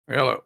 Hello.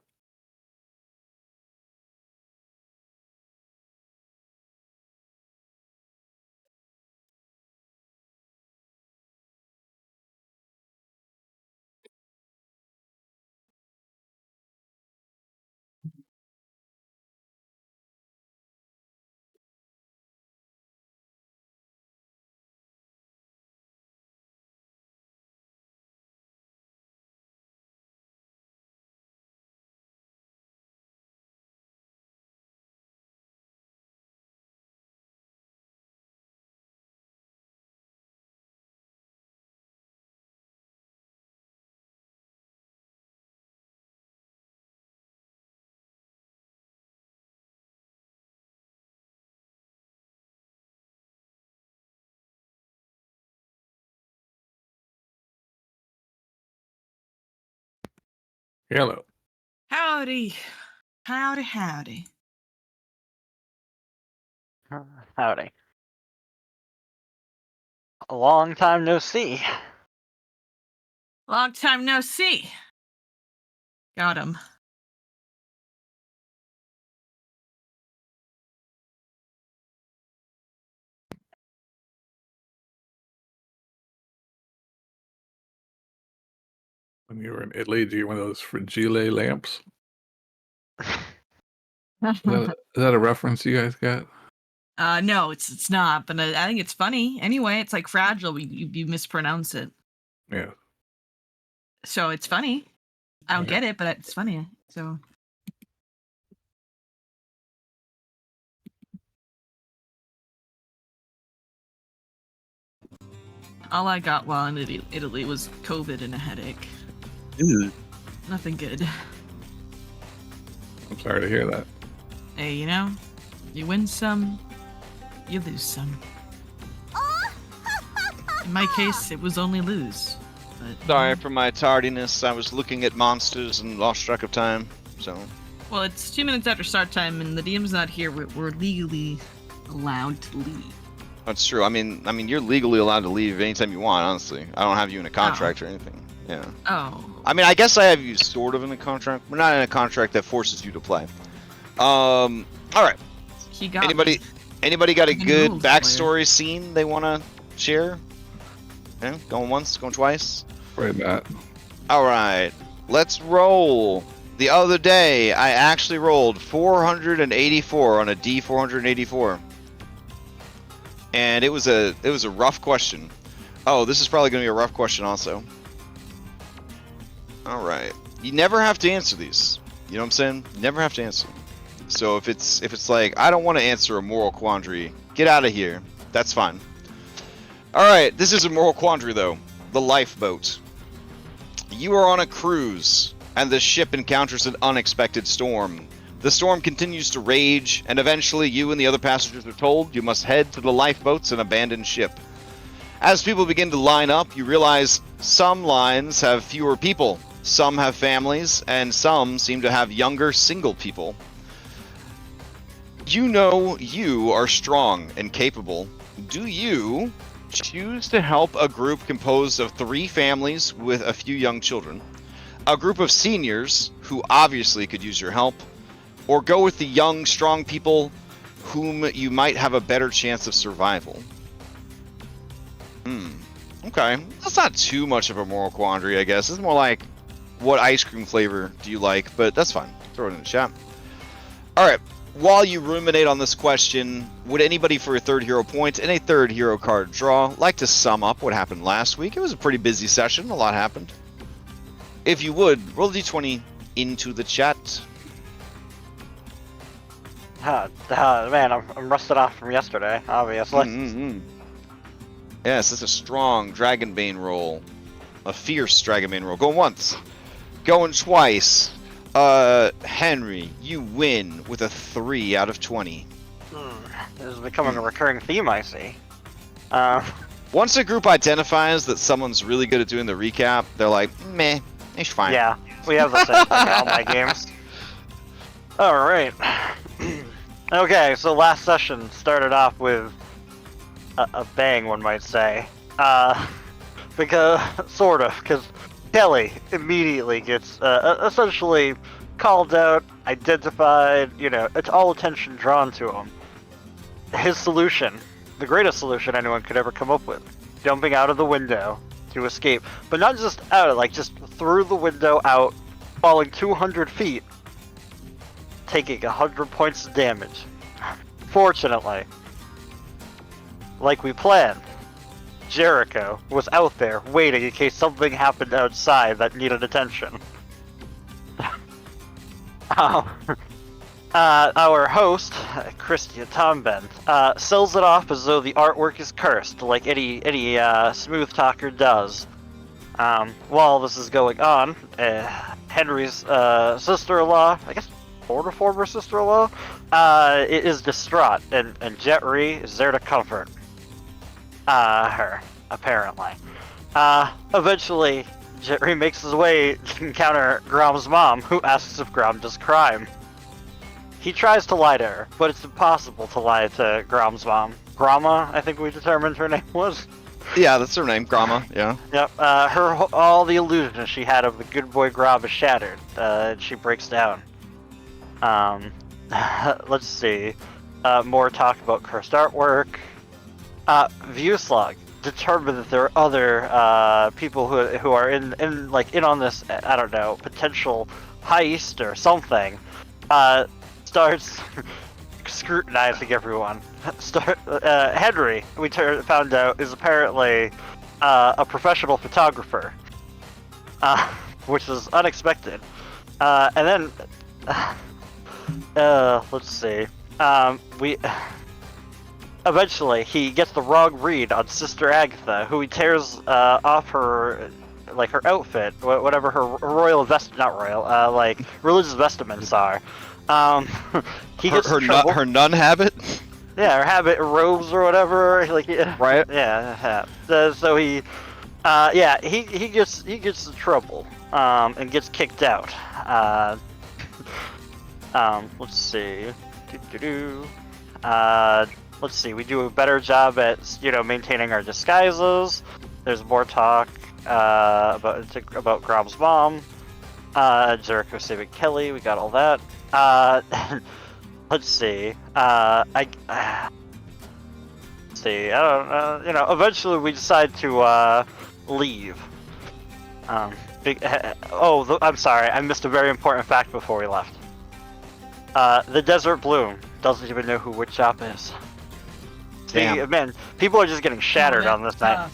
Hello. Howdy. Howdy, howdy. Howdy. A long time no see. Long time no see. Got him. When you were in Italy, do you one of those fragile lamps? Is that a reference you guys got? No, it's not, but I think it's funny. Anyway, it's like fragile. You mispronounce it. Yeah. So it's funny. I don't Okay. get it, but it's funny. So all I got while in Italy was COVID and a headache. Ew. Nothing good. I'm sorry to hear that. Hey, you win some, you lose some. In my case, it was only lose. But, Sorry for my tardiness. I was looking at monsters and lost track of time. So. Well, it's 2 minutes after start time, and the DM's not here. We're legally allowed to leave. That's true. I mean, you're legally allowed to leave anytime you want. Honestly, I don't have you in a contract or anything. Yeah. Oh. I mean, I guess I have you sort of in a contract. We're not in a contract that forces you to play. All right. He got Anybody got a good backstory scene they want to share? Yeah, going once, going twice. Probably not. All right, let's roll. The other day, I actually rolled 484 on a D484, and it was a rough question. Oh, this is probably going to be a rough question also. All right, you never have to answer these. You know what I'm saying? You never have to answer. So if it's like I don't want to answer a moral quandary, get out of here. That's fine. All right, this is a moral quandary though. The lifeboat. You are on a cruise, and the ship encounters an unexpected storm. The storm continues to rage, and eventually you and the other passengers are told you must head to the lifeboats and abandon ship. As people begin to line up, you realize some lines have fewer people, some have families, and some seem to have younger single people. You know you are strong and capable. Do you choose to help a group composed of 3 families with a few young children, a group of seniors who obviously could use your help, or go with the young, strong people whom you might have a better chance of survival? Okay. That's not too much of a moral quandary, I guess. It's more like, what ice cream flavor do you like? But that's fine. Throw it in the chat. Alright. While you ruminate on this question, would anybody for a third hero point and a third hero card draw like to sum up what happened last week? It was a pretty busy session. A lot happened. If you would, roll a d20 into the chat. Man, I'm rusted off from yesterday, obviously. Yes, it's a strong Dragonbane roll. A fierce Dragonbane roll. Going once. Going twice. Henry, you win with a 3 out of 20. This is becoming a recurring theme, I see. Once a group identifies that someone's really good at doing the recap, they're like, meh, it's fine. Yeah, we have the same thing in all my games. Alright. Okay, so last session started off with a bang, one might say. Because Kelly immediately gets essentially called out, identified, it's all attention drawn to him. His solution, the greatest solution anyone could ever come up with, jumping out of the window to escape. But not just out, like just through the window out, falling 200 feet, taking 100 points of damage. Fortunately, like we planned, Jericho was out there waiting in case something happened outside that needed attention. Our host, Christia Tombend, sells it off as though the artwork is cursed, like any smooth talker does. While this is going on, Henry's sister-in-law, I guess former sister-in-law, is distraught, and Jet Ree is there to comfort her, apparently. Eventually, Jet Ree makes his way to encounter Grom's mom, who asks if Grom does crime. He tries to lie to her, but it's impossible to lie to Grom's mom. Grama, I think we determined her name was. Yeah, that's her name, Grama. Yeah. Yep. All the illusions she had of the good boy Grom is shattered. And she breaks down. Let's see. More talk about cursed artwork. Viewslog determined that there are other people who are in on this, I don't know, potential heist or something. Starts scrutinizing everyone. Henry, we found out, is apparently a professional photographer, which is unexpected. And then, let's see. Eventually, he gets the wrong read on Sister Agatha, who he tears off her outfit, whatever her royal religious vestments are. He gets her nun habit. Yeah, her habit, robes or whatever. Right. Yeah. So he gets in trouble. And gets kicked out. Let's see. Let's see. We do a better job at maintaining our disguises. There's more talk about Grom's mom. Jericho saving Kelly. We got all that. Let's see. Let's see. I don't know. Eventually we decide to leave. I'm sorry. I missed a very important fact before we left. The Desert Bloom doesn't even know who Woodshop is. Damn. See, man, people are just getting shattered on this night.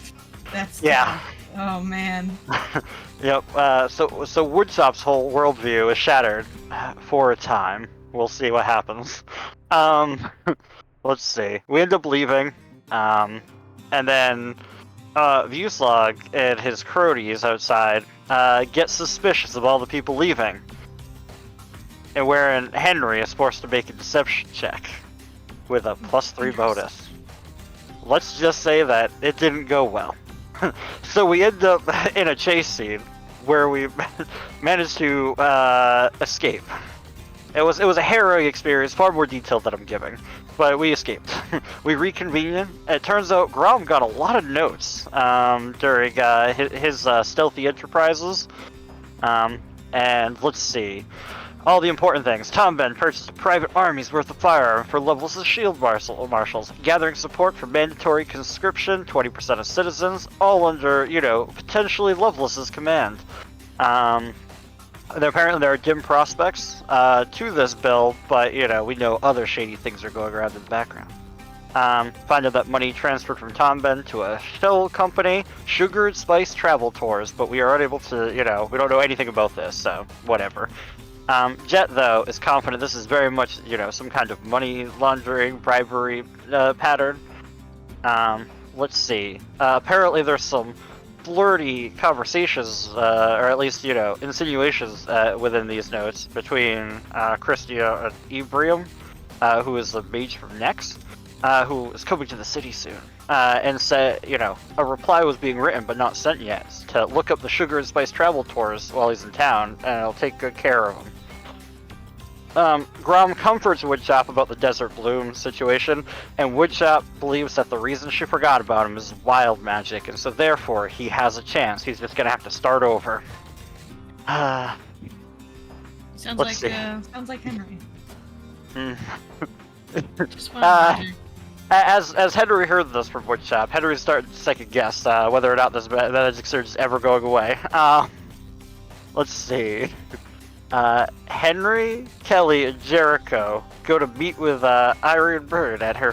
That's yeah. tough. Oh man. Yep. So Woodshop's whole worldview is shattered for a time. We'll see what happens. Let's see. We end up leaving, and then Viewslog and his cronies outside get suspicious of all the people leaving, and wherein Henry is forced to make a deception check with a +3 bonus. Let's just say that it didn't go well. So we end up in a chase scene where we managed to escape. It was a harrowing experience, far more detailed than I'm giving, but we escaped. We reconvened. It turns out Grom got a lot of notes during his stealthy enterprises. And let's see. All the important things. Tombend purchased a private army's worth of firearm for levels of shield marshals, gathering support for mandatory conscription, 20% of citizens, all under, potentially Lovelace's command. Apparently there are dim prospects to this build, but, we know other shady things are going around in the background. Find out that money transferred from Tombend to a shell company, Sugar and Spice Travel Tours, but we are unable to, we don't know anything about this, so whatever. Jet, though, is confident this is very much, some kind of money laundering, bribery pattern. Let's see. Apparently there's some flirty conversations, or at least, insinuations within these notes between Christia and Ebrium, who is the mage from Nex, who is coming to the city soon. And said, a reply was being written but not sent yet, to look up the Sugar and Spice Travel Tours while he's in town, and it'll take good care of him. Grom comforts Woodchop about the Desert Bloom situation, and Woodchop believes that the reason she forgot about him is wild magic, and so therefore he has a chance. He's just gonna have to start over. Sounds Let's see. sounds like Henry. Hmm. Just wild magic. As Henry heard this from Woodchop, Henry started to second guess whether or not this magic surge is ever going away. Let's see. Henry, Kelly, and Jericho go to meet with Irene Bird at her,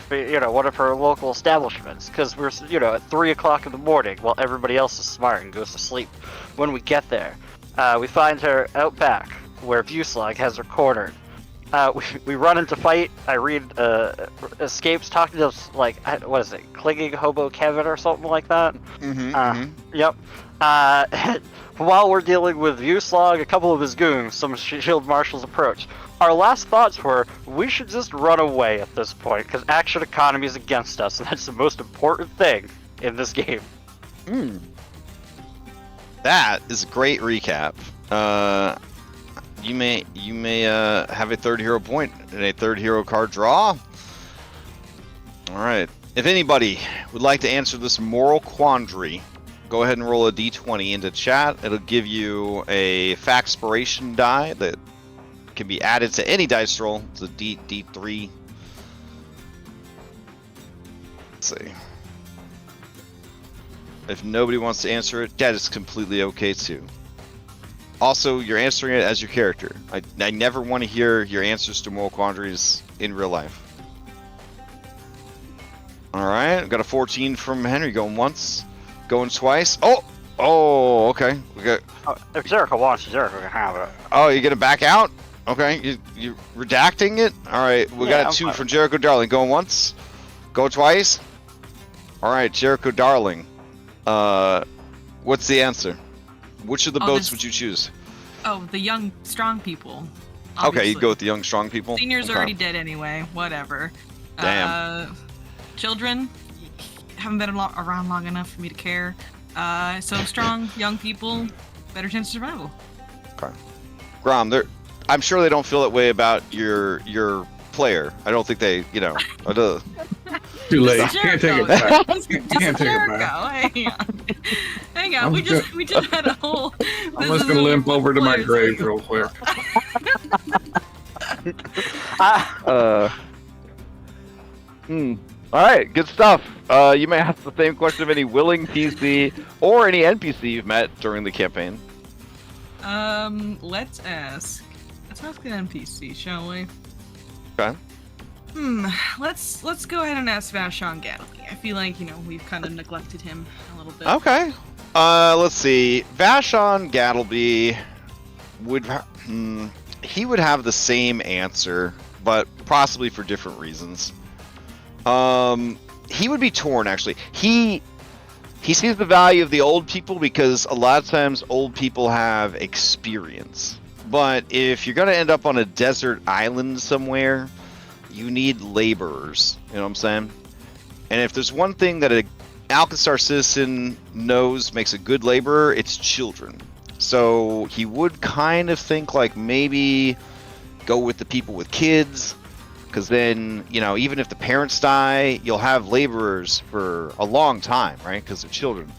one of her local establishments, because we're, at 3 o'clock in the morning while everybody else is smart and goes to sleep. When we get there, we find her out back, where Vuslag has her cornered. We run into fight. Irene escapes, talking to us like, what is it, clinging hobo Kevin or something like that. Yep. While we're dealing with Vuslag, a couple of his goons, some shield marshals approach. Our last thoughts were, we should just run away at this point, because action economy is against us, and that's the most important thing in this game. That is a great recap. You may have a third hero point and a third hero card draw. All right. If anybody would like to answer this moral quandary, go ahead and roll a d20 into chat. It'll give you a Factspiration die that can be added to any dice roll. It's a d3. Let's see. If nobody wants to answer it, that is completely okay too. Also, you're answering it as your character. I never want to hear your answers to moral quandaries in real life. Alright, got a 14 from Henry going once, going twice. Oh, okay. We got. If Jericho wants, Jericho can have it. Oh, you're gonna back out? Okay, you redacting it? Alright, we got a 2 from Jericho Darling going once, go twice. Alright, Jericho Darling. What's the answer? Which of the boats would you choose? Oh, the young, strong people. Okay, Obviously. you go with the young, strong people? Seniors Okay. already dead anyway. Whatever. Damn. Children haven't been around long enough for me to care. So strong, young people, better chance of survival. Okay. Grom, I'm sure they don't feel that way about your player. I don't think they, Too late. It's Can't take it Jericho. back. This is Can't take it Jericho. back. Hang on. I'm We just had a whole. I'm just gonna limp over to my grave real quick. All right, good stuff. You may ask the same question of any willing PC or any NPC you've met during the campaign. Let's ask an NPC, shall we? Okay. Let's go ahead and ask Vashon Gattleby. I feel like, we've kind of neglected him a little bit. Okay. Let's see. Vashon Gattleby he would have the same answer, but possibly for different reasons. He would be torn, actually. He sees the value of the old people because a lot of times old people have experience. But if you're going to end up on a desert island somewhere, you need laborers. You know what I'm saying? And if there's one thing that an Alkenstar citizen knows makes a good laborer, it's children. So he would kind of think like maybe go with the people with kids, because then, even if the parents die, you'll have laborers for a long time, right? Because they're children.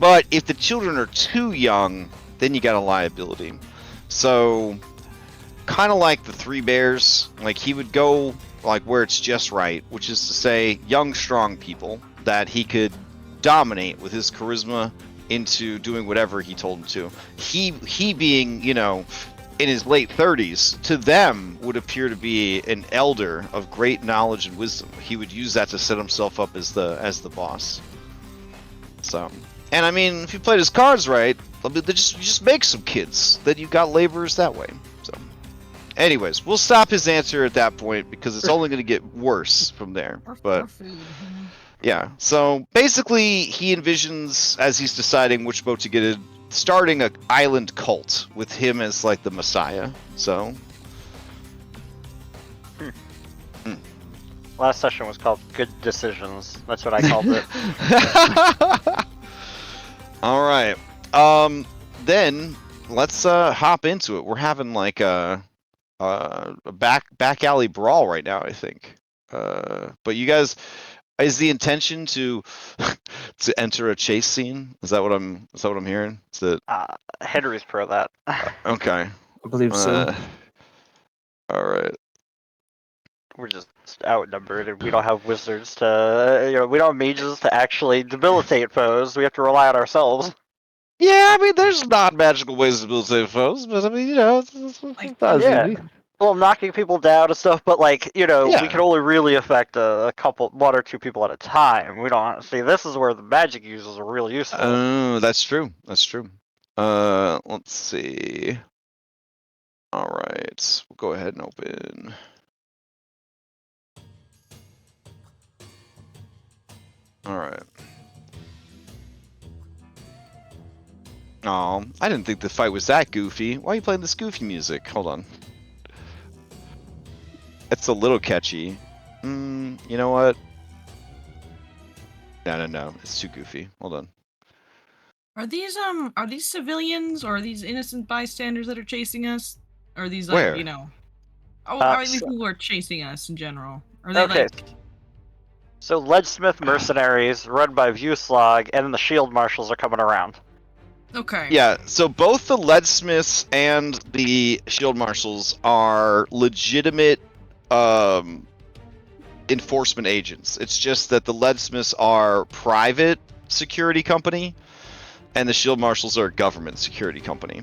But if the children are too young, then you got a liability. So kind of like the Three Bears, like he would go like where it's just right, which is to say young, strong people that he could dominate with his charisma into doing whatever he told him to. He being, in his late 30s, to them would appear to be an elder of great knowledge and wisdom. He would use that to set himself up as the boss. So, and I mean, if you played his cards right, you just make some kids. Then you got laborers that way. So, anyways, we'll stop his answer at that point because it's only going to get worse from there. But yeah, so basically, he envisions as he's deciding which boat to get in, starting an island cult with him as like the messiah. So Last session was called Good Decisions. That's what I called it. all right, then let's hop into it. We're having like a back alley brawl right now, I think. But you guys, is the intention to to enter a chase scene? Is that what I'm hearing? Is that Henry's pro that. okay? I believe so. All right. We're just outnumbered, and we don't have wizards to, we don't have mages to actually debilitate foes. We have to rely on ourselves. Yeah, I mean, there's not magical ways to debilitate foes, but I mean, it's not as Yeah. easy. Well, knocking people down and stuff, but like, we Yeah. can only really affect one or two people at a time. We don't see. This is where the magic users are real useful. Oh, that's true. That's true. Let's see. All right, we'll go ahead and open. All right. Oh, I didn't think the fight was that goofy. Why are you playing this goofy music? Hold on. It's a little catchy. You know what? No. It's too goofy. Hold on. Are these civilians or are these innocent bystanders that are chasing us? Or are these like, Where? are these people who are chasing us in general? Are they Okay. like So Leadsmith mercenaries, run by Viewslog, and then the Shield Marshals are coming around. okay. Yeah, so both the Leadsmiths and the Shield Marshals are legitimate enforcement agents. It's just that the Leadsmiths are private security company, and the Shield Marshals are a government security company.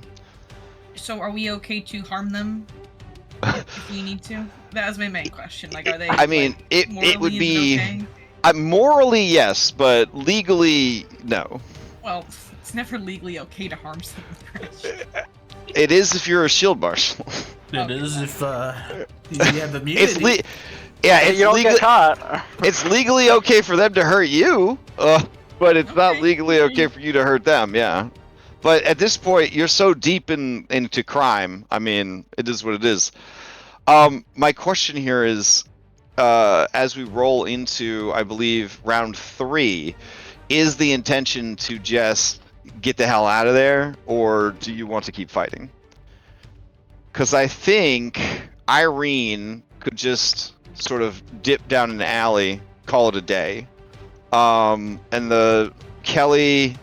So are we okay to harm them if we need to? That was my main question. Like, are they? I mean, like, it morally, would is be okay? morally yes, but legally no. Well, it's never legally okay to harm someone. It is if you're a Shield Marshal. It is if you have immunity. It's You don't legally get caught. it's legally okay for them to hurt you, but it's not Okay. legally okay for you to hurt them. Yeah, but at this point, you're so deep into crime. I mean, it is what it is. My question here is, as we roll into, I believe, round 3, is the intention to just get the hell out of there, or do you want to keep fighting? Because I think Irene could just sort of dip down an alley, call it a day. And the Kelly,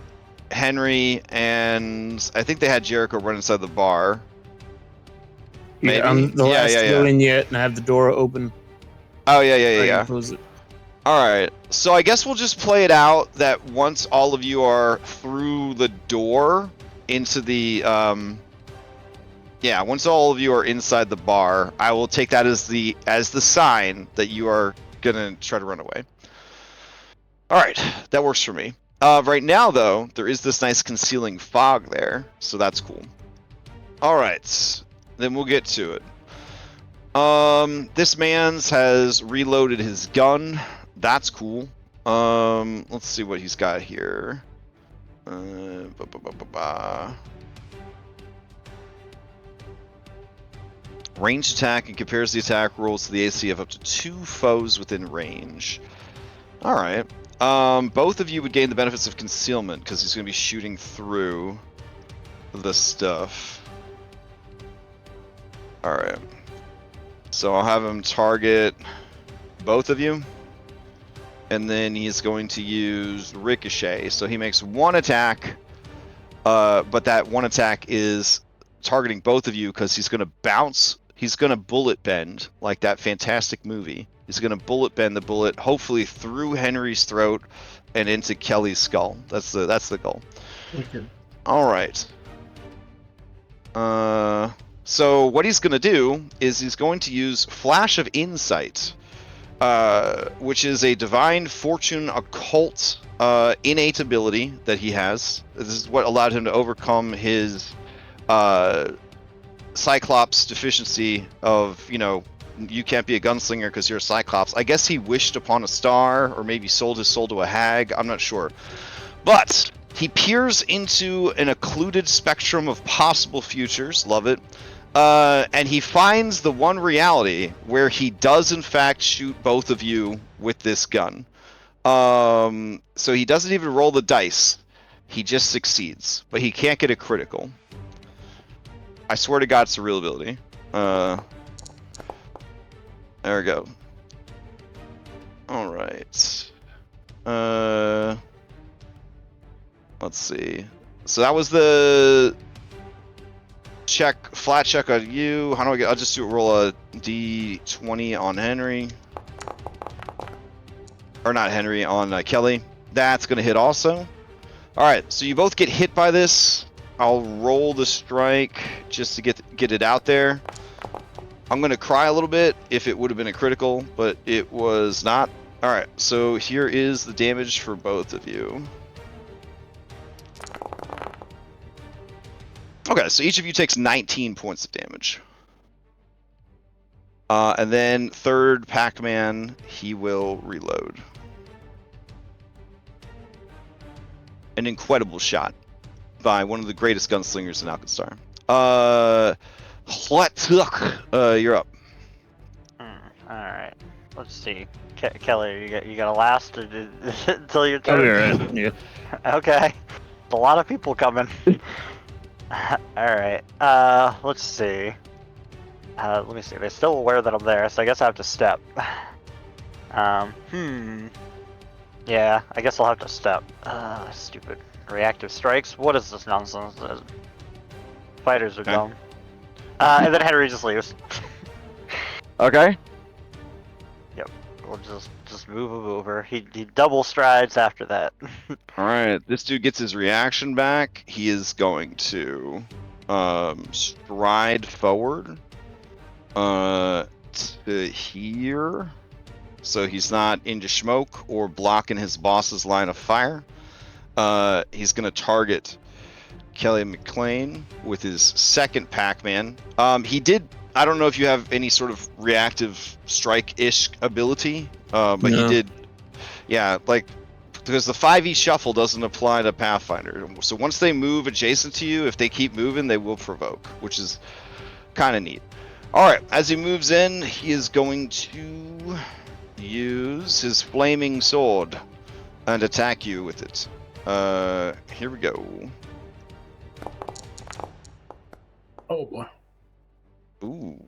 Henry, and I think they had Jericho run inside the bar. Maybe? Yeah, I'm the Yeah, last yeah, to go yeah. in yet, and I have the door open. Oh, yeah, I can yeah. close it. Alright, so I guess we'll just play it out that once all of you are through the door into the, once all of you are inside the bar, I will take that as the sign that you are gonna try to run away. Alright, that works for me. Right now, though, there is this nice concealing fog there, so that's cool. Alright, then we'll get to it. This man's has reloaded his gun. That's cool. Let's see what he's got here. Ranged attack and compares the attack rolls to the AC of up to 2 foes within range. Alright. Both of you would gain the benefits of concealment because he's going to be shooting through the stuff. Alright. So I'll have him target both of you. And then he's going to use Ricochet. So he makes 1 attack, but that 1 attack is targeting both of you because he's going to bounce. He's going to bullet bend like that fantastic movie. He's going to bullet bend the bullet, hopefully through Henry's throat and into Kelly's skull. That's the goal. Okay. All right. So what he's going to do is he's going to use Flash of Insight. Which is a divine fortune occult innate ability that he has. This is what allowed him to overcome his Cyclops deficiency of, you can't be a gunslinger because you're a Cyclops. I guess he wished upon a star or maybe sold his soul to a hag. I'm not sure. But he peers into an occluded spectrum of possible futures. Love it. And he finds the one reality where he does in fact shoot both of you with this gun. So he doesn't even roll the dice. He just succeeds, but he can't get a critical. I swear to God, it's a real ability. There we go. All right. Let's see. So that was the check, flat check on you. How do I get? I'll just roll a d20 on Henry, or not Henry, on Kelly. That's gonna hit also. All right. So you both get hit by this. I'll roll the strike just to get it out there. I'm gonna cry a little bit if it would have been a critical, but it was not. All right. So here is the damage for both of you. Okay, so each of you takes 19 points of damage. And then third Pac-Man, he will reload. An incredible shot by one of the greatest gunslingers in Alkenstar. You're up. Alright. Let's see. Kelly, you got to last until your turn? Alright, yeah. Okay. A lot of people coming. Alright, let's see. Let me see. They're still aware that I'm there, so I guess I have to step. Yeah, I guess I'll have to step. Stupid. Reactive strikes? What is this nonsense? Fighters are dumb. And then Henry just leaves. Okay. Yep. We'll just move him over. He double strides after that. Alright, this dude gets his reaction back. He is going to stride forward to here. So he's not into smoke or blocking his boss's line of fire. He's going to target Kelly McLean with his second Pac-Man. He did, I don't know if you have any sort of reactive strike-ish ability, but No. he did, yeah, like, because the 5e shuffle doesn't apply to Pathfinder. So once they move adjacent to you, if they keep moving, they will provoke, which is kind of neat. Alright, as he moves in, he is going to use his flaming sword and attack you with it. Here we go. Oh boy. Ooh.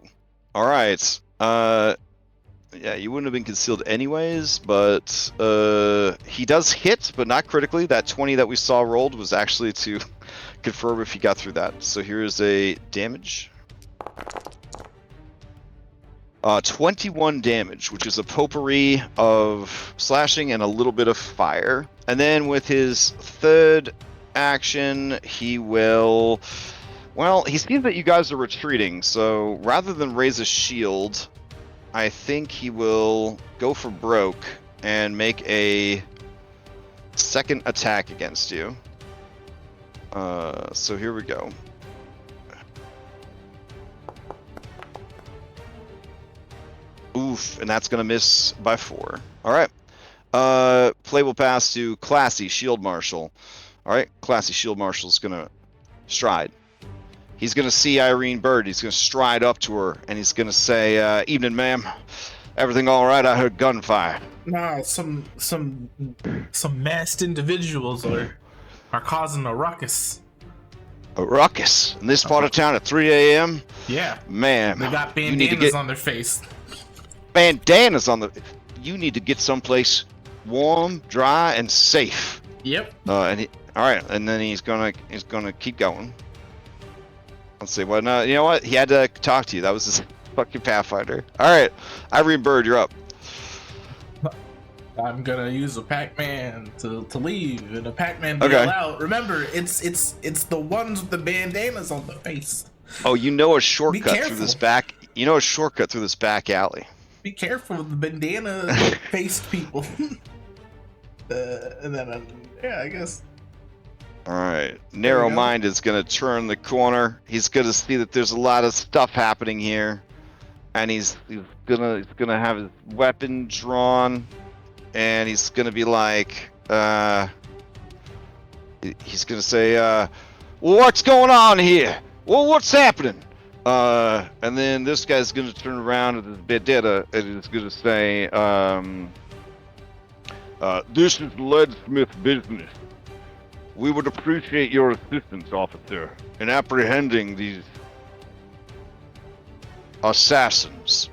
Alright. Yeah, you wouldn't have been concealed anyways, but he does hit, but not critically. That 20 that we saw rolled was actually to confirm if he got through that. So here's a damage. 21 damage, which is a potpourri of slashing and a little bit of fire. And then with his third action, he will... Well, he sees that you guys are retreating, so rather than raise a shield, I think he will go for broke and make a second attack against you. So here we go. Oof, and that's gonna miss by 4. Alright. Play will pass to Classy Shield Marshal. Alright, Classy Shield Marshal's gonna stride. He's gonna see Irene Bird, he's gonna stride up to her, and he's gonna say, evening ma'am. Everything alright? I heard gunfire. Nah, some masked individuals are causing a ruckus. A ruckus in this part of town at 3 a.m.? Yeah. Ma'am, They got you need to bandanas get on their face. bandanas on the... You need to get someplace warm, dry, and safe. Yep. And alright, and then he's gonna keep going. Let's see, well, no, you know what? He had to talk to you. That was his fucking Pathfinder. Alright, Irene Bird, you're up. I'm gonna use a Pac-Man to leave and a Pac-Man to Okay. yell out. Remember, it's the ones with the bandanas on the face. Oh, you know a shortcut through this careful. back... You know a shortcut through this back alley. Be careful with the bandana faced people. And then, yeah, I guess. Alright, Narrow go. Mind is gonna turn the corner. He's gonna see that there's a lot of stuff happening here. And he's gonna have his weapon drawn. And he's gonna be like, he's gonna say, well, what's going on here? Well, what's happening? And then this guy's gonna turn around with his vendetta and is gonna say, this is Leadsmith business. We would appreciate your assistance, officer, in apprehending these assassins.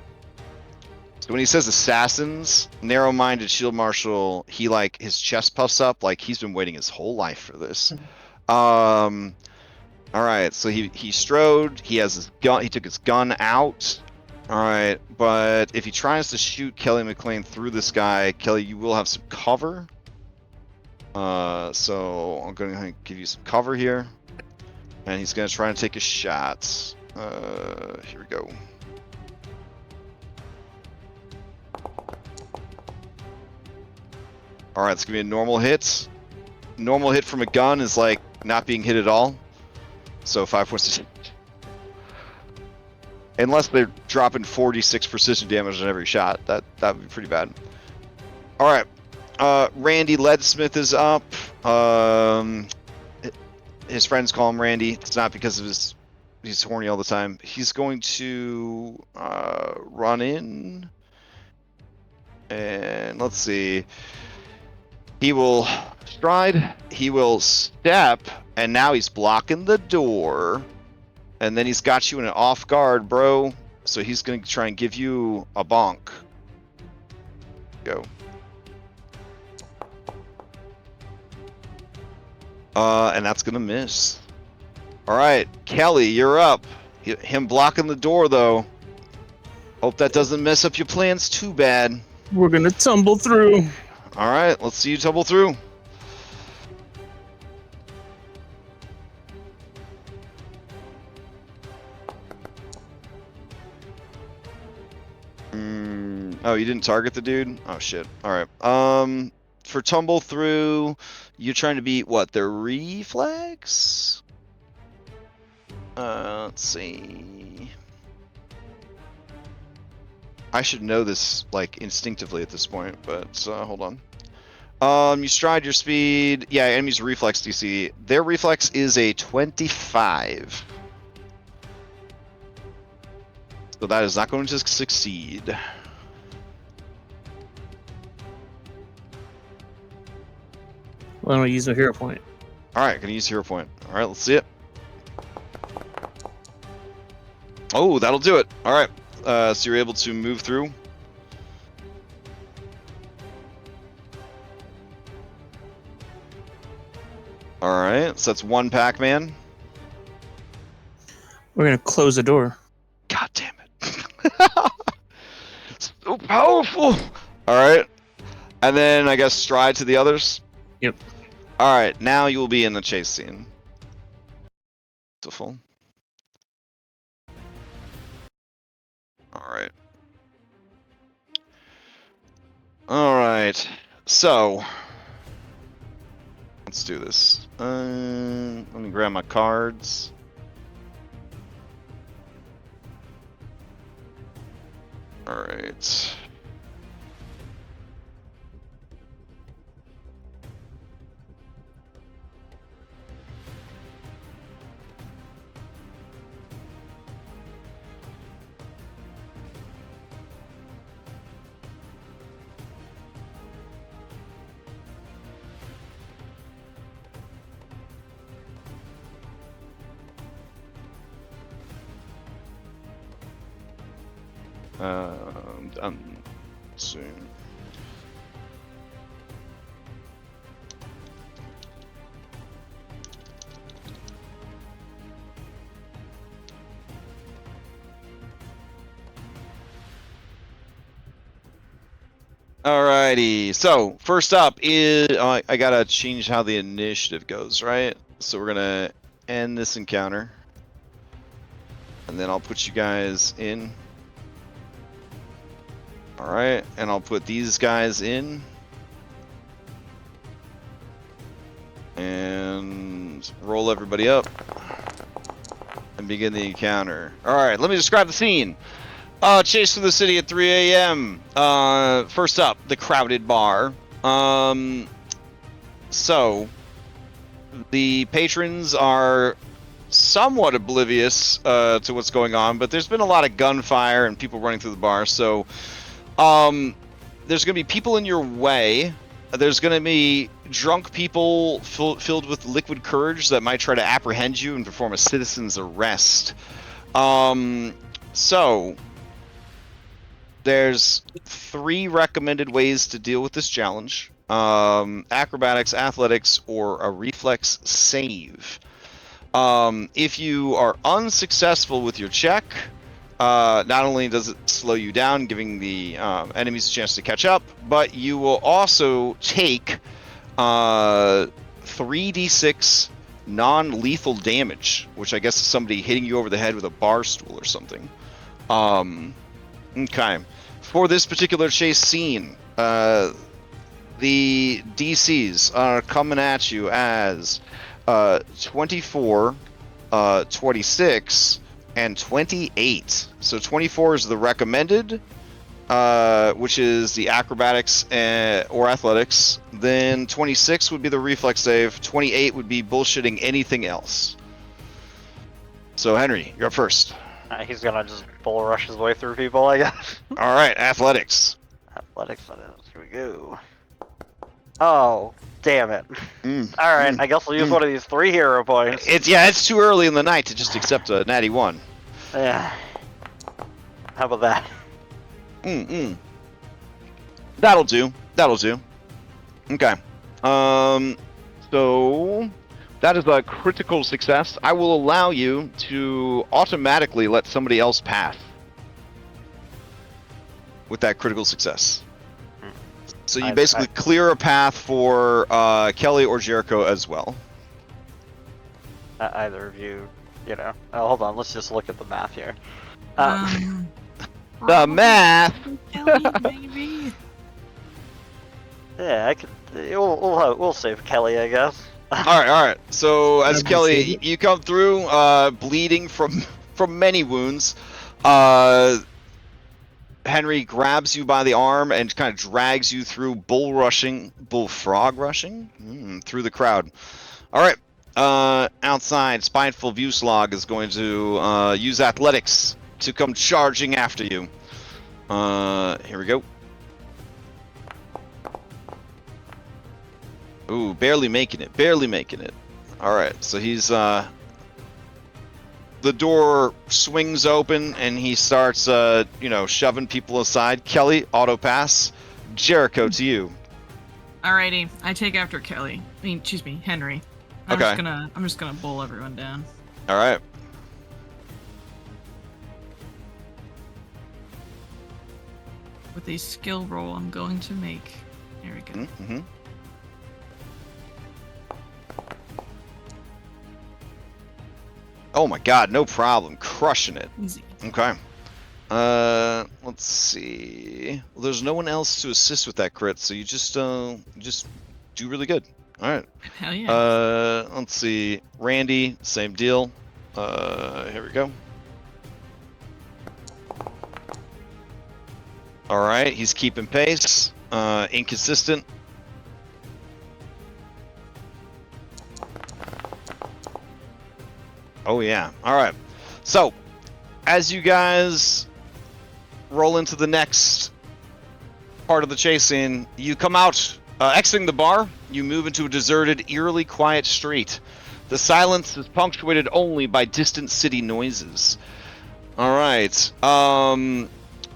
So when he says assassins, narrow-minded shield marshal, he like his chest puffs up like he's been waiting his whole life for this. All right, so he strode. He has his gun. He took his gun out. All right, but if he tries to shoot Kelly McLean through this guy, Kelly, you will have some cover. So I'm going to give you some cover here, and he's going to try and take a shot. Here we go. All right, it's gonna be a normal hit. Normal hit from a gun is like not being hit at all. So 5 points. Unless they're dropping 46 precision damage on every shot, that would be pretty bad. All right, Randy Leadsmith is up. His friends call him Randy. It's not because of he's horny all the time. He's going to run in, and let's see. He will stride, he will step, and now he's blocking the door. And then he's got you in an off guard, bro. So he's going to try and give you a bonk. Go. And that's going to miss. All right, Kelly, you're up. Him blocking the door, though. Hope that doesn't mess up your plans too bad. We're gonna tumble through. All right, let's see you tumble through. Oh, you didn't target the dude? Oh shit. All right. For tumble through, you're trying to beat what? The reflex? Let's see. I should know this like instinctively at this point, but hold on. You stride your speed. Yeah, enemies reflex DC. Their reflex is a 25. So that is not going to succeed. Why don't I use a hero point? Alright, gonna use hero point. Alright, let's see it. Oh, that'll do it. Alright. So you're able to move through. Alright, so that's one Pac-Man. We're gonna close the door. God damn it. So powerful! Alright. And then I guess stride to the others. Yep. Alright, now you will be in the chase scene. Beautiful. Alright. Alright. So let's do this. Let me grab my cards. Alright. Done soon. Alrighty, so first up is I gotta change how the initiative goes, right? So we're gonna end this encounter, and then I'll put you guys in. Alright, and I'll put these guys in. And roll everybody up. And begin the encounter. Alright, let me describe the scene. Chase through the city at 3 a.m. First up, the crowded bar. So, the patrons are somewhat oblivious to what's going on, but there's been a lot of gunfire and people running through the bar, so there's going to be people in your way. There's going to be drunk people filled with liquid courage that might try to apprehend you and perform a citizen's arrest. So there's 3 recommended ways to deal with this challenge. Acrobatics, athletics, or a reflex save. If you are unsuccessful with your check, not only does it slow you down, giving the enemies a chance to catch up, but you will also take 3d6 non-lethal damage, which I guess is somebody hitting you over the head with a bar stool or something. Okay. For this particular chase scene, the DCs are coming at you as 24, 26, and 28. So 24 is the recommended, which is the acrobatics or athletics. Then 26 would be the reflex save. 28 would be bullshitting anything else. So Henry, you're up first. He's gonna just bull rush his way through people, I guess. All right, athletics. Athletics, here we go. Oh, damn it. Alright, I guess I'll use one of these 3 hero points. It's too early in the night to just accept a natty 1. Yeah. How about that? That'll do. Okay. So that is a critical success. I will allow you to automatically let somebody else pass. With that critical success. So you basically clear a path for Kelly or Jericho as well. Either of you, you know. Oh, hold on, let's just look at the math here. The math. Kelly, maybe. Yeah, I could. We'll save Kelly, I guess. All right. So as That'd be Kelly, safe. you come through, bleeding from many wounds. Henry grabs you by the arm and kind of drags you through bullfrog rushing through the crowd. All right. Outside, Spiteful Viewslog is going to use athletics to come charging after you. Here we go. Ooh, barely making it. All right, so he's the door swings open and he starts shoving people aside. Kelly, auto pass. Jericho, to you. Alrighty, I take after Kelly. Excuse me, Henry. I'm just gonna bull everyone down. All right. With a skill roll I'm going to make. There we go. Mm-hmm. Oh my god, no problem. Crushing it. Easy. Okay. Let's see. Well, there's no one else to assist with that crit, so you just do really good. All right. Hell yeah. Let's see. Randy, same deal. Here we go. All right, he's keeping pace. Inconsistent. Oh yeah. All right. So, as you guys roll into the next part of the chase scene, you come out, exiting the bar. You move into a deserted, eerily quiet street. The silence is punctuated only by distant city noises. All right.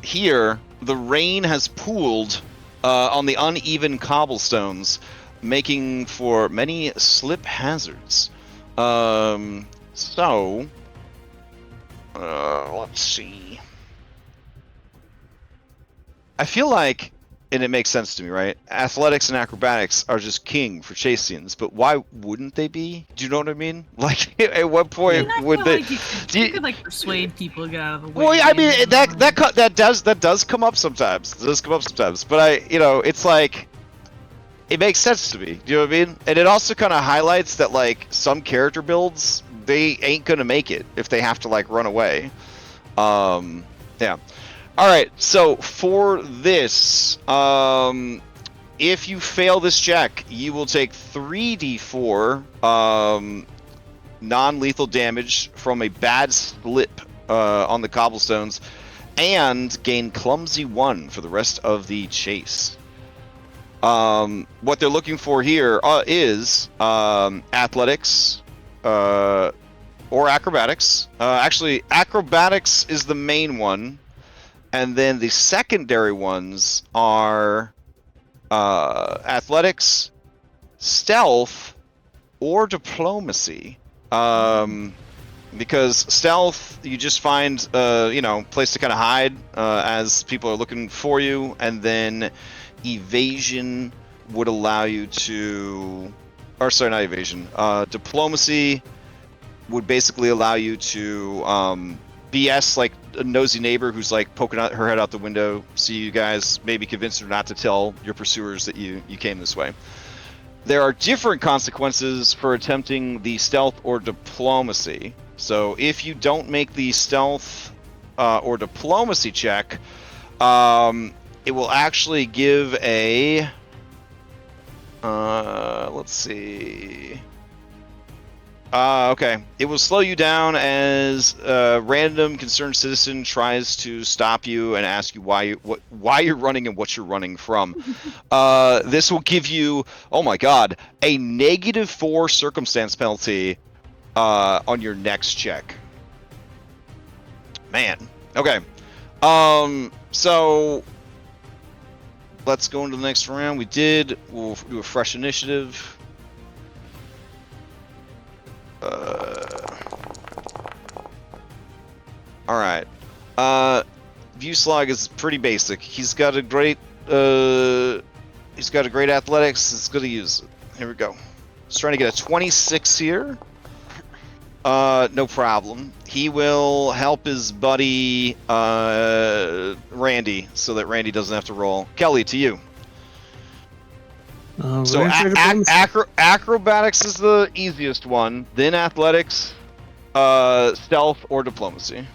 Here, the rain has pooled on the uneven cobblestones, making for many slip hazards. So, let's see. I feel like, and it makes sense to me, right? Athletics and acrobatics are just king for chase scenes, but why wouldn't they be? Do you know what I mean? Like, at what point would they? Like you could like persuade people to get out of the way. Well, I mean, that does come up sometimes. It does come up sometimes, but it's like, it makes sense to me. Do you know what I mean? And it also kind of highlights that like some character builds, they ain't gonna make it if they have to like run away. Yeah. All right. So for this, if you fail this check, you will take 3d4 non-lethal damage from a bad slip on the cobblestones, and gain clumsy 1 for the rest of the chase. What they're looking for here is athletics or acrobatics. Actually, acrobatics is the main one. And then the secondary ones are athletics, stealth, or diplomacy. Because stealth, you just find place to kind of hide as people are looking for you, and then evasion would allow you to, or sorry, not evasion. Diplomacy would basically allow you to BS like a nosy neighbor who's like poking out her head out the window, see you guys, maybe convince her not to tell your pursuers that you came this way. There are different consequences for attempting the stealth or diplomacy. So if you don't make the stealth or diplomacy check, it will actually give a let's see. Okay. It will slow you down as a random concerned citizen tries to stop you and ask you why you're running and what you're running from. This will give you, oh my god, a -4 circumstance penalty on your next check. Man. Okay. So let's go into the next round. We'll do a fresh initiative. All right. Vueslag is pretty basic. He's got a great athletics. He's gonna use it. Here we go. He's trying to get a 26 here. No problem. He will help his buddy Randy, so that Randy doesn't have to roll. Kelly, to you. So acrobatics is the easiest one, then athletics, stealth, or diplomacy.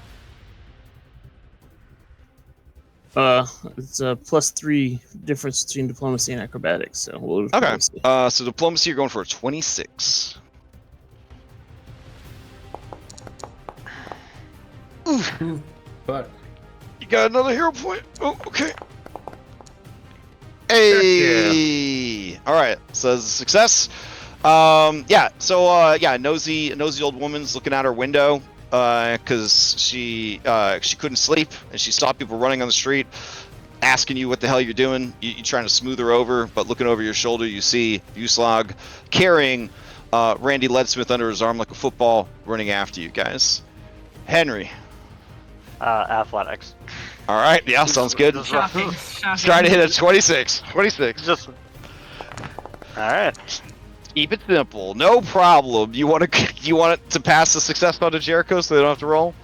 It's a +3 difference between diplomacy and acrobatics. So we'll do Okay. diplomacy. So diplomacy, you're going for a 26. But You got another hero point. Oh, okay. Hey. All right. So it's a success. Yeah. So nosy old woman's looking out her window because she couldn't sleep and she saw people running on the street, asking you what the hell you're doing. You're trying to smooth her over, but looking over your shoulder, you see Vueslag carrying Randy Leadsmith under his arm like a football, running after you guys. Henry. Athletics. All right. Yeah. Sounds good. Shocking. Shocking. Trying to hit a 26. 26. Just. All right. Keep it simple. No problem. You want it to pass the success on to Jericho so they don't have to roll?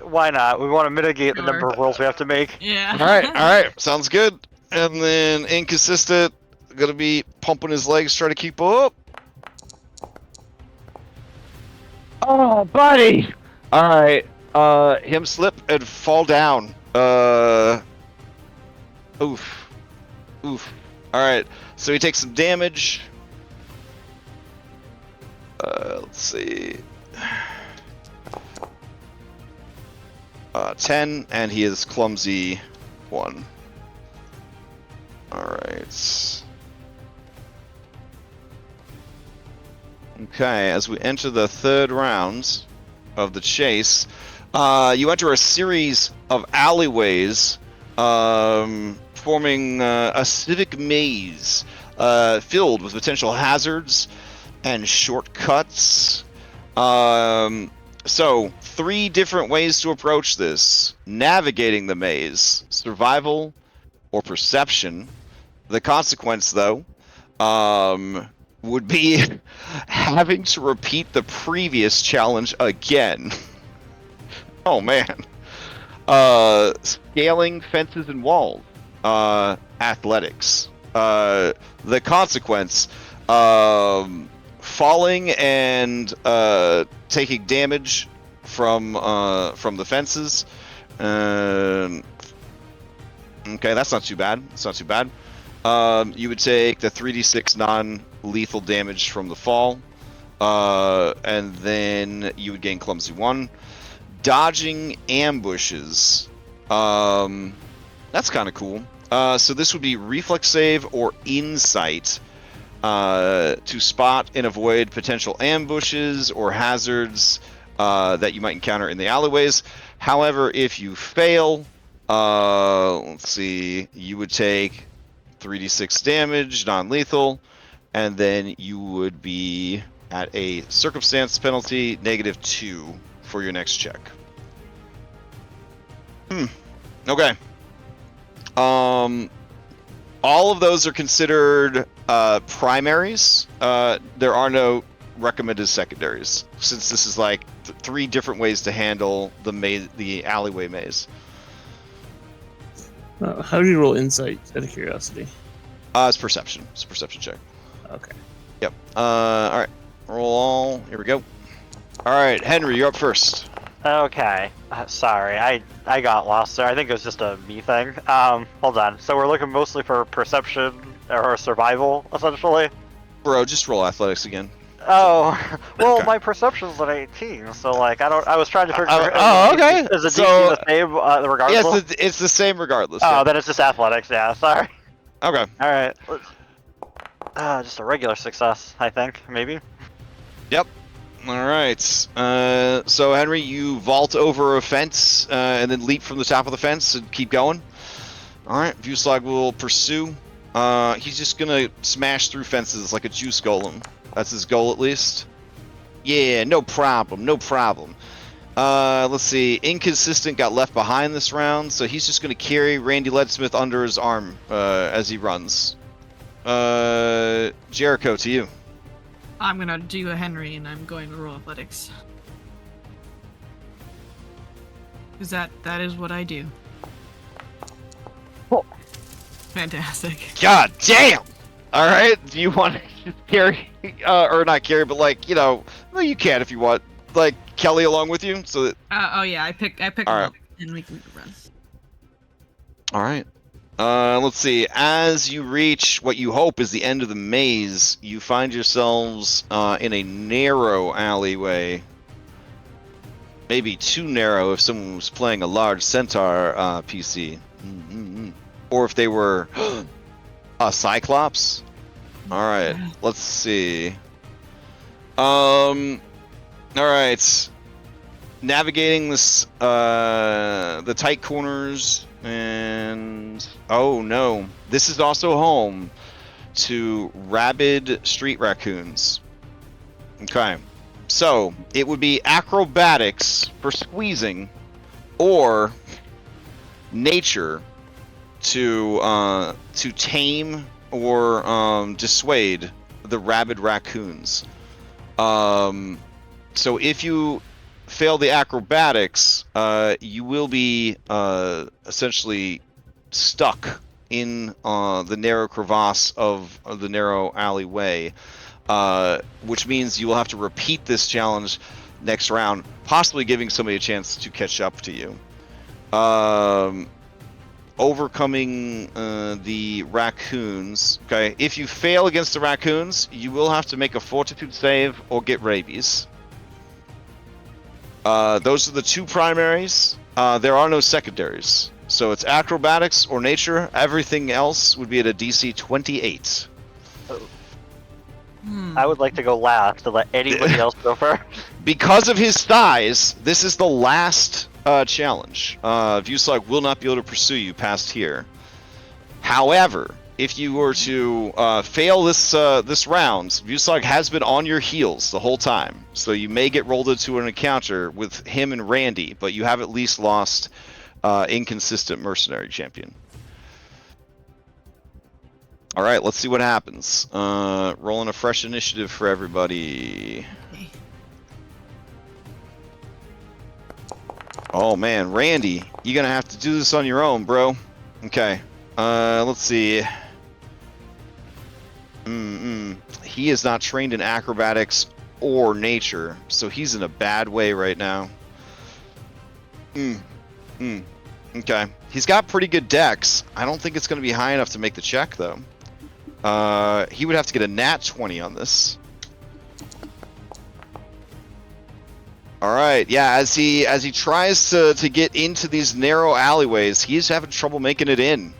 Why not? We want to mitigate the Sure. number of rolls we have to make. Yeah. All right. Sounds good. And then inconsistent, gonna be pumping his legs, trying to keep up. Oh, buddy. All right. Him slip and fall down. Oof. All right. So he takes some damage. Let's see. 10, and he is clumsy 1. Alright. Okay, as we enter the third round of the chase, you enter a series of alleyways forming a civic maze filled with potential hazards and shortcuts. So, 3 different ways to approach this. Navigating the maze, survival, or perception. The consequence, though, would be having to repeat the previous challenge again. Oh, man. Scaling fences and walls. Athletics. The consequence, falling and taking damage from the fences. Okay, that's not too bad. You would take the 3d6 non-lethal damage from the fall, and then you would gain clumsy 1. Dodging ambushes. That's kind of cool. So this would be reflex save or insight to spot and avoid potential ambushes or hazards that you might encounter in the alleyways. However, if you fail, Let's see. You would take 3d6 damage, non-lethal, and then you would be at a circumstance penalty -2 for your next check. Okay. All of those are considered primaries. There are no recommended secondaries, since this is like 3 different ways to handle the alleyway maze. How do you roll insight, out of curiosity? It's perception. It's a perception check. Okay. Yep. All right. Roll all. Here we go. All right, Henry, you're up first. Okay. Sorry, I got lost there. I think it was just a me thing. Hold on. So we're looking mostly for perception or survival, essentially. Bro, just roll athletics again. Oh, well, Okay. my perception's an 18, so like I was trying to figure. Okay. Is the So, DC the same regardless? Yeah, it's the same regardless. Oh, yeah. then it's just athletics. Yeah, sorry. Okay. All right. Just a regular success, I think, maybe. All right. So Henry, you vault over a fence and then leap from the top of the fence and keep going. All right. Vuslag will pursue. He's just gonna smash through fences like a juice golem. That's his goal, at least. Yeah, no problem. No problem. Let's see. Inconsistent got left behind this round, so he's just gonna carry Randy Leadsmith under his arm as he runs. Jericho, to you. I'm gonna do a Henry, and I'm going to roll athletics. Because that is what I do. Oh. Fantastic. God damn! All right. Do you want to just carry, Or not carry, but like, you know, well, you can if you want. Like Kelly along with you, so that. Oh yeah, I pick All him right. up, and we can run. All right. Let's see. As you reach what you hope is the end of the maze, you find yourselves in a narrow alleyway. Maybe too narrow if someone was playing a large Centaur PC. Or if they were a Cyclops. All right. Let's see. All right. Navigating this, the tight corners, and oh no, this is also home to rabid street raccoons. Okay, so it would be acrobatics for squeezing, or nature to tame or dissuade the rabid raccoons. So if you fail the acrobatics, you will be essentially stuck in the narrow crevasse of the narrow alleyway, which means you will have to repeat this challenge next round, possibly giving somebody a chance to catch up to you. Overcoming the raccoons. Okay, if you fail against the raccoons, you will have to make a fortitude save or get rabies. Those are the 2 primaries. There are no secondaries. So it's acrobatics or nature. Everything else would be at a DC 28. I would like to go last to let anybody else go first. Because of his thighs, this is the last challenge. Vuslag will not be able to pursue you past here. However, if you were to fail this round, Vuslag has been on your heels the whole time, so you may get rolled into an encounter with him and Randy, but you have at least lost inconsistent mercenary champion. All right, let's see what happens. Rolling a fresh initiative for everybody. Okay. Oh man, Randy, you're gonna have to do this on your own, bro. Okay. Let's see. He is not trained in acrobatics or nature, so he's in a bad way right now. Okay. He's got pretty good dex. I don't think it's going to be high enough to make the check, though. He would have to get a nat 20 on this. All right. Yeah, as he tries to get into these narrow alleyways, he's having trouble making it in.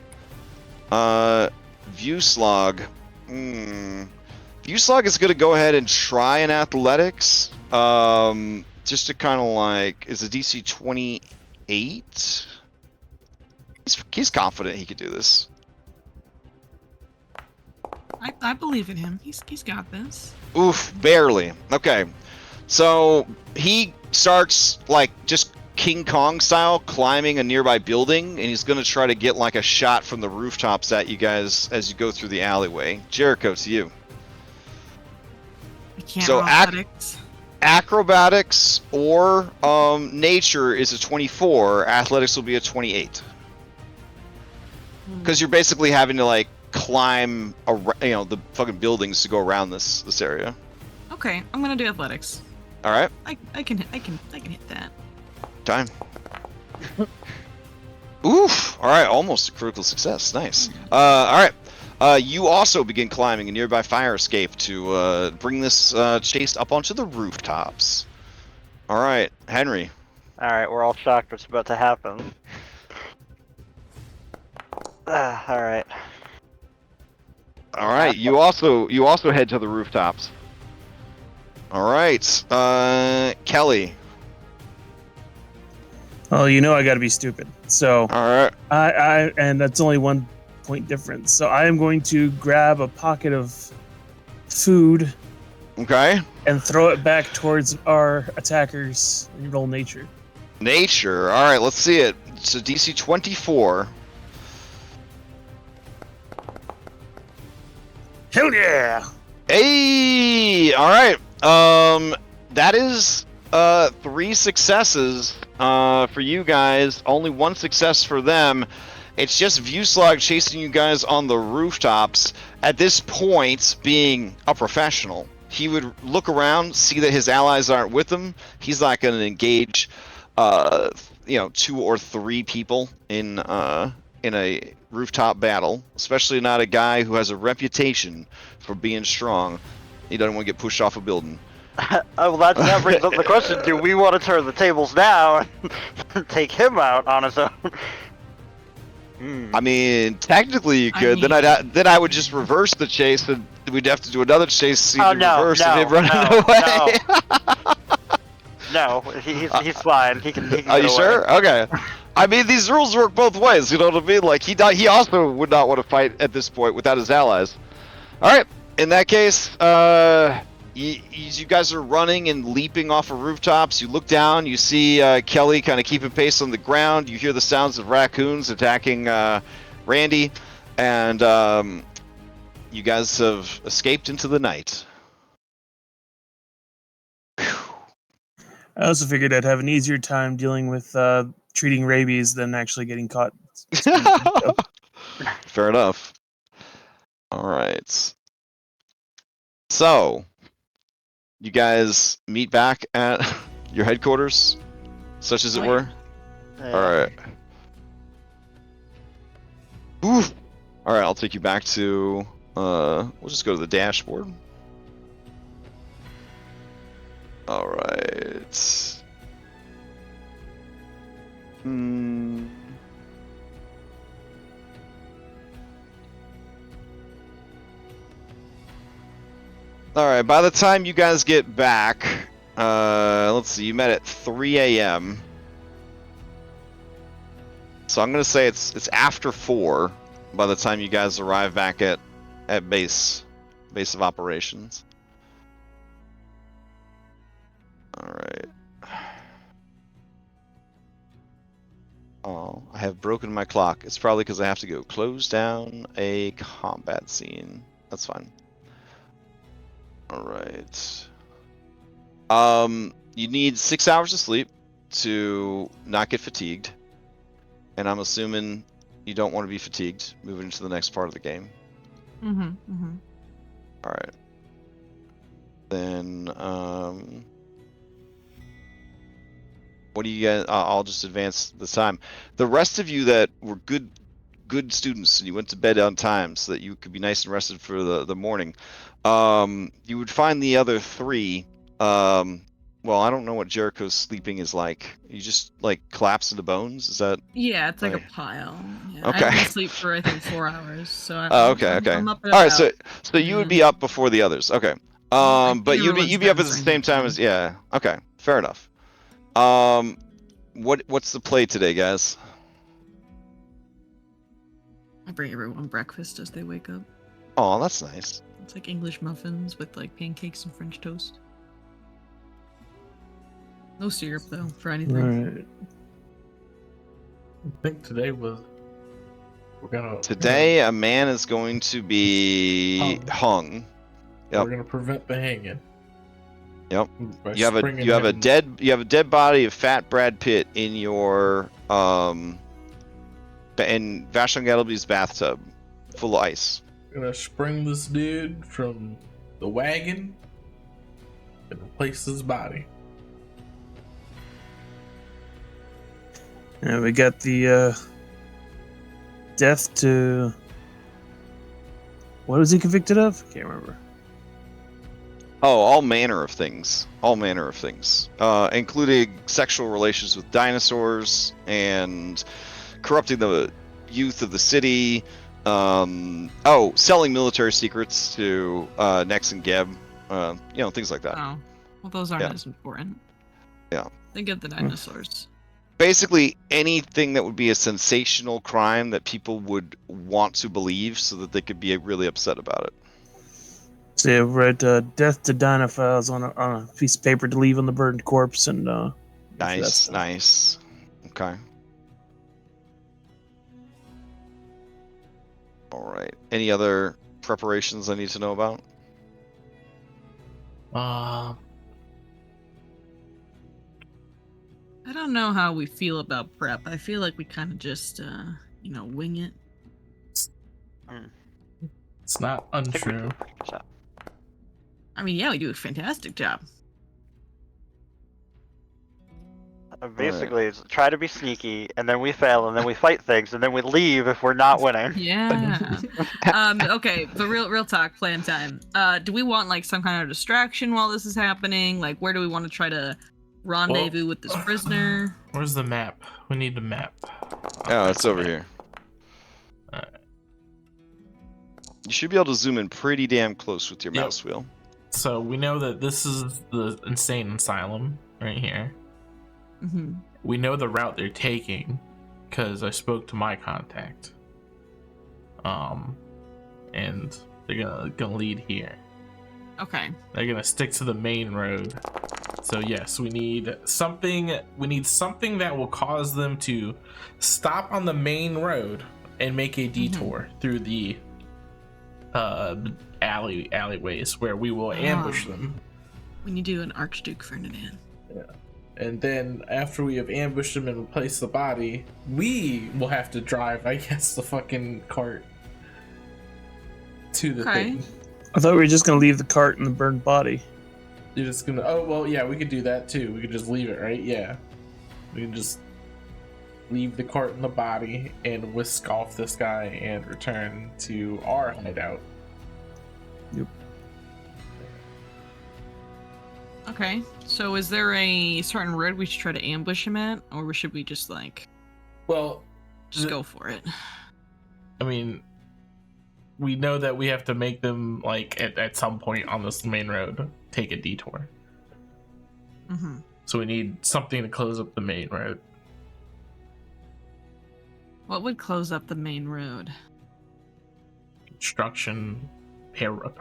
Vuslag. Vuslag is going to go ahead and try an athletics. Just to kind of like, is a DC 28? He's confident he could do this. I believe in him. He's got this. Oof, barely. Okay. So he starts like just King Kong style climbing a nearby building, and he's going to try to get like a shot from the rooftops at you guys as you go through the alleyway. Jericho, to you. I can't So roll athletics. Acrobatics or nature is a 24. Athletics will be a 28. Because you're basically having to like climb, the fucking buildings to go around this area. Okay, I'm gonna do athletics. All right. I can hit that. Time. Oof! All right, almost a critical success. Nice. All right. You also begin climbing a nearby fire escape to bring this chase up onto the rooftops. All right, Henry. All right, we're all shocked what's about to happen. All right. All right. You also head to the rooftops. All right. Kelly. Oh, you know I gotta be stupid. So All right. I and that's only 1 point difference. So I am going to grab a pocket of food Okay. and throw it back towards our attackers and roll nature. Nature. All right, let's see it. So DC 24. Hell yeah! Hey! All right. That is 3 successes for you guys. Only 1 success for them. It's just Vuslag chasing you guys on the rooftops. At this point, being a professional, he would look around, see that his allies aren't with him. He's not going to engage, 2 or 3 people in a rooftop battle, especially not a guy who has a reputation for being strong. He doesn't want to get pushed off a building. Well, that brings up the question: do we want to turn the tables now and take him out on his own? I mean, technically you could. Then I would just reverse the chase, and we'd have to do another chase, see Oh, the no, reverse, no, and him running no, away. No, he's fine. He can Are get you away. sure? Okay. I mean, these rules work both ways. You know what I mean? Like he also would not want to fight at this point without his allies. All right. In that case, you guys are running and leaping off of rooftops. You look down. You see Kelly kind of keeping pace on the ground. You hear the sounds of raccoons attacking Randy, and you guys have escaped into the night. I also figured I'd have an easier time dealing with treating rabies than actually getting caught. Fair enough. All right. So, you guys meet back at your headquarters, such as it were. Yeah. All right. Oof. All right, I'll take you back to. We'll just go to the dashboard. All right. All right. By the time you guys get back, let's see. You met at 3 a.m. So I'm gonna say it's after 4 by the time you guys arrive back at base of operations. All right. Oh, I have broken my clock. It's probably because I have to go close down a combat scene. That's fine. All right. You need 6 hours of sleep to not get fatigued. And I'm assuming you don't want to be fatigued moving into the next part of the game. All right. Then, what do you guys? I'll just advance the time. The rest of you that were good students and you went to bed on time so that you could be nice and rested for the morning. You would find the other 3. Well, I don't know what Jericho's sleeping is like. You just like collapse into bones? Is that? Yeah, it's like Like- a pile. Yeah, Okay. I've been asleep for I think 4 hours. So Okay. I'm up at All right, about- so you would be up before the others. Okay. I But think you'd be everyone's up at done the the same same time as Okay, fair enough. What's the play today, guys? I bring everyone breakfast as they wake up. Oh, that's nice. It's like English muffins with like pancakes and French toast. No syrup though for anything. Right. I think today was. We're gonna. Today, a man is going to be hung. Yep. We're gonna prevent the hanging. Yep. by You have a springing you have a him- dead body of fat Brad Pitt in your in Vashon Gallowby's bathtub, full of ice. Gonna spring this dude from the wagon and replace his body. And we got the death to. What was he convicted of? Can't remember. Oh, all manner of things. All manner of things, including sexual relations with dinosaurs and corrupting the youth of the city. Selling military secrets to Nex and Geb. Things like that. Oh, well, those aren't Yeah. as important. Yeah. Think of the dinosaurs. Basically, anything that would be a sensational crime that people would want to believe, so that they could be really upset about it. So yeah, write death to dinophiles on a piece of paper to leave on the burned corpse, and Nice, nice. Okay. All right. Any other preparations I need to know about? I don't know how we feel about prep. I feel like we kind of just, wing it. It's not untrue. I mean, yeah, we do a fantastic job. Basically, it's try to be sneaky, and then we fail, and then we fight things, and then we leave if we're not winning. Yeah. Okay, but real talk, plan time. Do we want like some kind of distraction while this is happening? Like, where do we want to try to rendezvous with this prisoner? Where's the map? We need the map. Oh, it's over here. You should be able to zoom in pretty damn close with your Yep. mouse wheel. So we know that this is the insane asylum right here. Mm-hmm. We know the route they're taking because I spoke to my contact. And they're gonna lead here. Okay. They're gonna stick to the main road. So yes, we need something. We need something that will cause them to stop on the main road and make a detour through the alleyways where we will ambush them. We need to do an Archduke Ferdinand. And then after we have ambushed them and replaced the body, we will have to drive, I guess, the fucking cart to the Okay. thing. I thought we were just gonna leave the cart and the burned body. You're just gonna. Oh well, yeah, we could do that too. We could just leave it, right? Yeah, we can just leave the cart and the body and whisk off this guy and return to our hideout. Okay. So is there a certain road we should try to ambush him at, or should we just like Well, just go for it? I mean, we know that we have to make them like at some point on this main road take a detour. Mm-hmm. So we need something to close up the main road. What would close up the main road? Construction.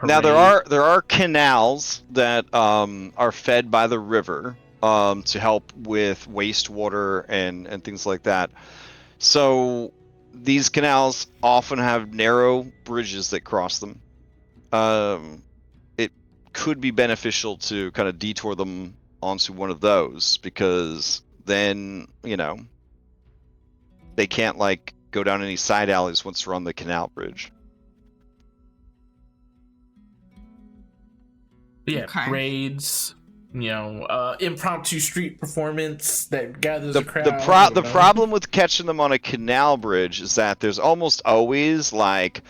Now there are canals that are fed by the river to help with wastewater and things like that. So these canals often have narrow bridges that cross them. It could be beneficial to kind of detour them onto one of those, because then, they can't like go down any side alleys once they're on the canal bridge. Yeah, Okay. raids, impromptu street performance that gathers a crowd. The problem with catching them on a canal bridge is that there's almost always like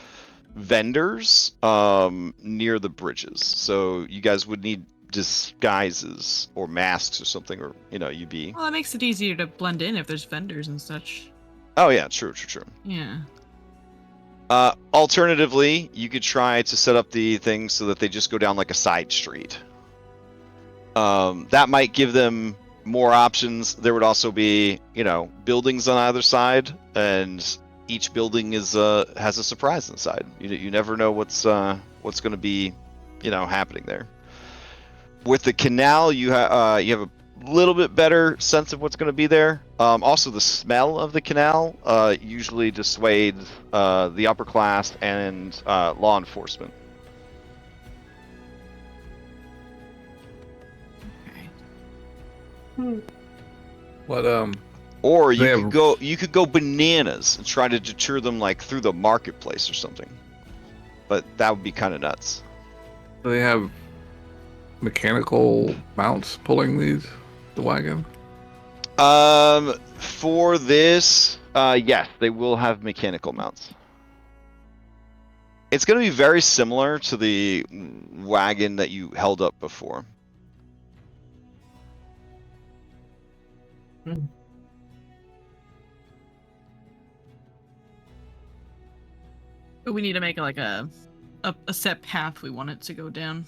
vendors near the bridges, so you guys would need disguises or masks or something, or you'd be. Well, it makes it easier to blend in if there's vendors and such. Oh yeah, true. Yeah. Alternatively, you could try to set up the things so that they just go down like a side street. That might give them more options. There would also be, buildings on either side, and each building is has a surprise inside. You never know what's going to be, happening there. With the canal, you have a little bit better sense of what's going to be there. Also, the smell of the canal usually dissuades the upper class and law enforcement. What Or They you could go bananas and try to deter them like through the marketplace or something. But that would be kind of nuts. do they have mechanical mounts pulling the wagon? For this, yes, they will have mechanical mounts. It's going to be very similar to the wagon that you held up before. But we need to make like a set path we want it to go down.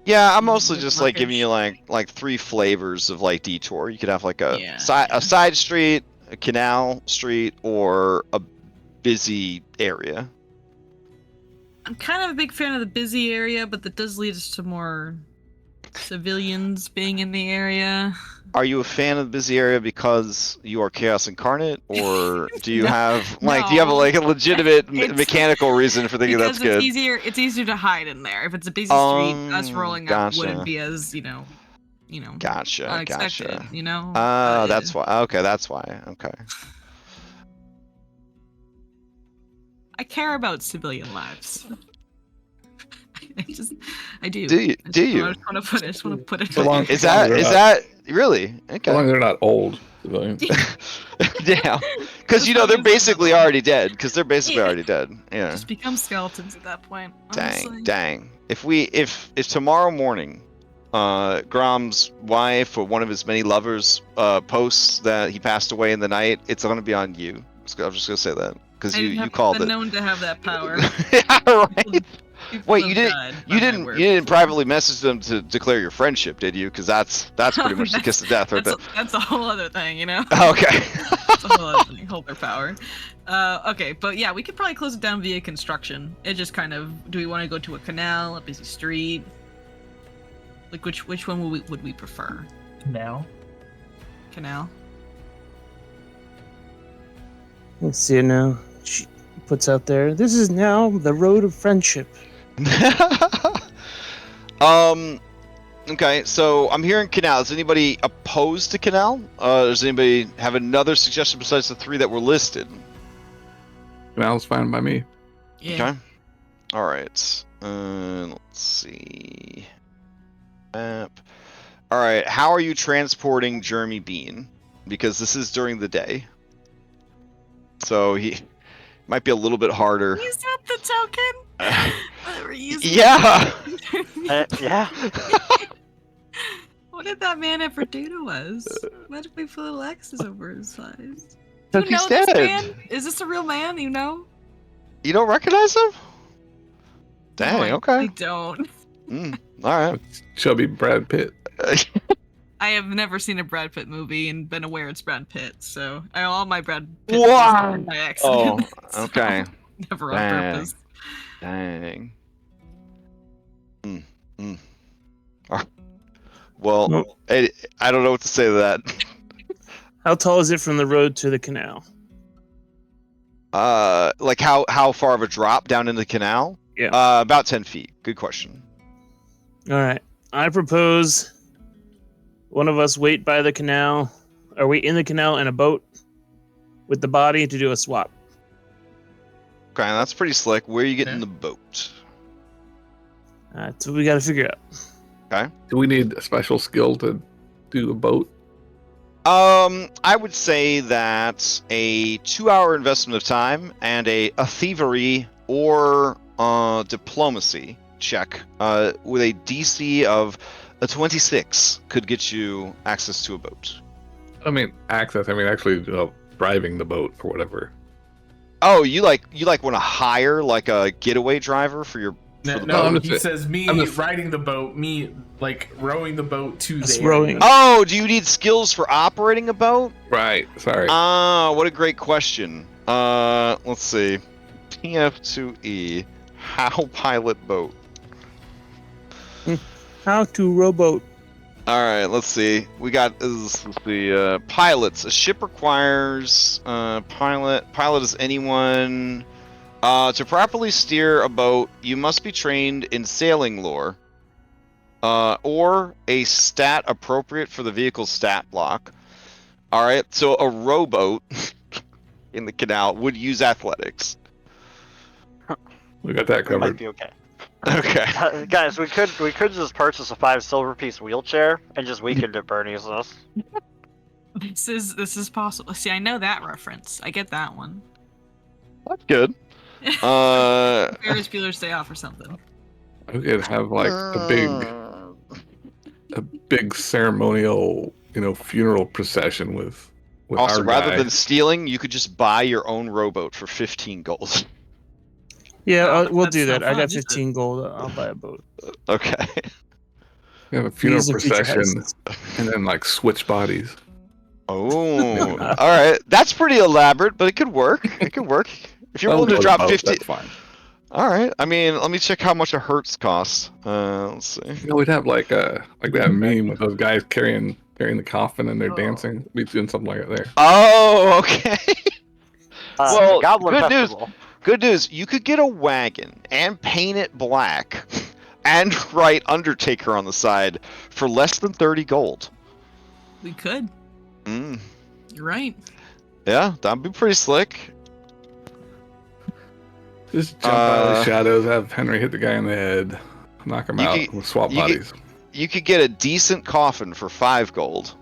Yeah, I'm mostly With just like giving you luggage. like three flavors of like detour. You could have like a Yeah, a side street, a canal street, or a busy area. I'm kind of a big fan of the busy area, but that does lead us to more civilians being in the area. Are you a fan of the busy area because you are Chaos Incarnate, or do you No, have like do you have no. like a legitimate It's- mechanical reason for thinking Because that's good? it's easier to hide in there. If it's a busy street, us rolling up Gotcha. wouldn't be as, Gotcha, unexpected, gotcha. That's why. Okay, that's why. Okay. I care about civilian lives. I do. Do you? Do you? I just want to put it. So long- Is as long as that they're is not- that really As long okay? as they're not old civilians. Yeah, because As they're long as they're basically not- already dead. Because they're basically Yeah. already dead. Yeah. Just become skeletons at that point. Honestly. Dang. If tomorrow morning, Grom's wife or one of his many lovers posts that he passed away in the night, it's gonna be on you. I'm just gonna say that because you I've called been it. known to have that power. Yeah, right. People Wait, have you didn't died you by my didn't word you didn't before. privately message them to declare your friendship, did you? Because that's pretty much the kiss of death, right there. That's a whole other thing, Okay. That's a whole other thing. Hold their power. Okay, but yeah, we could probably close it down via construction. It just kind of, do we want to go to a canal, a busy street? Like which one would we prefer? Now. Canal. Let's see now. She puts out there. This is now the road of friendship. Okay, so I'm hearing canal. Is anybody opposed to canal? Does anybody have another suggestion besides the three that were listed? Canal's fine by me. Yeah. Okay. All right. Let's see. Map. All right. How are you transporting Jeremy Bean? Because this is during the day, so he might be a little bit harder. Is that the token? that we're using? Yeah. Yeah. What did that man ever do to us? Why did we put little X's over his eyes? Took You his know this dead. man? Is this a real man? You know? You don't recognize him? Dang. No, I Okay. don't. All right. Chubby Brad Pitt. I have never seen a Brad Pitt movie and been aware it's Brad Pitt, so all my Brad Pitt Wow. movies are by accident. so Okay. Never on Dang. purpose. Dang. Well, Well- I don't know what to say to that. How tall is it from the road to the canal? Like how far of a drop down in the canal? Yeah. About 10 feet. Good question. All right. I propose one of us wait by the canal, or wait in the canal in a boat with the body to do a swap. Okay, that's pretty slick. Where are you getting Okay. the boat? That's what we got to figure out. Do we need a special skill to do a boat? I would say that a 2-hour investment of time and a thievery or diplomacy check with a DC of a 26 could get you access to a boat. I mean, access. I mean, actually, driving the boat or whatever. Oh, you like want to hire like a getaway driver for your No, the no, boat. he says me I'm just- riding the boat, me like rowing the boat to Just the rowing. area. Oh, do you need skills for operating a boat? Right. Sorry. Ah, what a great question. Let's see. TF2E. How pilot boat? How to rowboat. All right, let's see. We got the pilots. A ship requires pilot. Pilot is anyone. To properly steer a boat, you must be trained in sailing lore, or a stat appropriate for the vehicle's stat block. All right, so a rowboat in the canal would use athletics. We got that We might covered. be okay. Okay. Guys, we could just purchase a 5 silver piece wheelchair and just weekend at Bernie's this. This is possible. See, I know that reference. I get that one. That's good. Ferris Bueller's Day Off or something. We could have like a big ceremonial, funeral procession with Also, our rather guy. than stealing, you could just buy your own rowboat for 15 gold. Yeah, Oh, we'll that's do not that. I fun, got is it? 15 gold. I'll buy a boat. Okay. We have a funeral These are future procession heists. and then like switch bodies. Oh, all right. That's pretty elaborate, but it could work. It could work. If you're I'll willing to go drop boat, 50. That's fine. All right. I mean, let me check how much a hertz costs. Let's see. We'd have like that meme with those guys carrying the coffin and they're dancing. We'd doing something like that there. Oh, okay. Well, Goblin good news. Festival. Good news. You could get a wagon and paint it black and write Undertaker on the side for less than 30 gold. We could. Mm. You're right. Yeah, that'd be pretty slick. Just jump out of the shadows, have Henry hit the guy in the head, knock him You out, could- we'll swap you could- bodies. You could get a decent coffin for 5 gold.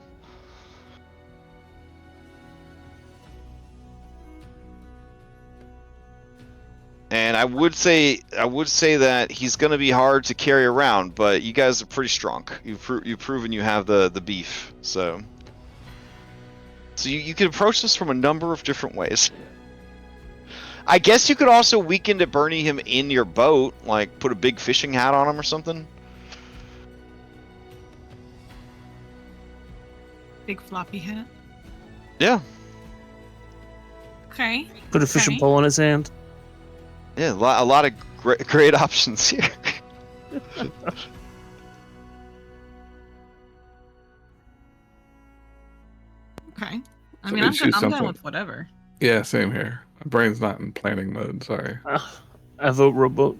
And I would say that he's going to be hard to carry around, but you guys are pretty strong. You've proven you have the beef, so you can approach this from a number of different ways. I guess you could also weekend at Bernie him in your boat, like put a big fishing hat on him or something. Big floppy hat. Yeah, Okay. Put a fishing Okay. pole in his hand. yeah, a lot of great options here. Okay. I So mean, we I'm choose down something. with whatever. Yeah, same here. My brain's not in planning mode, sorry. I vote rowboat.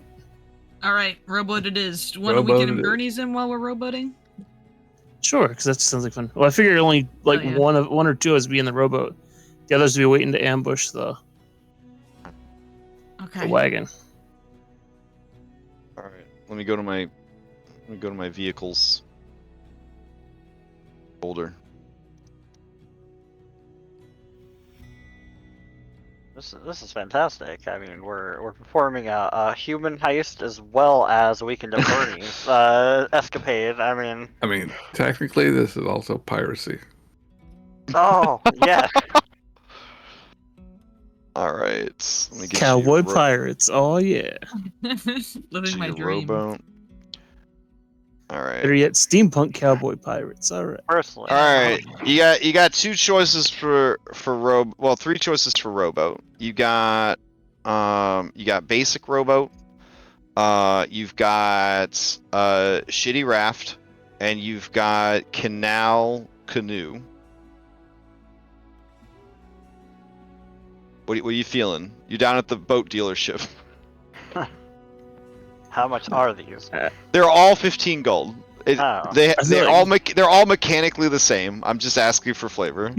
All right, rowboat it is. Want to Rowboat weekend it and is. Bernie's in while we're rowboating? Sure, because that sounds like fun. Well, I figure only like yeah. one or two of us be in the rowboat. The others be waiting to ambush the Okay. wagon. All right, let me go to my vehicles folder. This is fantastic. I mean, we're performing a human heist as well as a weekend at Bernie's escapade. I mean, Technically, this is also piracy. oh yeah. All right, let me get Cowboy you pirates. Oh yeah. Living my your dream. rowboat. All right. Better yet, steampunk cowboy pirates. All right. Personally. All right, you got 2 choices for well, 3 choices for rowboat. You got basic rowboat. You've got shitty raft, and you've got canal canoe. What are you feeling? You're down at the boat dealership. How much are these? They're all 15 gold. Oh. They're like- all mechanically the same. I'm just asking for flavor.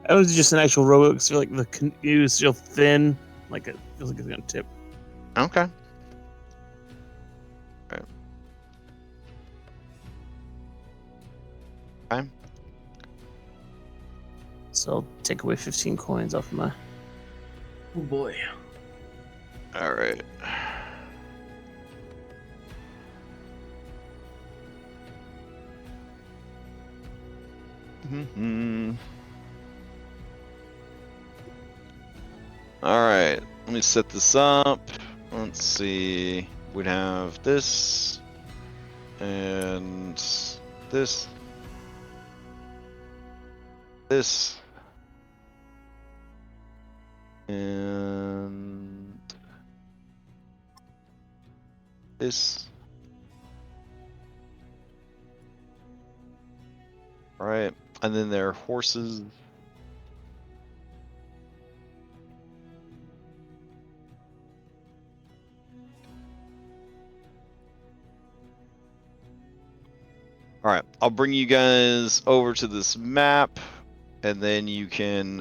That was just an actual rowboat because like the canoe is still thin, like it feels like it's gonna tip. Okay. So I'll take away 15 coins off my. Oh boy. All right. All right. Let me set this up. Let's see. we'd have this and this, this, and this. All right, and then their horses. All right, I'll bring you guys over to this map, and then you can.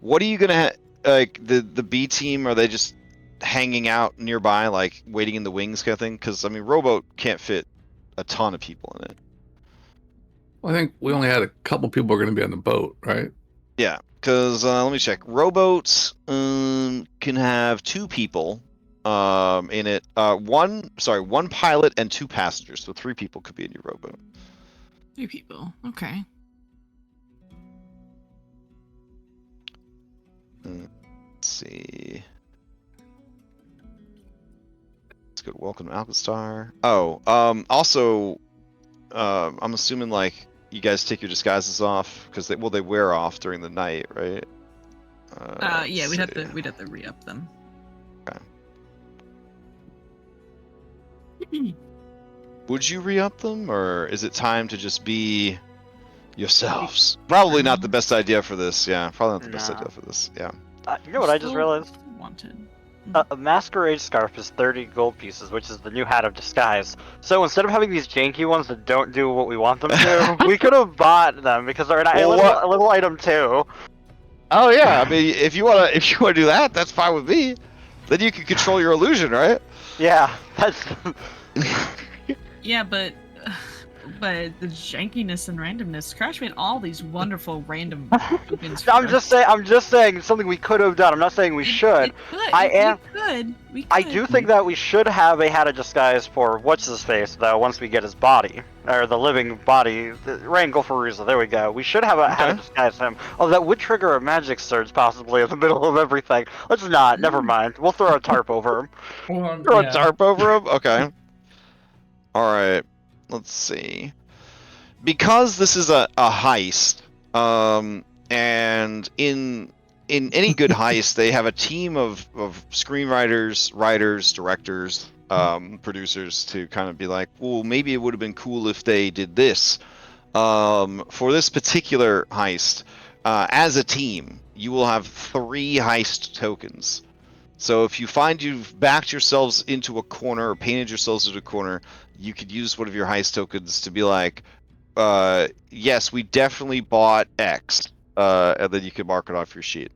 What are you gonna like the B team? Are they just hanging out nearby, like waiting in the wings, kind of thing? Because I mean, rowboat can't fit a ton of people in it. Well, I think we only had a couple people are going to be on the boat, right? Yeah, because let me check. Rowboats can have 2 people in it. One pilot and 2 passengers. So 3 people could be in your rowboat. 3 people. Okay. Let's see. Let's go to Welcome to Alkenstar. Oh, also, I'm assuming like you guys take your disguises off because they wear off during the night, right? Yeah, we'd have to re-up them. Okay. Would you re-up them, or is it time to just be yourselves? Probably not the best idea for this. Yeah, probably not the best idea for this. Yeah. You know what I just realized? Wanted. A masquerade scarf is 30 gold pieces, which is the new hat of disguise. So instead of having these janky ones that don't do what we want them to, we could have bought them because they're a little item too. Oh yeah, I mean, if you wanna do that, that's fine with me. Then you can control your illusion, right? Yeah, that's. Yeah, but the jankiness and randomness. Crash made all these wonderful random tokens. I'm just saying it's something we could have done. I'm not saying we should. We could. I do think that we should have a hat of disguise for what's his face though. Once we get his body or the living body, Rangel Faruza. There we go. We should have a hat of disguise him. Oh, that would trigger a magic surge possibly in the middle of everything. Let's not. Never mind. We'll throw a tarp over him. Throw a tarp over him. Okay. All right. Let's see. Because this is a heist, and in any good heist, they have a team of screenwriters, writers, directors, producers to kind of be like, well, maybe it would have been cool if they did this. For this particular heist, as a team, you will have 3 heist tokens. So if you find you've backed yourselves into a corner or painted yourselves into a corner, you could use one of your heist tokens to be like, yes, we definitely bought X, and then you can mark it off your sheet.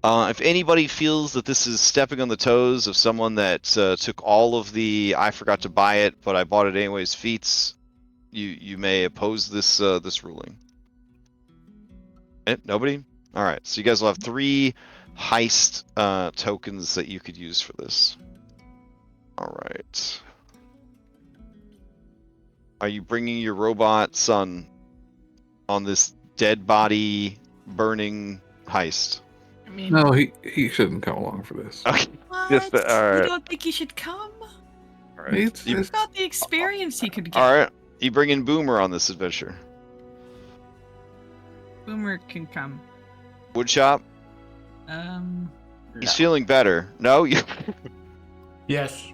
If anybody feels that this is stepping on the toes of someone that took all of the I forgot to buy it, but I bought it anyways feats, you may oppose this ruling. Nobody? All right, so you guys will have 3 heist tokens that you could use for this. All right. Are you bringing your robot son on this dead body burning heist? I mean, No, he shouldn't come along for this. Okay. what? Just, all right. You don't think he should come? All right. It's- Think about the experience he could get. All right. You bring in Boomer on this adventure. Boomer can come. Woodshop. He's feeling better. No, you. Yes.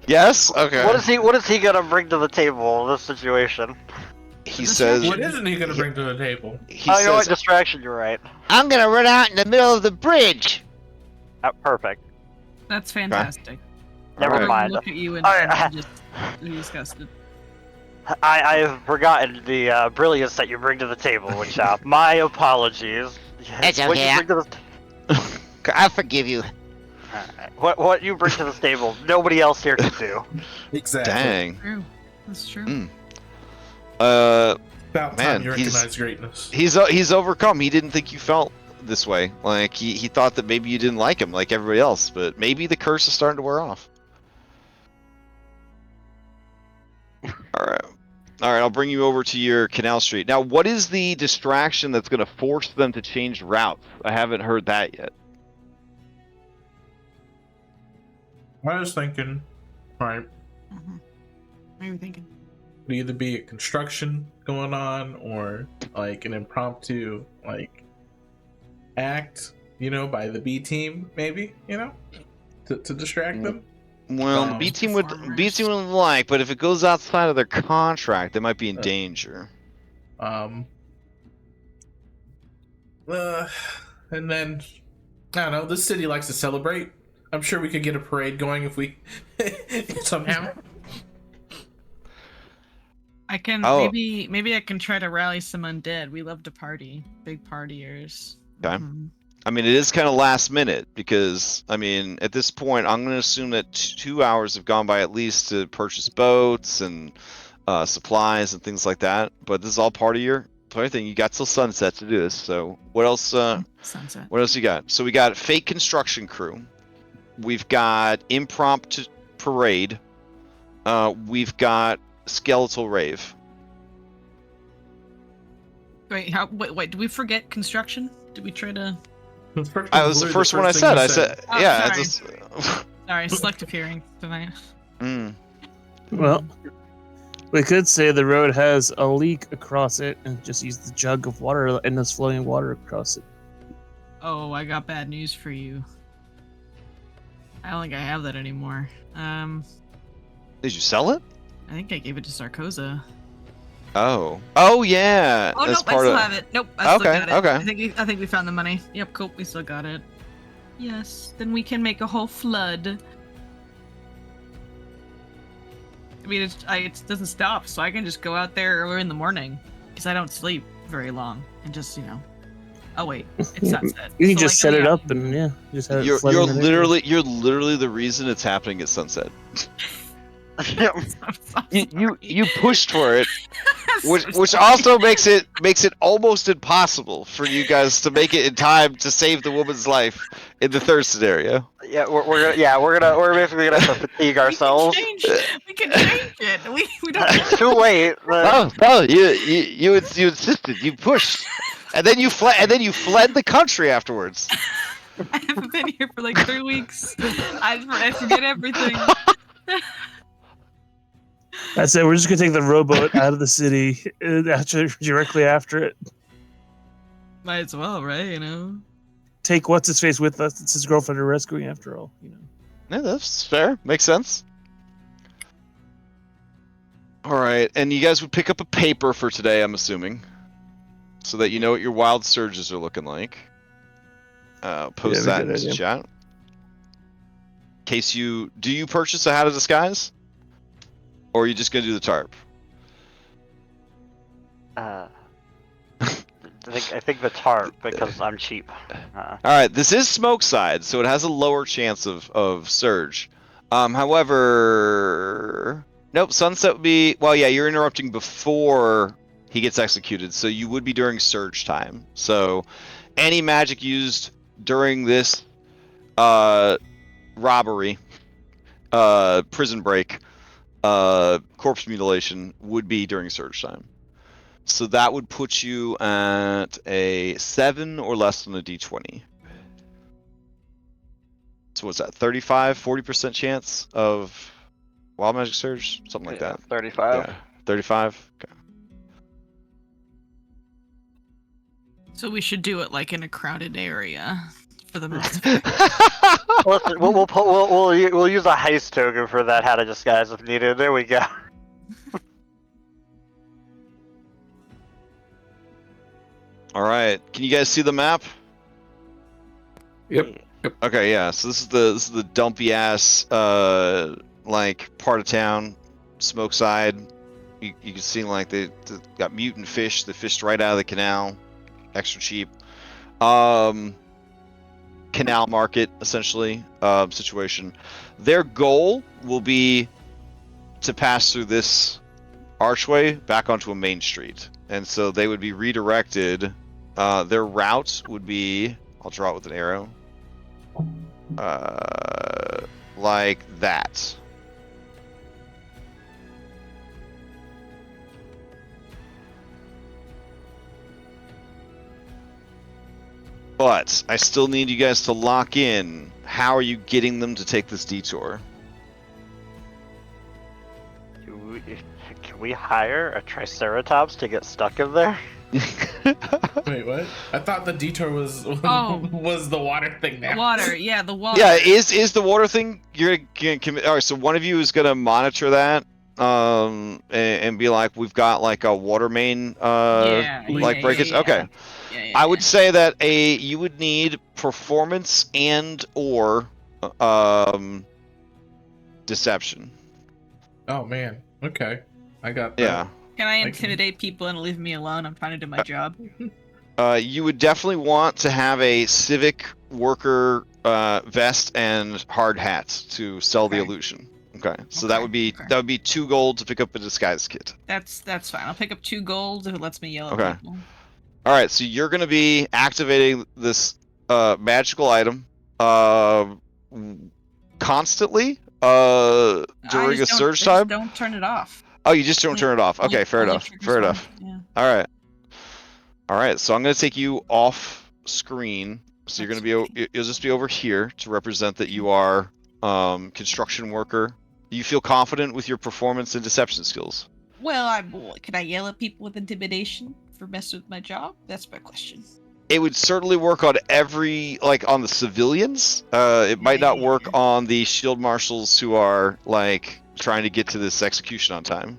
Yes. Okay. What is he gonna bring to the table in this situation? He says. What isn't he gonna bring to the table? He Oh, you know what? says. Distraction. You're right. I'm gonna run out in the middle of the bridge. Perfect. That's fantastic. Never Alright. mind. Look at you and Alright. just be disgusted. I have forgotten the brilliance that you bring to the table, Woodshop. My apologies. It's What you okay. bring to I'll forgive you. what you bring to the table, nobody else here can do. Exactly. Dang. True. That's true. About Man, time you he's- recognize greatness. He's overcome. He didn't think you felt this way. Like he thought that maybe you didn't like him like everybody else, but maybe the curse is starting to wear off. All right. All right, I'll bring you over to your Canal Street. Now, what is the distraction that's going to force them to change routes? I haven't heard that yet. I was thinking Right. What are you thinking? Would either be a construction going on or like an impromptu like act, by the B team, maybe, to distract them. Well, the B team would like, but if it goes outside of their contract, they might be in danger. And then I don't know. This city likes to celebrate. I'm sure we could get a parade going if we somehow. I can maybe I can try to rally some undead. We love to party, big partiers. Okay. I mean, it is kind of last minute because, I mean, at this point, I'm going to assume that 2 hours have gone by at least to purchase boats and supplies and things like that. But this is all part of your thing. You got till sunset to do this. So what else? Sunset. What else you got? So we got fake construction crew. We've got impromptu parade. We've got skeletal rave. Wait, wait, did we forget construction? Did we try to... That was the first one I said. Oh, yeah. Sorry, selective hearing tonight. Well, we could say the road has a leak across it and just use the jug of water and this flowing water across it. Oh, I got bad news for you. I don't think I have that anymore. Did you sell it? I think I gave it to Sarkoza. Oh yeah. Oh That's nope, I still have it. Nope, I still got it. Okay. I think we found the money. Yep, cool. We still got it. Yes, then we can make a whole flood. I mean, it doesn't stop, so I can just go out there early in the morning because I don't sleep very long and just Oh wait, it's sunset. You can just set it up and just have it you're literally the reason it's happening at sunset. you pushed for it, which also makes it almost impossible for you guys to make it in time to save the woman's life in the third scenario. Yeah, we're basically gonna have to fatigue ourselves. We can change it. We don't. It's too late. No, you insisted. You pushed, and then you fled. And then you fled the country afterwards. I haven't been here for like 3 weeks. I forget everything. That's it. We're just gonna take the rowboat out of the city directly after it. Might as well, right? Take what's his face with us. It's his girlfriend we're rescuing after all. Yeah, that's fair. Makes sense. All right, and you guys would pick up a paper for today, I'm assuming, so that you know what your wild surges are looking like. Post that in the chat. In case do you purchase a hat of disguise? Or are you just gonna do the tarp? I think the tarp because I'm cheap. All right, this is smoke side, so it has a lower chance of surge. However, nope. Sunset would be you're interrupting before he gets executed, so you would be during surge time. So any magic used during this robbery, prison break, corpse mutilation would be during surge time. So that would put you at a 7 or less than a d20. So what's that, 40% chance of wild magic surge? Something like that. 35. Yeah, 35? Okay. So we should do it like in a crowded area for the most. Listen, we'll use a heist token for that hat of disguise if needed. There we go. All right. Can you guys see the map? Yep. Okay, yeah. So this is the dumpy ass like part of town, smoke side. You can see like they got mutant fish. They fished right out of the canal, extra cheap. Canal market essentially situation. Their goal will be to pass through this archway back onto a main street, and so they would be redirected. Their route would be, I'll draw it with an arrow, like that. But I still need you guys to lock in. How are you getting them to take this detour? Can we hire a triceratops to get stuck in there? Wait, what? I thought the detour was Oh. was the water thing now. The water, yeah, the water. Yeah, is the water thing? You're gonna commit. All right, so one of you is gonna monitor that, and be like, we've got like a water main, like breakage. Okay, Yeah, I would say that you would need performance and or deception. Oh man. Okay. I got that. Yeah. Can I can- intimidate people and leave me alone? I'm trying to do my job. You would definitely want to have a civic worker vest and hard hat to sell the Okay. illusion. Okay, so Okay, that would be 2 gold to pick up a disguise kit. That's fine. I'll pick up 2 gold if it lets me yell at Okay. people. All right, so you're going to be activating this magical item constantly during a surge time. Don't turn it off. Oh, you just don't turn it off. Okay, fair Only enough. triggers Fair one. enough. Yeah. All right. So I'm going to take you off screen. So you're going to be you'll just be over here to represent that you are construction worker. You feel confident with your performance and deception skills? Well, can I yell at people with intimidation for messing with my job? That's my question. It would certainly work on on the civilians. It might not work on the shield marshals who are like trying to get to this execution on time.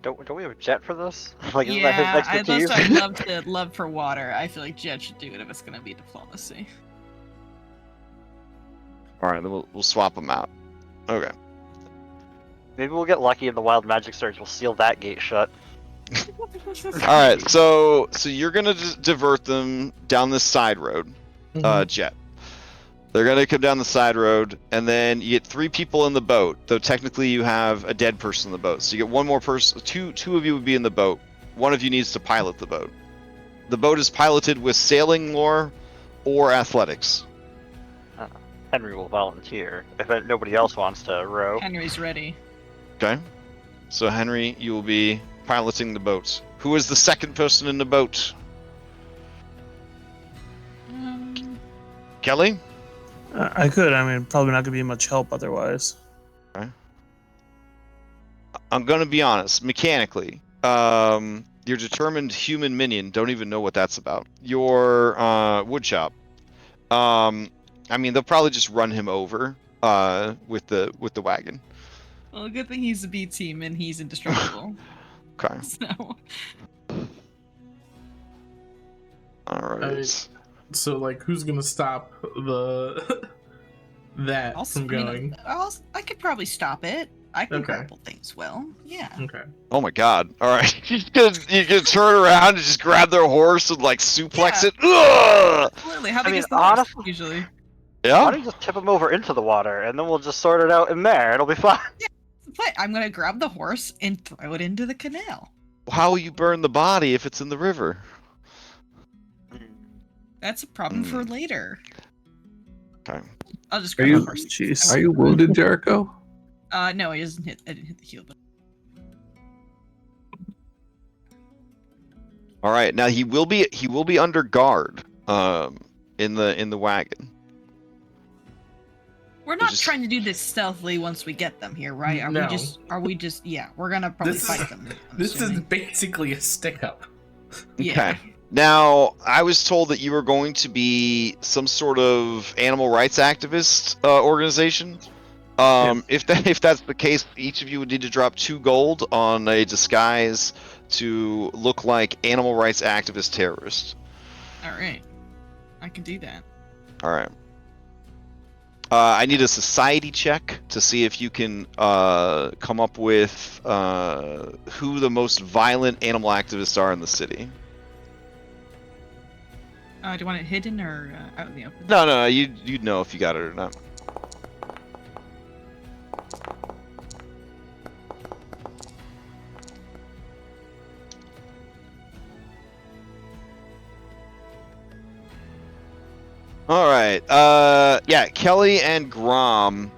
Don't we have a jet for this? Like, isn't that his Yeah, expertise? I'd love for water. I feel like Jet should do it if it's gonna be diplomacy. All right, then we'll swap them out. Okay. Maybe we'll get lucky in the wild magic surge. We'll seal that gate shut. All right, so you're gonna divert them down this side road, Jet. They're gonna come down the side road, and then you get 3 people in the boat. Though technically you have a dead person in the boat, so you get 1 more person. Two of you would be in the boat. 1 of you needs to pilot the boat. The boat is piloted with sailing lore or athletics. Henry will volunteer if nobody else wants to row. Henry's ready. Okay. So Henry, you will be piloting the boat. Who is the second person in the boat? Kelly? I could. I mean, probably not gonna be much help otherwise. Okay. I'm gonna be honest. Mechanically, your determined human minion don't even know what that's about. Your woodshop. I mean, they'll probably just run him over with the wagon. Well, good thing he's a B team and he's indestructible. Okay. So. All right. So, like, who's gonna stop that from going? I could probably stop it. I can Okay. grapple things well. Yeah. Okay. Oh my God! All right, you can turn around and just grab their horse and like suplex it. Ugh! Absolutely. How big mean, is the horse honestly- usually? Why Yeah. don't you just tip him over into the water, and then we'll just sort it out in there. It'll be fine. But I'm gonna grab the horse and throw it into the canal. How will you burn the body if it's in the river? That's a problem for later. Okay. I'll just Are grab you- the horse. Jeez. Are you wounded, Jericho? No, he doesn't hit. I didn't hit the heel, but All right. Now he will be under guard. In the wagon. we're not just- trying to do this stealthily once we get them here, right? No. Are we just? Yeah, we're gonna probably This is- fight them. I'm This is assuming. basically a stick up. Yeah. Okay. Now, I was told that you were going to be some sort of animal rights activist organization. If that's the case, each of you would need to drop 2 gold on a disguise to look like animal rights activist terrorists. All right, I can do that. All right. I need a society check to see if you can come up with who the most violent animal activists are in the city. Do you want it hidden or out in the open? No, you'd know if you got it or not. All right. Yeah, Kelly and Grom.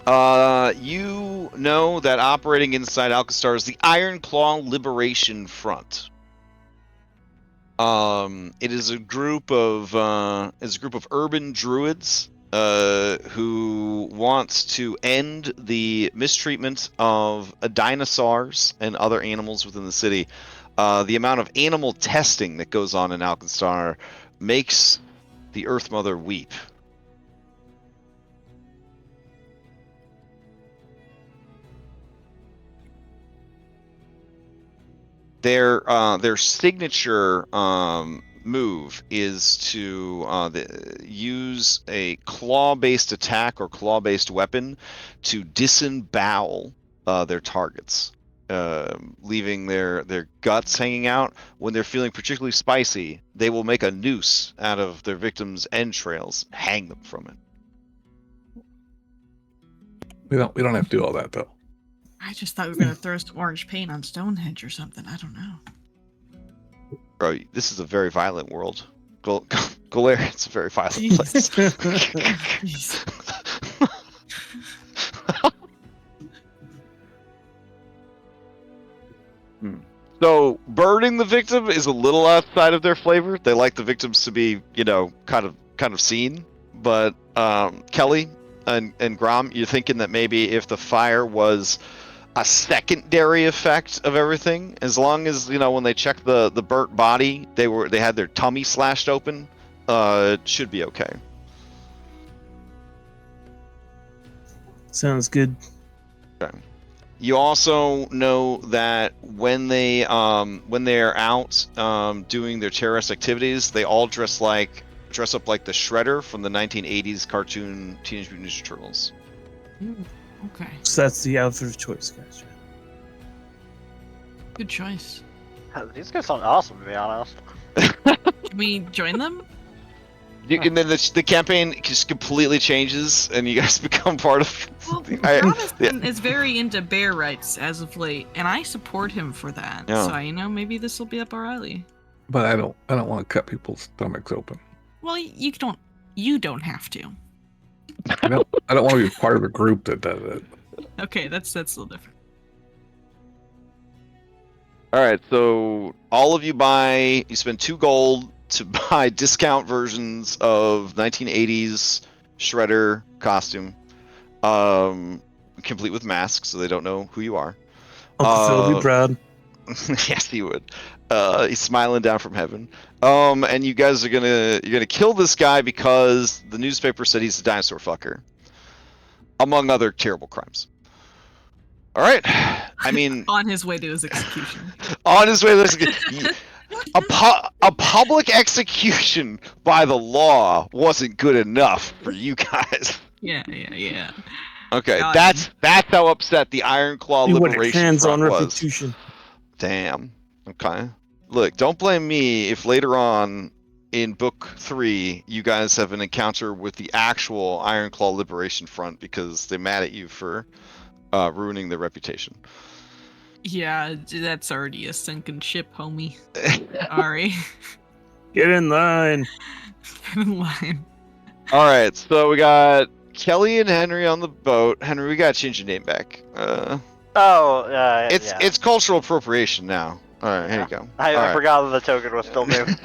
You know that operating inside Alkenstar is the Iron Claw Liberation Front. It is a group of urban druids who wants to end the mistreatment of dinosaurs and other animals within the city. The amount of animal testing that goes on in Alkenstar makes the Earth Mother weep. Their signature move is to use a claw-based attack or claw-based weapon to disembowel their targets, leaving their guts hanging out. When they're feeling particularly spicy, they will make a noose out of their victims' entrails, hang them from it. We don't have to do all that though. I just thought we were gonna throw some orange paint on Stonehenge or something. I don't know. Bro, this is a very violent world. Galera, it's a very violent place. Jeez. So burning the victim is a little outside of their flavor. They like the victims to be, kind of seen. But Kelly and Grom, you're thinking that maybe if the fire was a secondary effect of everything, as long as when they checked the burnt body, they had their tummy slashed open, it should be okay. Sounds good. Okay. You also know that when they are out doing their terrorist activities, they all dress up like the Shredder from the 1980s cartoon Teenage Mutant Ninja Turtles. Okay. So that's the outfit of choice, guys. Good choice. These guys sound awesome, to be honest. Can we join them? And then the campaign just completely changes, and you guys become part of. Well, Robinson is very into bear rights as of late, and I support him for that. Yeah. So maybe this will be up our alley. But I don't want to cut people's stomachs open. Well, you don't have to. I don't want to be part of a group that does it. Okay, that's a little different. All right, so all of you spend 2 gold to buy discount versions of 1980s Shredder costume, complete with masks, so they don't know who you are. Uncle Phil will be proud. Yes, he would. He's smiling down from heaven. And you guys are you're gonna kill this guy because the newspaper said he's a dinosaur fucker, among other terrible crimes. All right. I mean, on his way to his execution. On his way to his execution. A public execution by the law wasn't good enough for you guys. Yeah. Okay, God. that's how upset the Iron Claw Liberation hands-on Front was. restitution. Damn. Okay. Look, don't blame me if later on in book 3 you guys have an encounter with the actual Iron Claw Liberation Front because they're mad at you for ruining their reputation. Yeah, that's already a sinking ship, homie. Sorry. Get in line. Get in line. All right, so we got Kelly and Henry on the boat. Henry, we gotta change your name back. It's cultural appropriation now. All right, here you go. I forgot that the token was still moving.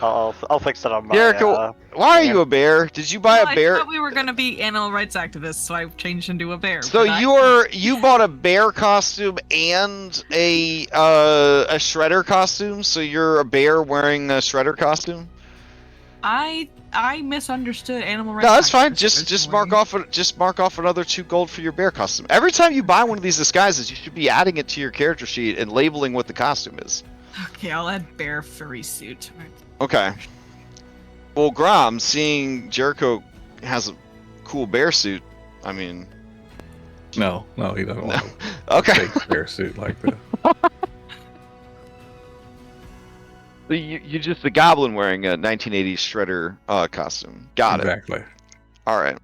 I'll fix it on my. Jericho, why are you a bear? Did you buy a bear? I thought we were gonna be animal rights activists, so I changed into a bear. So you bought a bear costume and a shredder costume. So you're a bear wearing a shredder costume. I misunderstood animal rights. No, that's fine. Just mark off another 2 gold for your bear costume. Every time you buy one of these disguises, you should be adding it to your character sheet and labeling what the costume is. Okay, I'll add bear furry suit. Okay. Well, Grom, seeing Jericho has a cool bear suit, I mean... No, he doesn't want a fake bear suit like that. So you're just a goblin wearing a 1980s Shredder costume. Got it. Exactly. Alright.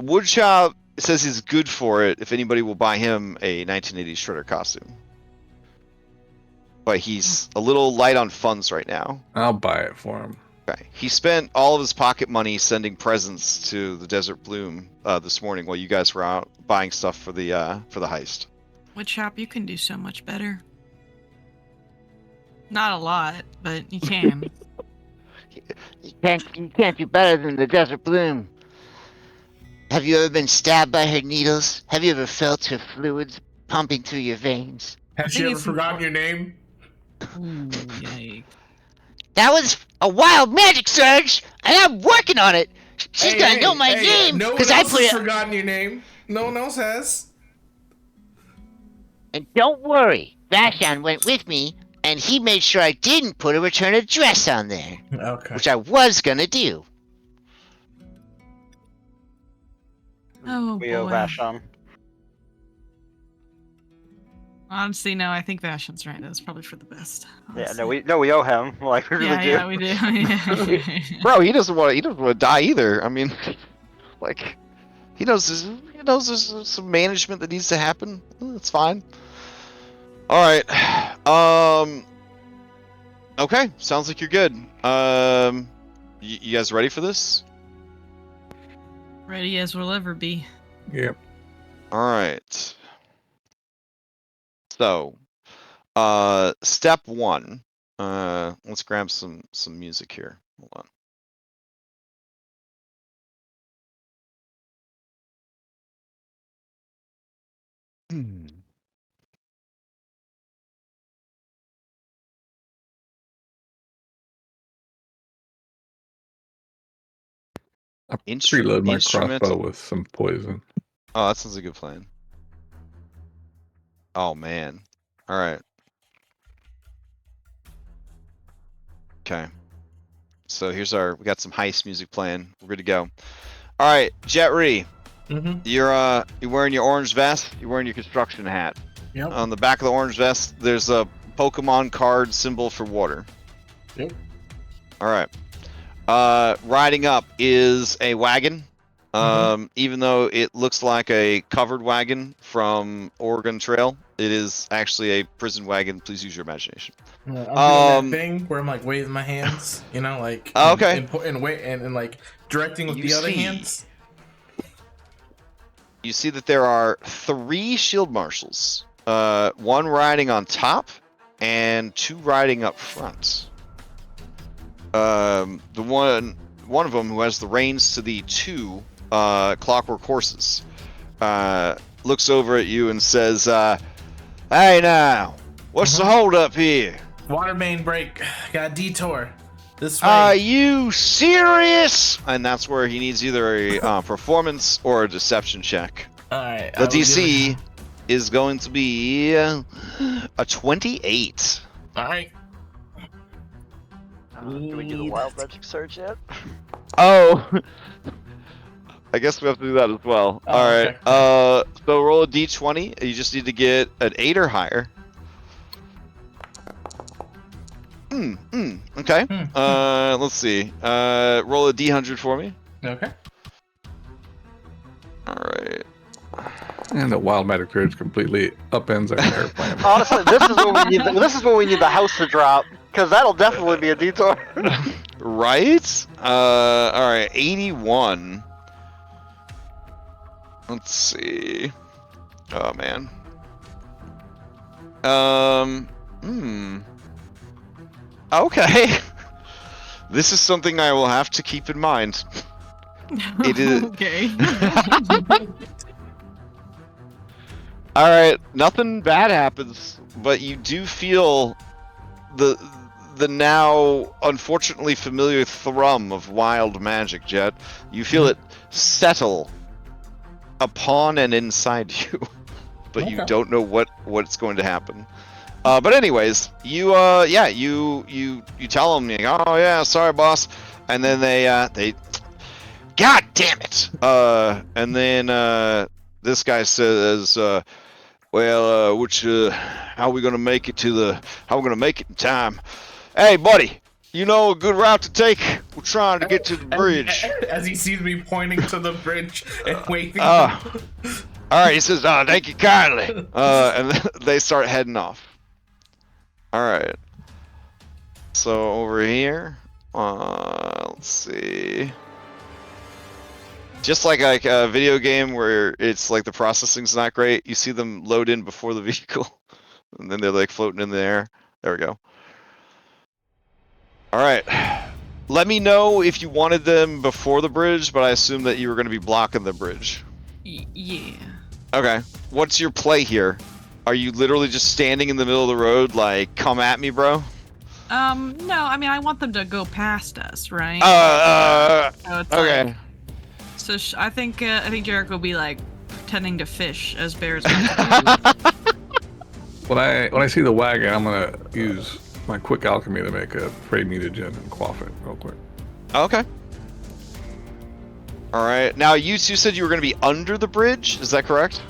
Woodshop says he's good for it if anybody will buy him a 1980s Shredder costume. But he's a little light on funds right now. I'll buy it for him. Okay. He spent all of his pocket money sending presents to the Desert Bloom this morning while you guys were out buying stuff for the heist. Woodshop, you can do so much better. Not a lot, but you can. You can't do better than the Desert Bloom. Have you ever been stabbed by her needles? Have you ever felt her fluids pumping through your veins? Has she think ever it's forgotten your name? Ooh, yikes. That was a wild magic surge, and I'm working on it. She's gonna know my name No one because I else put has it. forgotten your name. No one else has. And don't worry, Vashon went with me, and he made sure I didn't put a return address on there, Okay. which I was gonna do. Oh We owe boy. Vashon. Honestly, no, I think Vashon's right. That's probably for the best. Yeah, honestly. we owe him. Like we really Yeah, do. we do. Yeah. Bro, he doesn't want to die either. I mean, like, he knows there's some management that needs to happen. It's fine. All right. Okay, sounds like you're good. You guys ready for this? Ready as we'll ever be. Yep. All right. So, step one. Let's grab some music here. Hold on. Reload my Instrumental. crossbow with some poison. Oh, that sounds like a good plan. Oh man. All right. Okay. So we got some heist music playing. We're good to go. All right, Jet Ree. Mm-hmm. You're wearing your orange vest. You're wearing your construction hat. Yep. On the back of the orange vest, there's a Pokemon card symbol for water. Yep. All right. Riding up is a wagon. Even though it looks like a covered wagon from Oregon Trail, it is actually a prison wagon. Please use your imagination. I'm doing that thing where I'm like waving my hands, you know, like okay, and like directing with the other hands. You see that there are 3 shield marshals. One riding on top, and 2 riding up front. The one of them who has the reins to the 2 Clockwork horses looks over at you and says, "Hey now, what's the hold up here? Water main break. Got a detour. This way. Are you serious?" And that's where he needs either a performance or a deception check. All right. The DC is going to be a 28. All right. Do we do the wild magic surge yet? Oh, I guess we have to do that as well. Oh, all right. okay. So roll a d20. You just need to get an 8 or higher. Okay. Let's see. Roll a d100 for me. Okay. All right. And the wild magic surge completely upends our entire plan. Honestly, this is when we need. This is when we need the house to drop, because that'll definitely be a detour. Right? All right. 81. Let's see. Oh man. Okay. This is something I will have to keep in mind. It is Okay. All right. Nothing bad happens, but you do feel the now unfortunately familiar thrum of wild magic, Jet. You feel it settle upon and inside you, but you don't know what's going to happen. But anyways, you tell them, oh yeah, sorry boss, and then they God damn it, and then this guy says, well, how are we gonna make it in time? Hey buddy, you know a good route to take? We're trying to get to the bridge. As he sees me pointing to the bridge and waving. All right, he says, thank you kindly. And they start heading off. All right. So over here, let's see. Just like a video game where it's like the processing's not great, you see them load in before the vehicle, and then they're like floating in the air. There we go. All right. Let me know if you wanted them before the bridge, but I assume that you were going to be blocking the bridge. Yeah. Okay. What's your play here? Are you literally just standing in the middle of the road, like, come at me, bro? No, I mean, I want them to go past us, right? So it's okay. like, so I think Jericho will be like pretending to fish as bears want to do. When I see the wagon, I'm gonna use my quick alchemy to make a frayed mutagen and quaff it real quick. Okay. All right. Now, you two said you were going to be under the bridge. Is that correct?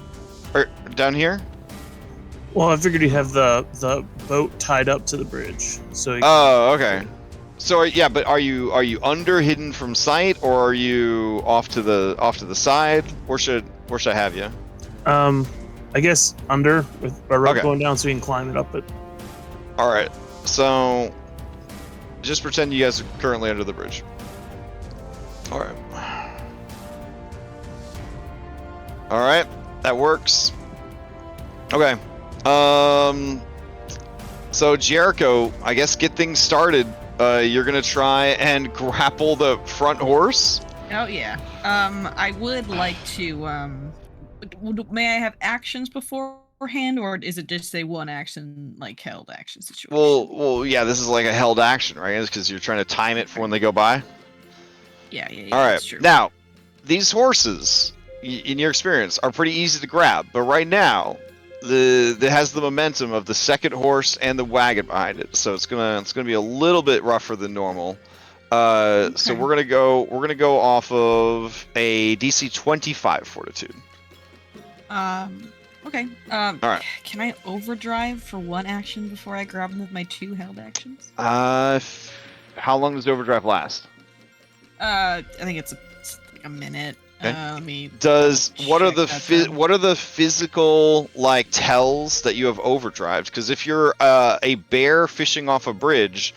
Or down here? Well, I figured you have the boat tied up to the bridge, so. Oh, okay. So yeah, but are you under, hidden from sight, or are you off to the side? Where should I have you? I guess under with a rope Okay. going down so you can climb it up it. All right. So just pretend you guys are currently under the bridge. All right. All right. That works. Okay. So Jericho, I guess get things started. You're gonna try and grapple the front horse. Oh yeah. I would like to. May I have actions beforehand, or is it just a one action, like held action situation? Well, yeah. This is like a held action, right? Because you're trying to time it for when they go by. Yeah. All right. That's true. Now, these horses, in your experience, are pretty easy to grab, but right now, it has the momentum of the second horse and the wagon behind it, so it's gonna be a little bit rougher than normal. So we're gonna go off of a DC 25 fortitude. Okay. All right. Can I overdrive for one action before I grab them with my two held actions? How long does overdrive last? I think it's like a minute. Okay. Let me. What are check the physical like tells that you have overdrive? Because if you're a bear fishing off a bridge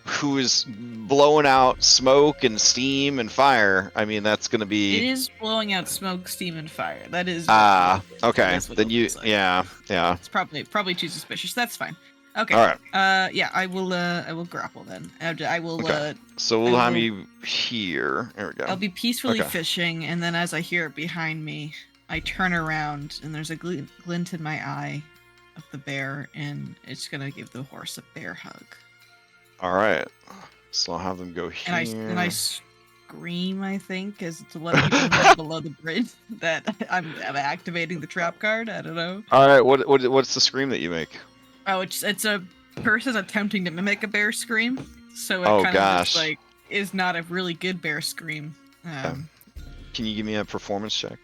who is blowing out smoke and steam and fire, I mean that's gonna be. It is blowing out smoke, steam, and fire. That is. Okay. That's what Then it you, looks like. yeah. It's probably too suspicious. That's fine. Okay. All right. Yeah, I will grapple then. I will. Okay. So we'll I have will- you here. There we go. I'll be peacefully Okay. fishing, and then as I hear it behind me, I turn around, and there's a glint in my eye of the bear, and it's gonna give the horse a bear hug. All right. So I'll have them go here. And I scream, I think, as to let people know below the bridge that I'm activating the trap card. I don't know. All right. What's the scream that you make? Oh, it's a person attempting to mimic a bear scream, so it Oh, kind of gosh. just, like is not a really good bear scream. Can you give me a performance check?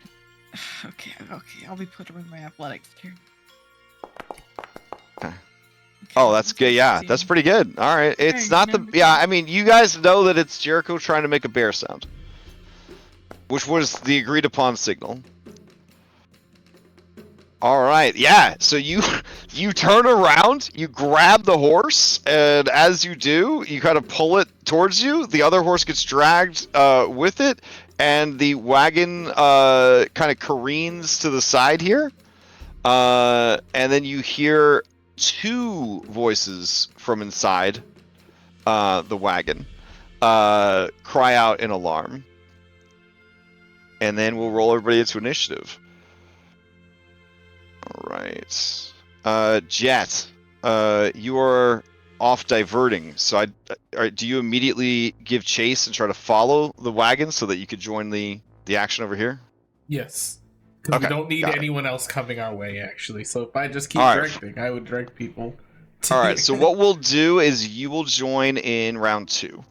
Okay, I'll be putting in my athletics here. Okay. Oh, that's good. Yeah, that's pretty good. All right. It's not the. Yeah, I mean, you guys know that it's Jericho trying to make a bear sound, which was the agreed upon signal. All right. Yeah. So you turn around, you grab the horse, and as you do, you kind of pull it towards you. The other horse gets dragged with it, and the wagon kind of careens to the side here. And then you hear two voices from inside the wagon cry out in alarm. And then we'll roll everybody into initiative. All right. Jet, you are off diverting. So do you immediately give chase and try to follow the wagon so that you could join the action over here? Yes. Because Okay, we don't need got it. anyone else coming our way, actually. So if I just keep All right. directing, I would direct people. To All right. So what we'll do is you will join in round 2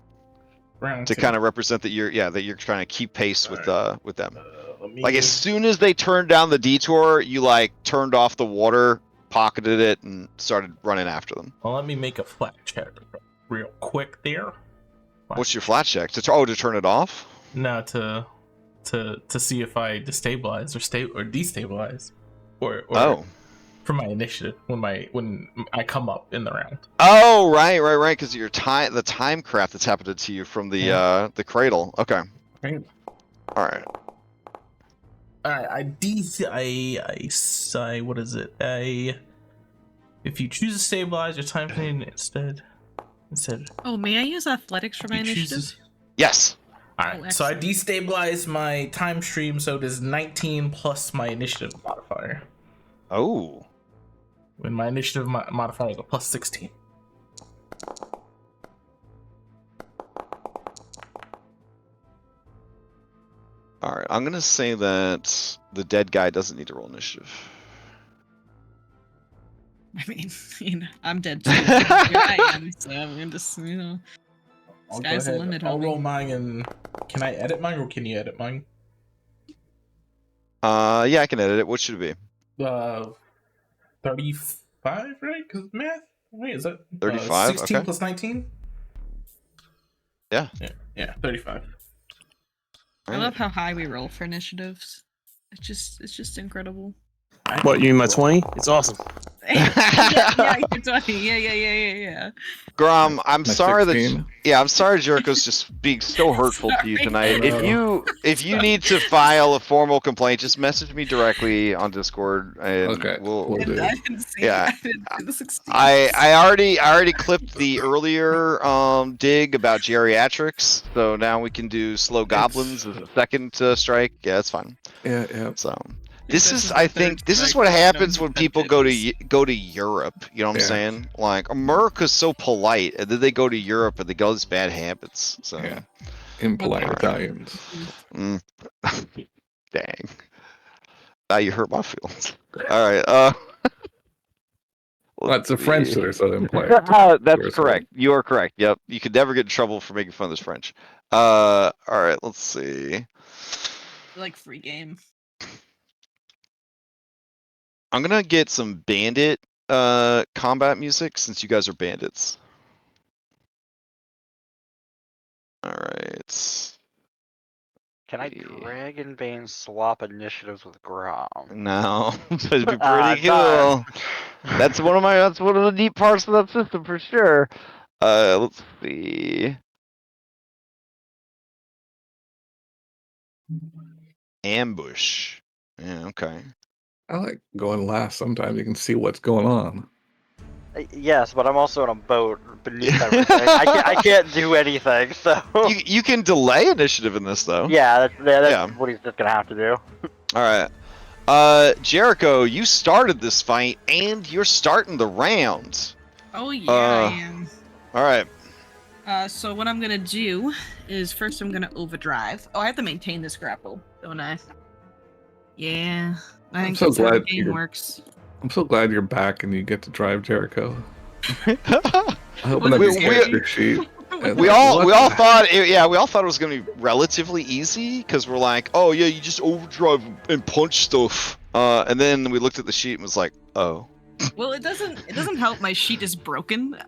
round to two. kind of represent that you're trying to keep pace with them. Let me Like as soon as they turned down the detour, you like turned off the water, pocketed it, and started running after them. Well, let me make a flat check real quick there. What's your flat check? To turn it off? No, to see if I destabilize or destabilize, or Oh. for my initiative when I come up in the round. Oh, right. Because your the time craft that's happened to you from the cradle. Okay. Right. All right. I what is it? If you choose to stabilize your time thing instead. Instead, Oh, may I use athletics for my he initiative? chooses. Yes. Alright, Oh, so I excellent. destabilize my time stream, so it is 19 plus my initiative modifier. Oh. When my initiative modifier is a plus 16. All right. I'm gonna say that the dead guy doesn't need to roll initiative. I mean, I'm dead too. Here I am, so I'm just, I'll go sky's the ahead. limit, I'll homie. roll mine, and can I edit mine, or can you edit mine? Yeah, I can edit it. What should it be? 35, right? Because math. Wait, is that 35? 16 Okay. plus 19? Yeah. Yeah, 35. I love how high we roll for initiatives. It's just incredible. What, you mean my 20? It's awesome. yeah, you're 20. Yeah. Grom, I'm My sorry 16. I'm sorry Jericho's just being so hurtful to you Sorry. tonight. If you need to file a formal complaint, just message me directly on Discord and Okay, we'll will do. I didn't see Yeah. I didn't see the 16. I already clipped the earlier dig about geriatrics, so now we can do slow goblins as a second strike. Yeah, that's fine. Yeah. So This this is is I the think third this is strike what that happens I've when people go attempted. to Europe. You know what I'm Yeah. saying? Like America's so polite, and then they go to Europe and they get all these bad habits. So Yeah. Impolite Alright. Italians. mm. Dang, now you hurt my feelings. All right, Well, it's the French that are so impolite. That's Yours correct. You are correct. Yep. You could never get in trouble for making fun of this French. All right. Let's see. Like free game. I'm gonna get some bandit combat music since you guys are bandits. All right. Can I Dragonbane swap initiatives with Grom? No, that'd be Ah, pretty cool. darn. That's one of the neat parts of that system for sure. Let's see. Ambush. Yeah, okay. I like going last. Sometimes you can see what's going on. Yes, but I'm also on a boat beneath everything. I can't do anything, so. You can delay initiative in this though. Yeah, that's Yeah. what he's just gonna have to do. All right. Jericho, you started this fight and you're starting the round. Oh yeah, I am. All right. So what I'm gonna do is first I'm gonna overdrive. Oh, I have to maintain this grapple, don't I? Yeah, I think so that's how the glad game you're- works. I'm so glad you're back and you get to drive Jericho. I hope Was that it your scary? character sheet. and We like, all what the- thought we all thought it was gonna be relatively easy because we're like, oh yeah, you just overdrive and punch stuff. And then we looked at the sheet and was like, oh. Well, it doesn't help. My sheet is broken,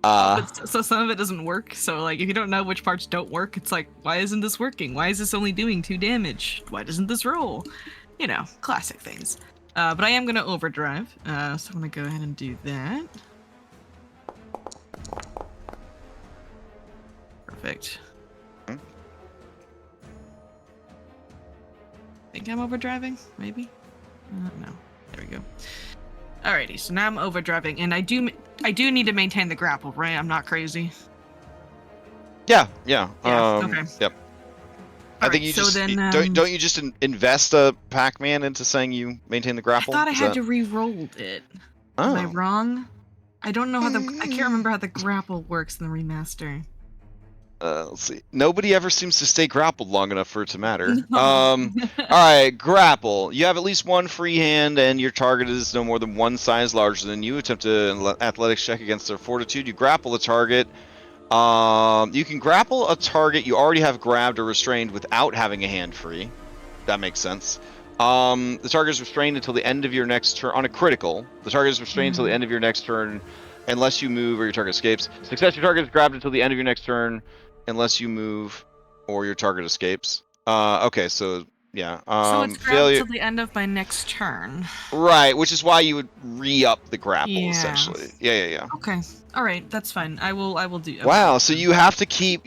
so some of it doesn't work. So like, if you don't know which parts don't work, it's like, why isn't this working? Why is this only doing 2 damage? Why doesn't this roll? You know, classic things. But I am gonna overdrive. So I'm gonna go ahead and do that. Perfect. Think I'm overdriving? Maybe? No. There we go. Alrighty, so now I'm overdriving, and I do need to maintain the grapple, right? I'm not crazy. Yeah. Okay. Yep. I think you so just then, don't you just invest a Pac-Man into saying you maintain the I grapple? thought I Is had that- to re-roll it. Oh. Am I wrong? I don't know how I can't remember how the grapple works in the remaster. Let's see. Nobody ever seems to stay grappled long enough for it to matter. No. All right, grapple. You have at least one free hand, and your target is no more than one size larger than you. Attempt an athletics check against their fortitude. You grapple the target. You can grapple a target you already have grabbed or restrained without having a hand free. That makes sense. The target is restrained until the end of your next turn. On a critical, the target is restrained until the end of your next turn, unless you move or your target escapes. Success, your target is grabbed until the end of your next turn, unless you move or your target escapes. Okay, so yeah. So it's grabbed Failure. till the end of my next turn. Right, which is why you would re-up the grapple Yeah. essentially. Yeah. Okay. All right, that's fine. I will do. Wow, so you have to keep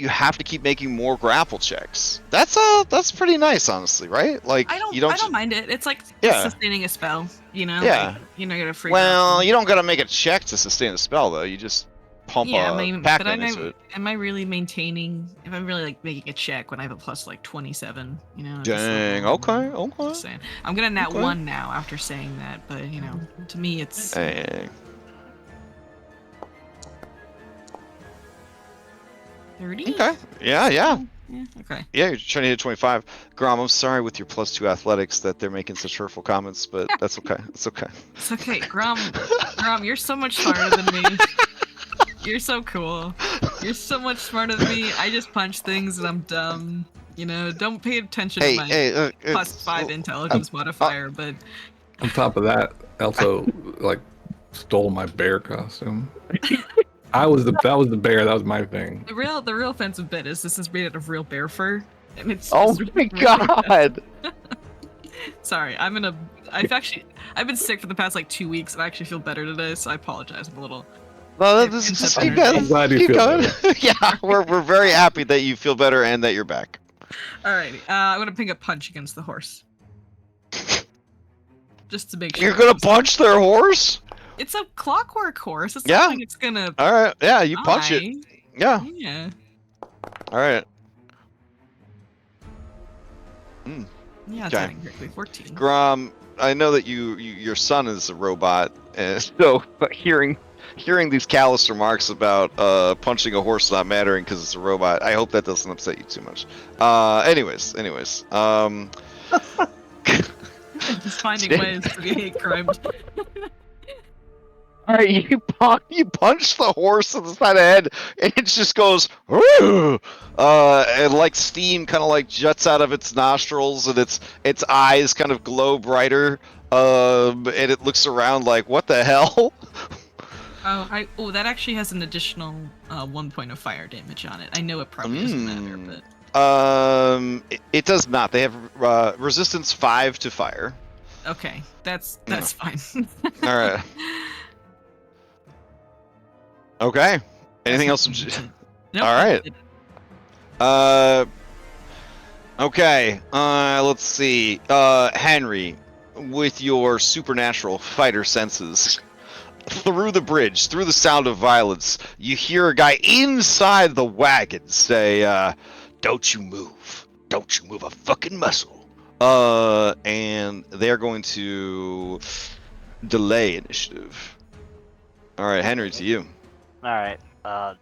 making more grapple checks. That's pretty nice, honestly, right? Like I don't you don't. mind it. It's like Yeah. sustaining a spell, you know? Yeah. Like, you know, you gotta free. Well, you don't gotta make a check to sustain a spell though. You just pump Yeah, a but Pac-Man into it. am I really maintaining? If I'm really like making a check when I have a plus like 27, you know? Dang. Okay. Just saying. I'm gonna nat Okay. 1 now after saying that, but you know, to me it's. Dang. 30? Okay. Yeah. Yeah, okay. Yeah, you're trying to hit 25. Grom, I'm sorry with your +2 athletics that they're making such hurtful comments, but that's okay. It's okay. It's okay. Grom, you're so much smarter than me. You're so cool. You're so much smarter than me. I just punch things and I'm dumb. You know, don't pay attention to my +5 intelligence modifier, but On top of that, also like stole my bear costume. That was the bear. That was my thing. the real offensive bit is this is made out of real bear fur. And it's Oh just my really god! Sorry, I've been sick for the past like 2 weeks and I actually feel better today, so I apologize. I'm a little. No, this is just keep going. I'm glad you Keep feel going. better. Yeah, we're very happy that you feel better and that you're back. Alrighty, I'm gonna ping a punch against the horse. Just to make sure. You're gonna punch their horse? It's a clockwork horse. It's Yeah. not like it's gonna. All right. Yeah, you punch it. die. Yeah. Yeah. All right. Yeah, it's Okay. adding correctly. 14. Grom, I know that your son is a robot, and so but hearing these callous remarks about punching a horse not mattering because it's a robot, I hope that doesn't upset you too much. Anyways. Just finding ways to be hate crimes. All right, you punch the horse in the side of the head, and it just goes, "Woo!" And like steam kind of like juts out of its nostrils, and its eyes kind of glow brighter, and it looks around like, what the hell? That actually has an additional 1 point of fire damage on it. I know it probably doesn't matter, but It does not. They have resistance 5 to fire. okay, that's fine. All right. Okay. Anything else? Nope, All right. Okay. Let's see. Henry, with your supernatural fighter senses, through the bridge, through the sound of violence, you hear a guy inside the wagon say, "Don't you move! Don't you move a fucking muscle!" And they're going to delay initiative. All right, Henry, to you. Alright, I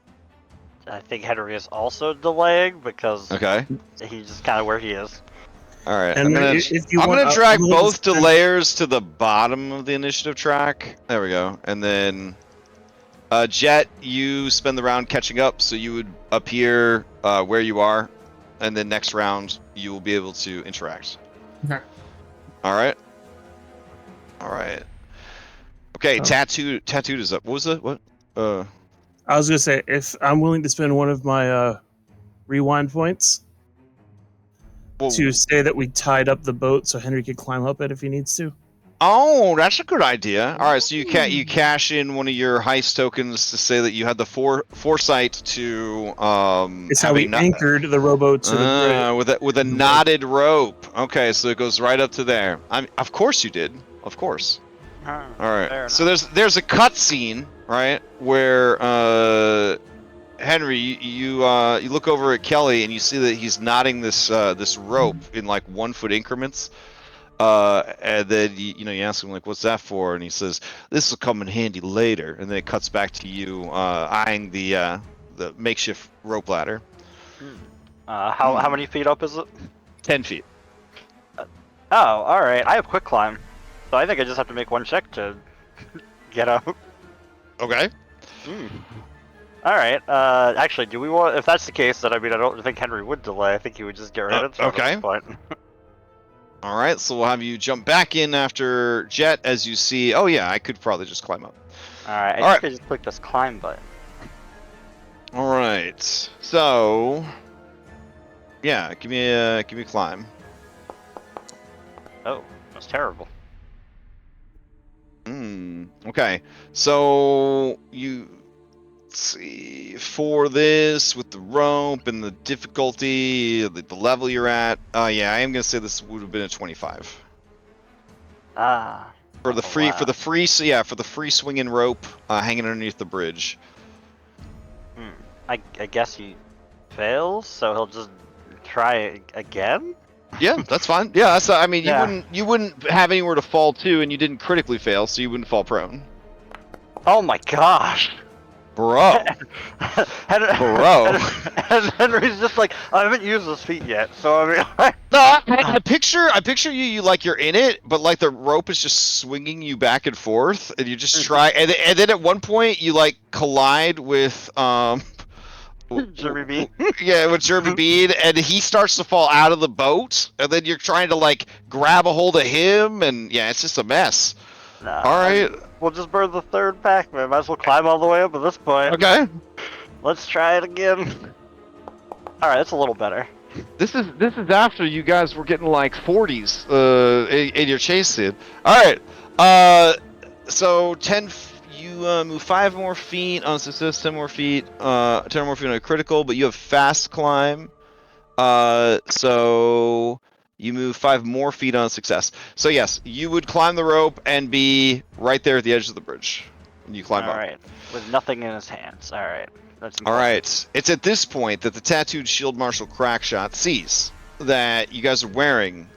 think Henry is also delaying because Okay. he's just kind of where he is. All right. And I'm gonna if you want drag to both spend- delayers to the bottom of the initiative track. There we go. And then, Jet, you spend the round catching up, so you would appear where you are, and then next round you will be able to interact. Okay. All right. All right. Okay. Tattooed is up. What was it? What? I was gonna say, if I'm willing to spend one of my rewind points Whoa. to say that we tied up the boat so Henry could climb up it if he needs to. Oh, that's a good idea. All right, so you cash in one of your heist tokens to say that you had the foresight to It's how we anchored the rowboat to the bridge. with a knotted rope. Okay, so it goes right up to there. Of course you did. Of course. All right. So there's a cutscene, right, where Henry, you look over at Kelly and you see that he's knotting this rope in like 1 foot increments. And then you ask him like, "What's that for?" And he says, "This will come in handy later." And then it cuts back to you eyeing the makeshift rope ladder. How many feet up is it? 10 feet. Oh, alright. I have quick climb. So I think I just have to make 1 check to get up. Okay. Alright, actually, do we want... If that's the case, then I don't think Henry would delay. I think he would just get rid of it. Okay. All right, so we'll have you jump back in after Jet as you see... Oh, yeah, I could probably just climb up. Alright, I think I just clicked this climb button. All right, so... Yeah, give me a climb. Oh, that's terrible. Okay, so let's see, for this with the rope and the difficulty, the level you're at. Yeah, I am gonna say this would have been a 25. For the free swinging rope hanging underneath the bridge. I guess he fails, so he'll just try again. Yeah, that's fine. Yeah, that's. I mean, Yeah. you wouldn't have anywhere to fall to, and you didn't critically fail, so you wouldn't fall prone. Oh my gosh. Bro. Bro. And Henry's just like, I haven't used this feat yet, so I mean, No, I picture you like you're in it, but like the rope is just swinging you back and forth, and you just try, and then at one point you like collide with Jeremy B. yeah, with Jeremy Bean, and he starts to fall out of the boat, and then you're trying to like grab a hold of him, and yeah, it's just a mess. Nah, All right, we'll just burn the third pack, man. Might as well climb all the way up at this point. okay. Let's try it again. All right, that's a little better. This is after you guys were getting like 40s in your chase scene. All right, so 10. You move 5 more feet on success, 10 more feet, 10 more feet on a critical, but you have fast climb. So you move 5 more feet on success. So yes, you would climb the rope and be right there at the edge of the bridge. You climb up. All right, with nothing in his hands. All right, that's All right. It's at this point that the tattooed Shield Marshal Crackshot sees that you guys are wearing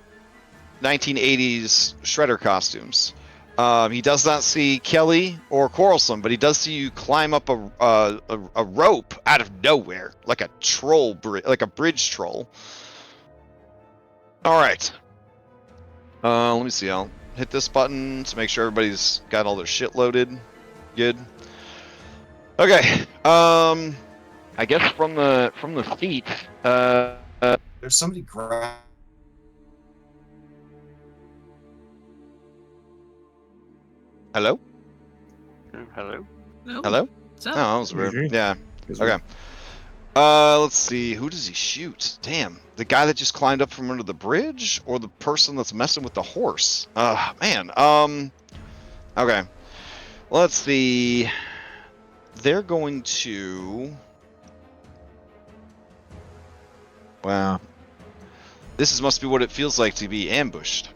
1980s shredder costumes. He does not see Kelly or Quarrelsome, but he does see you climb up a rope out of nowhere, like a troll, like a bridge troll. All right. Let me see. I'll hit this button to make sure everybody's got all their shit loaded. Good. Okay. I guess from the feet. There's somebody grab. Hello. Hello. No. Hello. What's up? Oh, that was weird. Yeah. Okay. Let's see. Who does he shoot? Damn. The guy that just climbed up from under the bridge, or the person that's messing with the horse? Man. Okay. Let's see. They're going to. Wow. This must be what it feels like to be ambushed.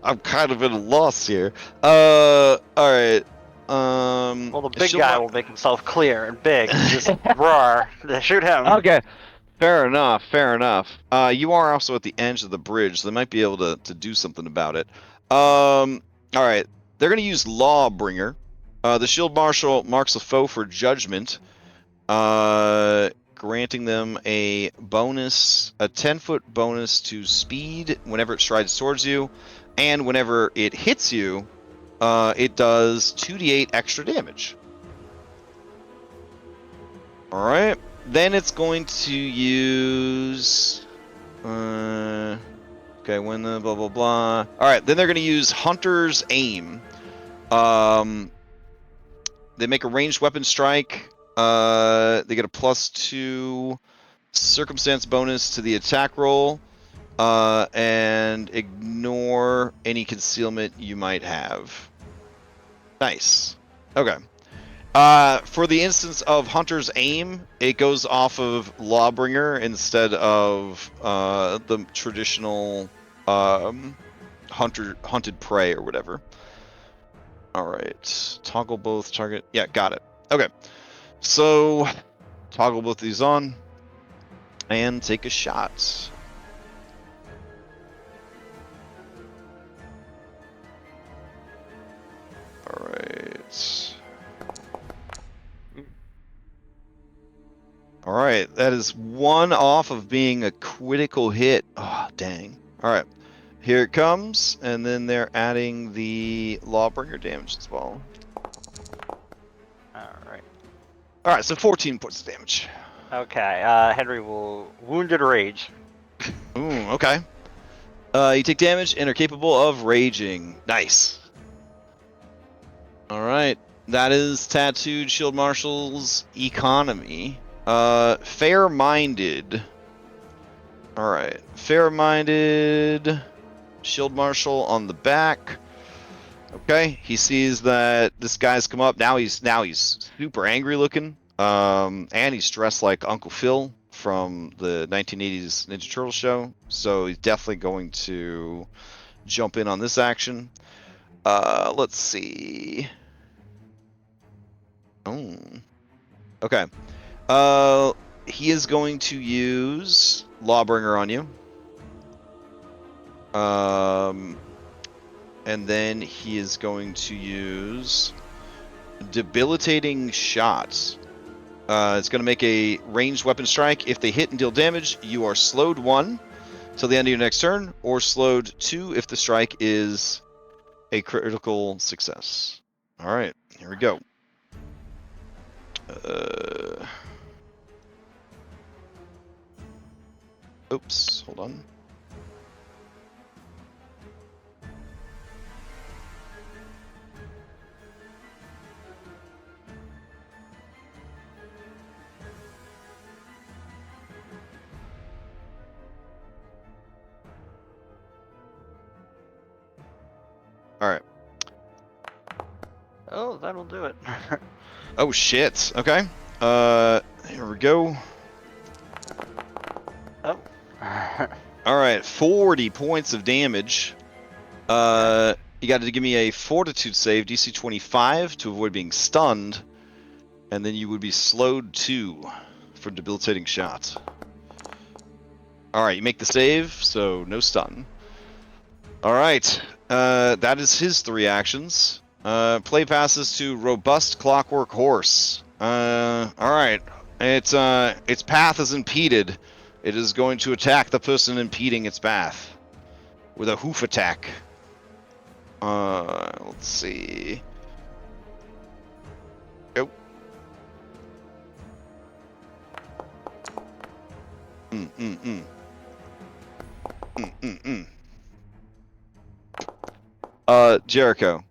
I'm kind of at a loss here. All right. Well, the big guy will make himself clear and big. Just roar. Shoot him. Okay. Fair enough. Fair enough. You are also at the edge of the bridge, so they might be able to do something about it. All right. They're going to use Lawbringer. The Shield Marshal marks a foe for judgment, granting them a bonus, a 10-foot bonus to speed whenever it strides towards you, and whenever it hits you, it does 2d8 extra damage. All right. Then it's going to use. Okay, when the blah blah blah. All right. Then they're going to use Hunter's Aim. They make a ranged weapon strike. They get a +2 circumstance bonus to the attack roll, and ignore any concealment you might have. Nice. Okay. For the instance of Hunter's Aim, it goes off of Lawbringer instead of the traditional hunted prey or whatever. All right. Toggle both target. Yeah, got it. Okay. So, toggle both of these on and take a shot. All right. All right, that is 1 off of being a critical hit. Oh, dang. All right, here it comes, and then they're adding the Lawbringer damage as well. All right, so 14 points of damage. Okay, Henry will Wounded Rage. Ooh, okay. You take damage and are capable of raging. Nice. All right, that is Tattooed Shield Marshal's economy. Fair-minded. All right, fair-minded Shield Marshal on the back. Okay, he sees that this guy's come up. Now he's super angry looking. And he's dressed like Uncle Phil from the 1980s Ninja Turtle show. So he's definitely going to jump in on this action. Let's see. Oh. Okay. He is going to use Lawbringer on you. And then he is going to use debilitating shots. It's going to make a ranged weapon strike. If they hit and deal damage, you are slowed 1 till the end of your next turn, or slowed 2 if the strike is a critical success. All right, here we go. Oops, hold on. All right. Oh, that'll do it. Oh shit. Okay. Here we go. Oh. All right, 40 points of damage. You got to give me a Fortitude save, DC 25, to avoid being stunned, and then you would be slowed 2 for debilitating shots. All right, you make the save, so no stun. All right, that is his 3 actions. Play passes to Robust Clockwork Horse. All right, its path is impeded. It is going to attack the person impeding its path with a hoof attack. Let's see. Oh. Jericho.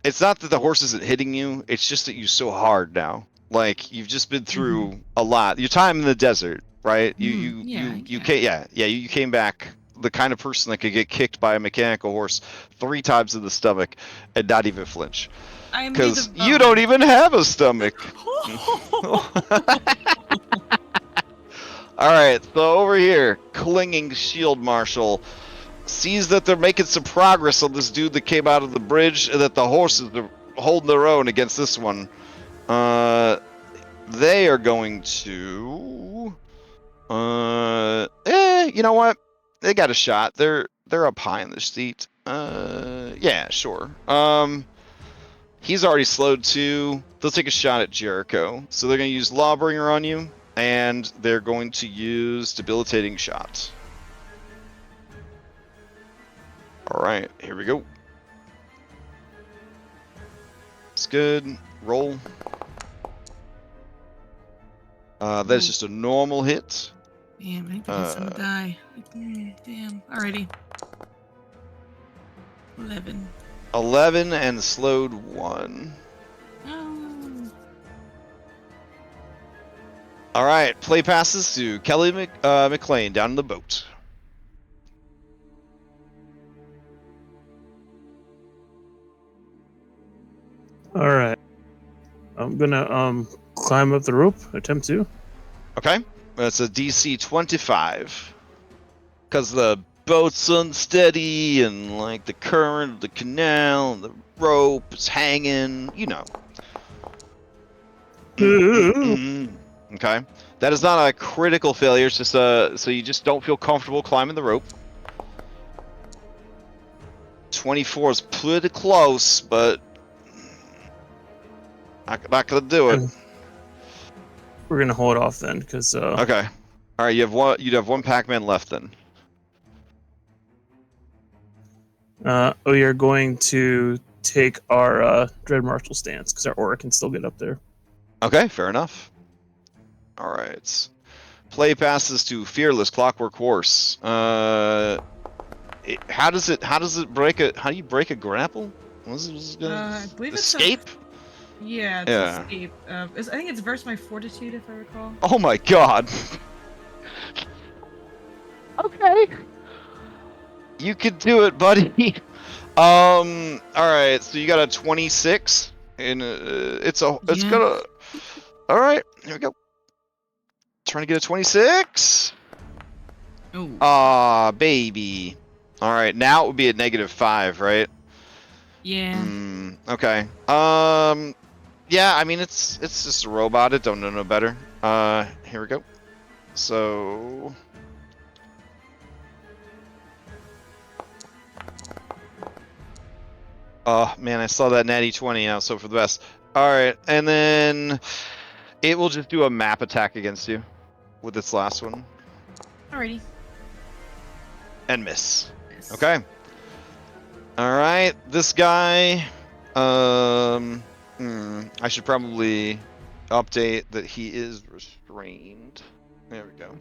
It's not that the horse isn't hitting you, it's just that you're so hard now. Like, you've just been through a lot. Your time in the desert, right? You came back the kind of person that could get kicked by a mechanical horse 3 times in the stomach and not even flinch. Because you don't even have a stomach. Alright, so over here, clinging shield marshal sees that they're making some progress on this dude that came out of the bridge, and that the horses are holding their own against this one. They are going to... you know what? They got a shot. They're up high in the seat. Yeah, sure. He's already slowed 2. They'll take a shot at Jericho. So they're going to use Lawbringer on you, and they're going to use debilitating shot. All right, here we go. It's good. Roll. That is just a normal hit. Damn, I think that's gonna die. Damn. Alrighty. 11. 11 and slowed 1. Oh. All right, play passes to Kelly McLean down in the boat. All right. I'm gonna climb up the rope. Attempt to. Okay, that's a DC 25. Because the boat's unsteady and like the current of the canal and the rope is hanging, you know. Okay, that is not a critical failure. It's just so you just don't feel comfortable climbing the rope. 24 is pretty close, but not gonna do it. We're gonna hold off then, because Okay. All right, you'd have one Pac-Man left then. we are going to take our Dread Marshal stance because our aura can still get up there. Okay, fair enough. All right. Play passes to Fearless Clockwork Horse. How do you break a grapple? I believe it's escape? Yeah, it's escape. I think it's versus my fortitude, if I recall. Oh my god. Okay. You can do it, buddy. All right. So you got a 26, and it's gonna. All right, here we go. Trying to get a 26. Ooh. Ah, baby. All right, now it would be a -5, right? Yeah. Okay. Yeah, I mean it's just a robot. It don't know no better. Here we go. So. Oh man, I saw that natty 20 out, so for the best. Alright, and then it will just do a map attack against you with its last one. Alrighty. And miss. Yes. Okay. Alright, this guy. I should probably update that he is restrained. There we go.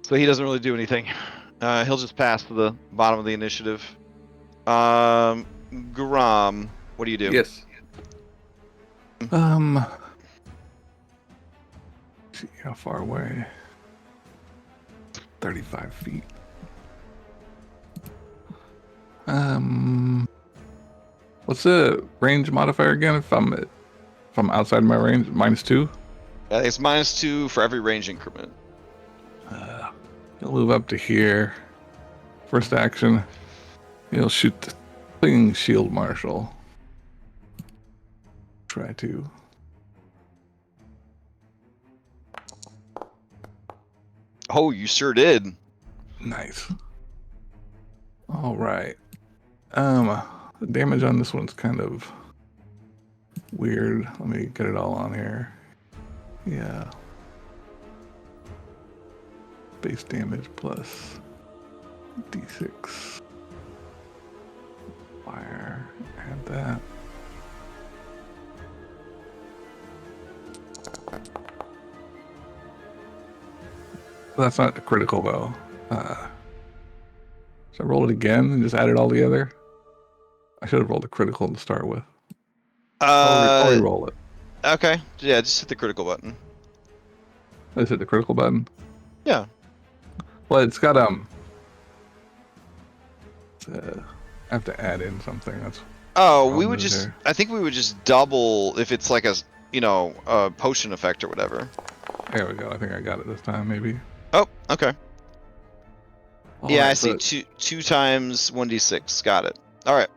So he doesn't really do anything. He'll just pass to the bottom of the initiative. Grom, what do you do? Yes. See how far away. 35 feet. What's the range modifier again? If I'm outside my range, -2. It's -2 for every range increment. He'll move up to here. First action, he'll shoot the Fling Shield Marshal. Try to. Oh, you sure did. Nice. All right. The damage on this one's kind of weird. Let me get it all on here. Yeah. Base damage plus D6. Fire. Add that. Well, that's not critical though. So I roll it again and just add it all together. I should have rolled a critical to start with. I'll re-roll it. Okay. Yeah, just hit the critical button. I just hit the critical button. Yeah. Well, it's got I have to add in something. That's. Oh, we would just. There. I think we would just double if it's like a potion effect or whatever. There we go. I think I got it this time, maybe. Oh, okay. All yeah, right, I see two times 1d6. Got it. All right.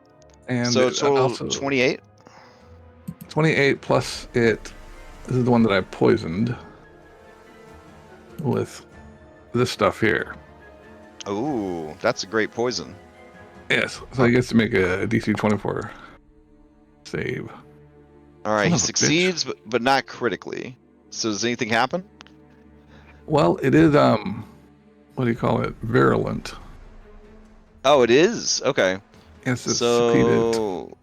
And so total also 28. 28 plus it. This is the one that I poisoned with this stuff here. Ooh, that's a great poison. Yes, so he gets to make a DC 24 save. All right, Son he of a succeeds, but not critically. So does anything happen? Well, it is what do you call it? Virulent. Oh, it is. Okay. Yes, it's so.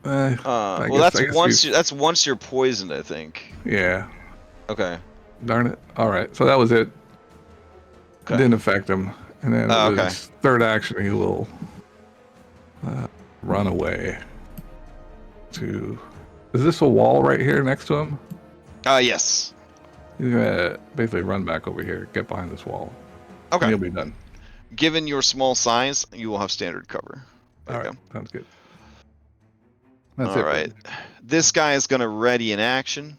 Well, that's once you're poisoned, I think. Yeah. Okay. Darn it. All right. So that was it. Okay. It didn't affect him. And then his third action, he will run away to. Is this a wall right here next to him? Yes. He's gonna basically run back over here, get behind this wall. Okay. And he'll be done. Given your small size, you will have standard cover. All right. Sounds good. That's All right. This guy is gonna ready in action.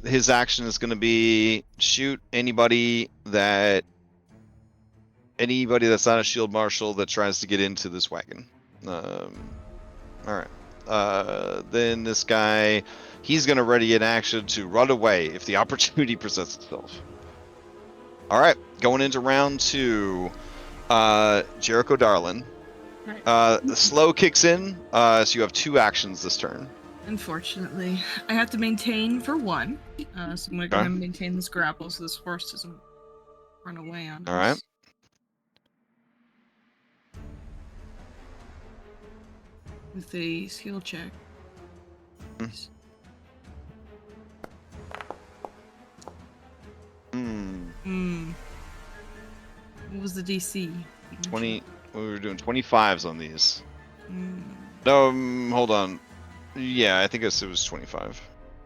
His action is gonna be shoot anybody that's not a shield marshal that tries to get into this wagon. All right. Then this guy, he's gonna ready in action to run away if the opportunity presents itself. All right, going into round 2, Jericho Darlin. The slow kicks in, so you have 2 actions this turn. Unfortunately, I have to maintain for 1, so I'm gonna go ahead and maintain this grapple so this horse doesn't run away on us. All right. With a skill check. What was the DC? 20. We were doing 25s on these. No, hold on. Yeah, I think it was 25.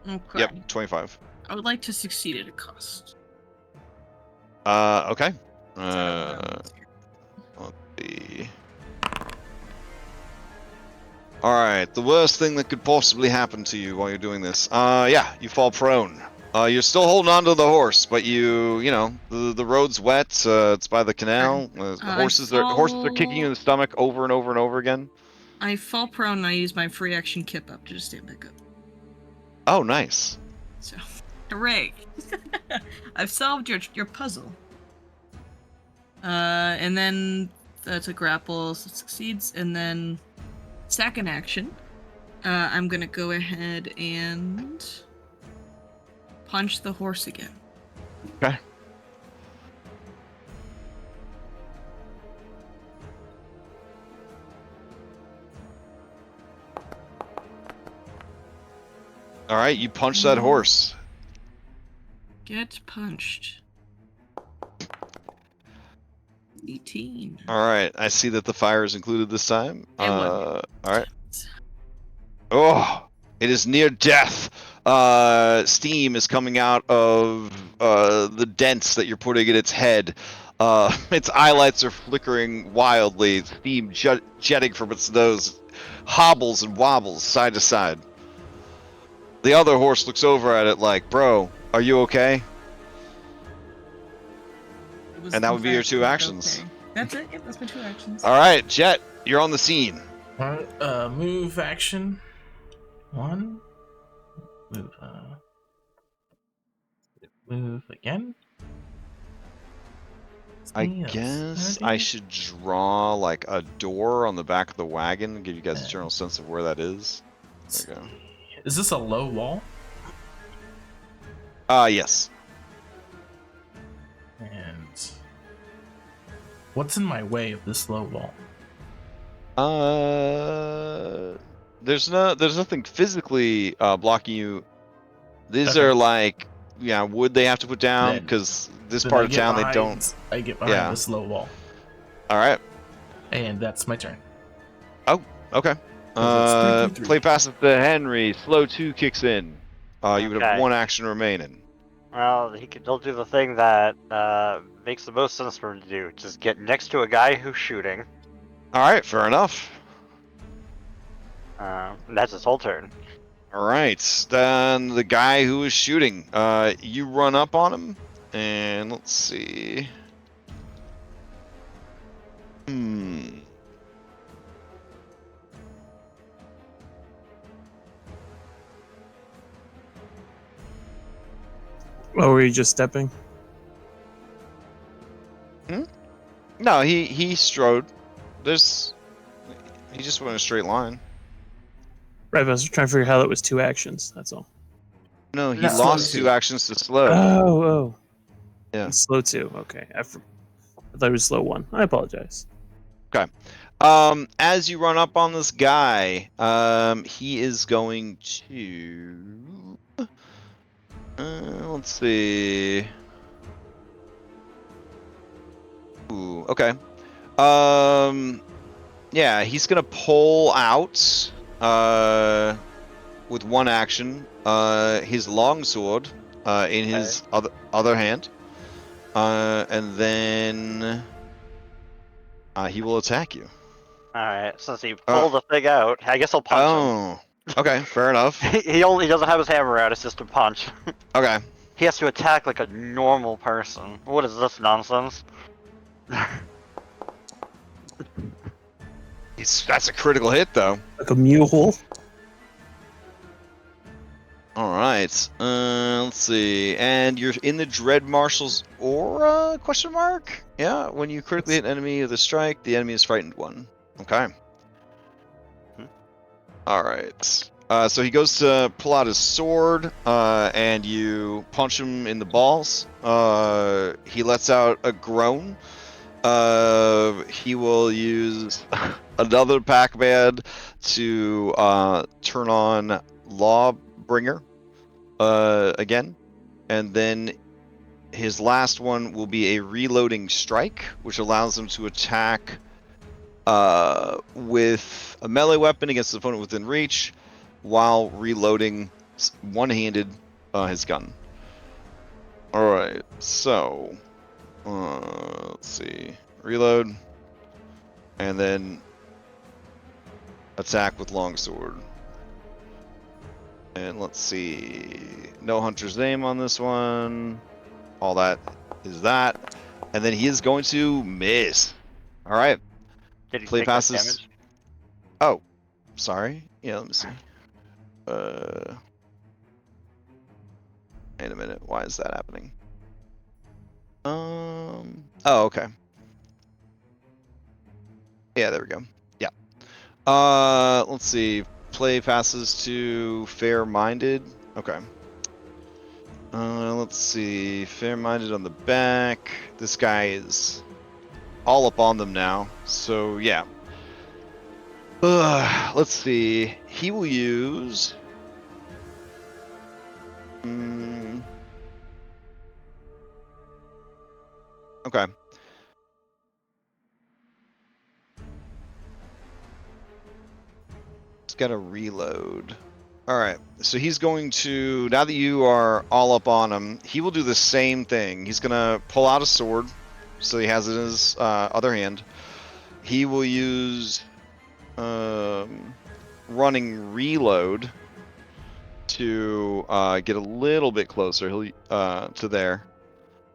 Okay. Yep, 25. I would like to succeed at a cost. Okay. Let's see. Alright, the worst thing that could possibly happen to you while you're doing this. Yeah, you fall prone. You're still holding on to the horse, but the road's wet, it's by the canal. Horses are kicking you in the stomach over and over and over again. I fall prone and I use my free action kip up to just stand back up. Oh, nice. So, hooray! I've solved your puzzle. And then that's a grapple, so it succeeds. And then second action, I'm gonna go ahead and punch the horse again. Okay. All right, you punch that horse. Get punched. 18. All right, I see that the fire is included this time. It was. All right. Oh, it is near death. Steam is coming out of the dents that you're putting in its head. Its eyelights are flickering wildly. Steam jetting from its nose, hobbles and wobbles side to side. The other horse looks over at it like, "Bro, are you okay?" And that would be your two actions. Okay. That's it. Yep, that's my two actions. All right, Jet, you're on the scene. Alright, move action. 1. Move, move again. I That's guess 30. I should draw like a door on the back of the wagon and give you guys a general sense of where that is. There we go. Is this a low wall? Yes. And what's in my way of this low wall? There's nothing physically blocking you. These Okay. are like, yeah, wood they have to put down Then- because this Then part I of get town they behind- don't. I get behind Yeah. this low wall, All right. and that's my turn. Okay. it's 3-2-3. Play pass it to Henry. Slow 2 kicks in. You would have Okay. one action remaining. Well, he'll do the thing that makes the most sense for him to do. Just get next to a guy who's shooting. All right, fair enough. And that's his whole turn. All right, then the guy who is shooting, you run up on him, and let's see. Oh, were you just stepping? No, he strode. He just went a straight line. Right, but I was trying to figure out how that was two actions. That's all. No, he No. lost Slow 2 2. actions to slow. Oh. Yeah. It's slow 2. Okay. I thought it was slow 1. I apologize. As you run up on this guy, he is going to. Let's see. Ooh, okay. Yeah, he's gonna pull out, with one action, his longsword, in his other hand, and then, he will attack you. Alright, since he pulled the thing out, I guess I'll punch Oh, okay, fair enough. him. He only doesn't have his hammer out, it's just a punch. Okay. He has to attack like a normal person. What is this nonsense? That's a critical hit, though. Like a mule. All right. Let's see. And you're in the Dread Marshal's aura? Question mark? Yeah. When you critically hit an enemy with a strike, the enemy is frightened 1. Okay. All right. So he goes to pull out his sword, and you punch him in the balls. He lets out a groan. He will use another Pac-Man to turn on Lawbringer again, and then his last one will be a reloading strike, which allows him to attack with a melee weapon against the opponent within reach, while reloading one-handed his gun. All right, so. Let's see. Reload. And then attack with longsword. And let's see. No hunter's name on this one. All that is that. And then he is going to miss. Alright. Did he Play take that passes. damage? Oh. Sorry. Yeah, let me see. Wait a minute. Why is that happening? Oh, okay. Yeah, there we go. Yeah. Let's see. Play passes to fair-minded. Okay. Let's see. Fair-minded on the back. This guy is all up on them now. So yeah. Let's see. He will use. Okay. He's got to reload. Alright, so he's going to, now that you are all up on him, he will do the same thing. He's going to pull out a sword, so he has it in his other hand. He will use running reload to get a little bit closer to there.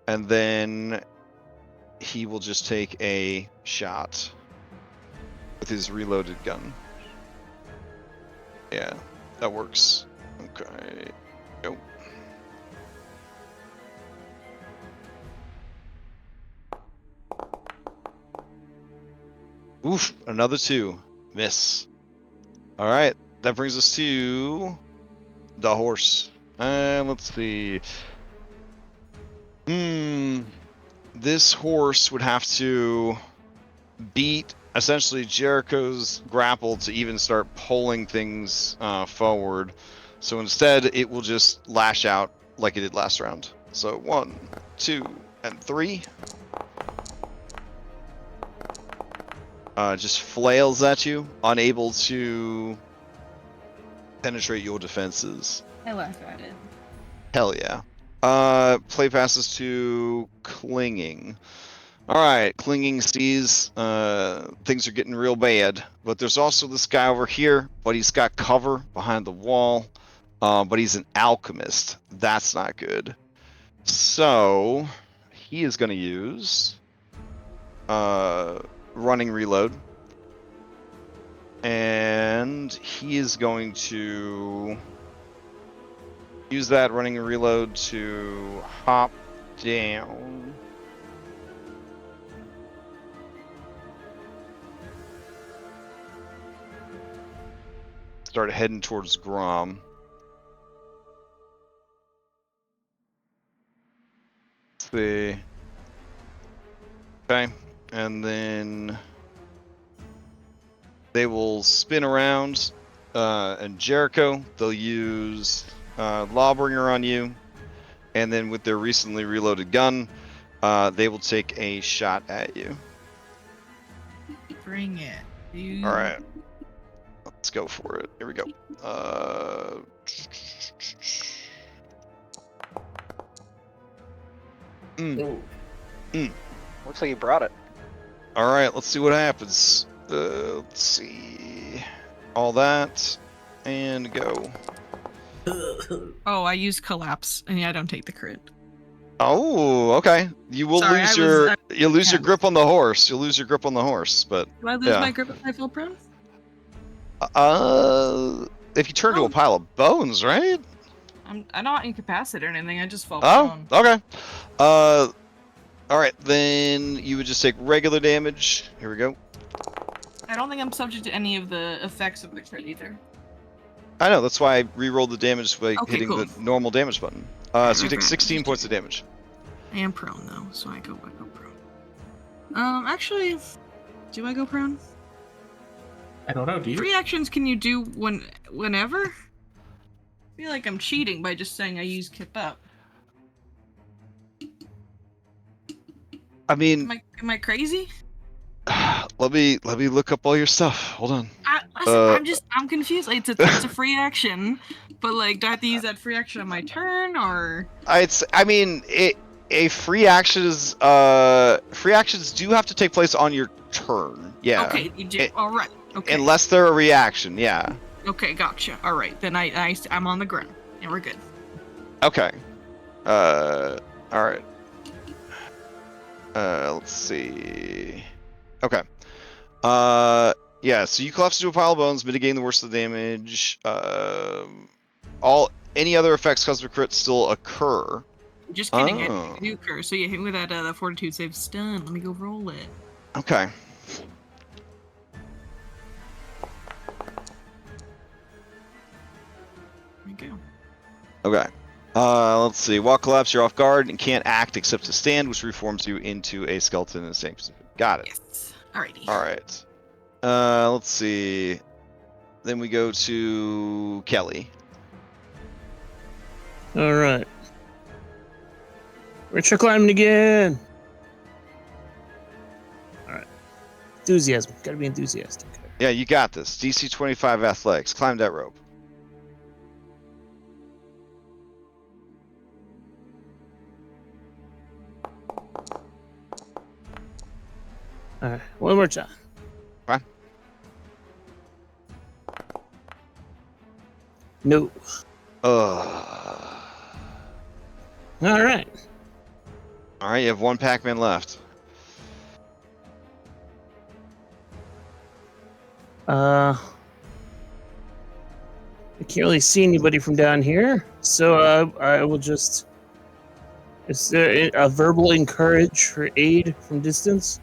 And then he will just take a shot with his reloaded gun. Yeah, that works. Okay. Go. Oof, another 2. Miss. Alright, that brings us to the horse. And let's see. This horse would have to beat essentially Jericho's grapple to even start pulling things forward. So instead, it will just lash out like it did last round. So 1, 2, and 3. Just flails at you, unable to penetrate your defenses. I laugh at it. Hell yeah. Play passes to Clinging. Alright, Clinging sees things are getting real bad, but there's also this guy over here, but he's got cover behind the wall, but he's an alchemist. That's not good. So, he is going to use running reload, and he is going to use that running reload to hop down. Start heading towards Grom. Let's see. Okay, and then they will spin around, and Jericho, they'll use Lawbringer on you, and then with their recently reloaded gun, they will take a shot at you. Bring it, dude. Alright. Let's go for it. Here we go. Looks like you brought it. Alright, let's see what happens. Let's see. All that. And go. Oh, I use collapse, and yeah, I don't take the crit. Oh, okay. You will Sorry, lose you'll lose your grip on the horse. You'll lose your grip on the horse, but Do I lose my grip if I fall prone? if you turn to a pile of bones, right? I'm not incapacitated or anything. I just fall Oh, prone. okay. Alright, then you would just take regular damage. Here we go. I don't think I'm subject to any of the effects of the crit either. I know, that's why I re-rolled the damage by Okay, hitting cool. the normal damage button. So you take 16 points of damage. I am prone though, so I go prone. Actually, do I go prone? I don't know, do you? Free actions can you do whenever? I feel like I'm cheating by just saying I use kip up. I mean, Am I crazy? let me look up all your stuff. Hold on. I'm confused. Like, it's a free action, but like, do I have to use that free action on my turn or? Free actions do have to take place on your turn. Yeah. Okay, you do. All right. Okay. Unless they're a reaction, yeah. Okay, gotcha. All right, then I'm on the ground, and we're good. Okay. All right. Let's see. Okay. Yeah. So you collapse into a pile of bones, mitigating the worst of the damage. any other effects caused by crit still occur. Just kidding. Oh. I do curse. So yeah, hit me with that fortitude save stun. Let me go roll it. Okay. There you go. Okay. Let's see. While collapsed, you're off guard and can't act except to stand, which reforms you into a skeleton in the same position. Got it. Yes. Alrighty. All right. Let's see. Then we go to Kelly. All right. Retro climbing again. All right. Enthusiasm. Gotta be enthusiastic. Yeah, you got this. DC 25 athletics. Climb that rope. All right. One more time. Fine. No. Ugh. All right. All right, you have one Pac-Man left. I can't really see anybody from down here, so I will just. Is there a verbal encourage for aid from distance?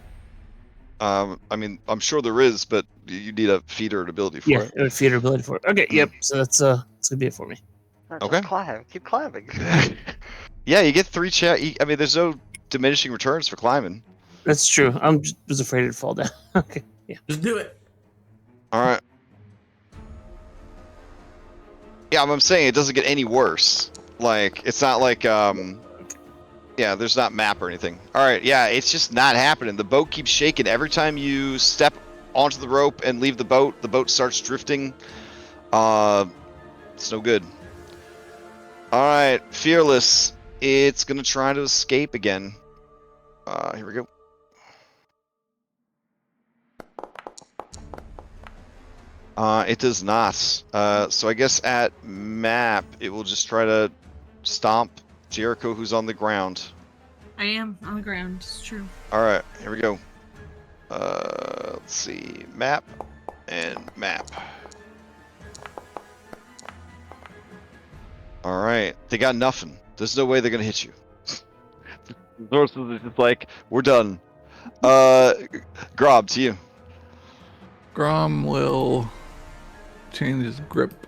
I mean, I'm sure there is, but you need a feat or an ability for Yeah, it. a feat or ability for it. Okay, yep. So that's gonna be it for me. Just Okay. climb. Keep climbing. Yeah, you get 3 I mean, there's no diminishing returns for climbing. That's true. Was afraid it'd fall down. Okay, yeah. Just do it. All right. Yeah, I'm saying it doesn't get any worse. Like, it's not like, yeah, there's not map or anything. All right, yeah, it's just not happening. The boat keeps shaking. Every time you step onto the rope and leave the boat starts drifting. It's no good. All right, Fearless. It's going to try to escape again. Here we go. It does not. So I guess at map, it will just try to stomp Jericho, who's on the ground. I am on the ground. It's true. All right, here we go. Let's see. Map and map. All right, they got nothing. There's no way they're going to hit you. Sources is just like, we're done. Grob, to you. Grom will change his grip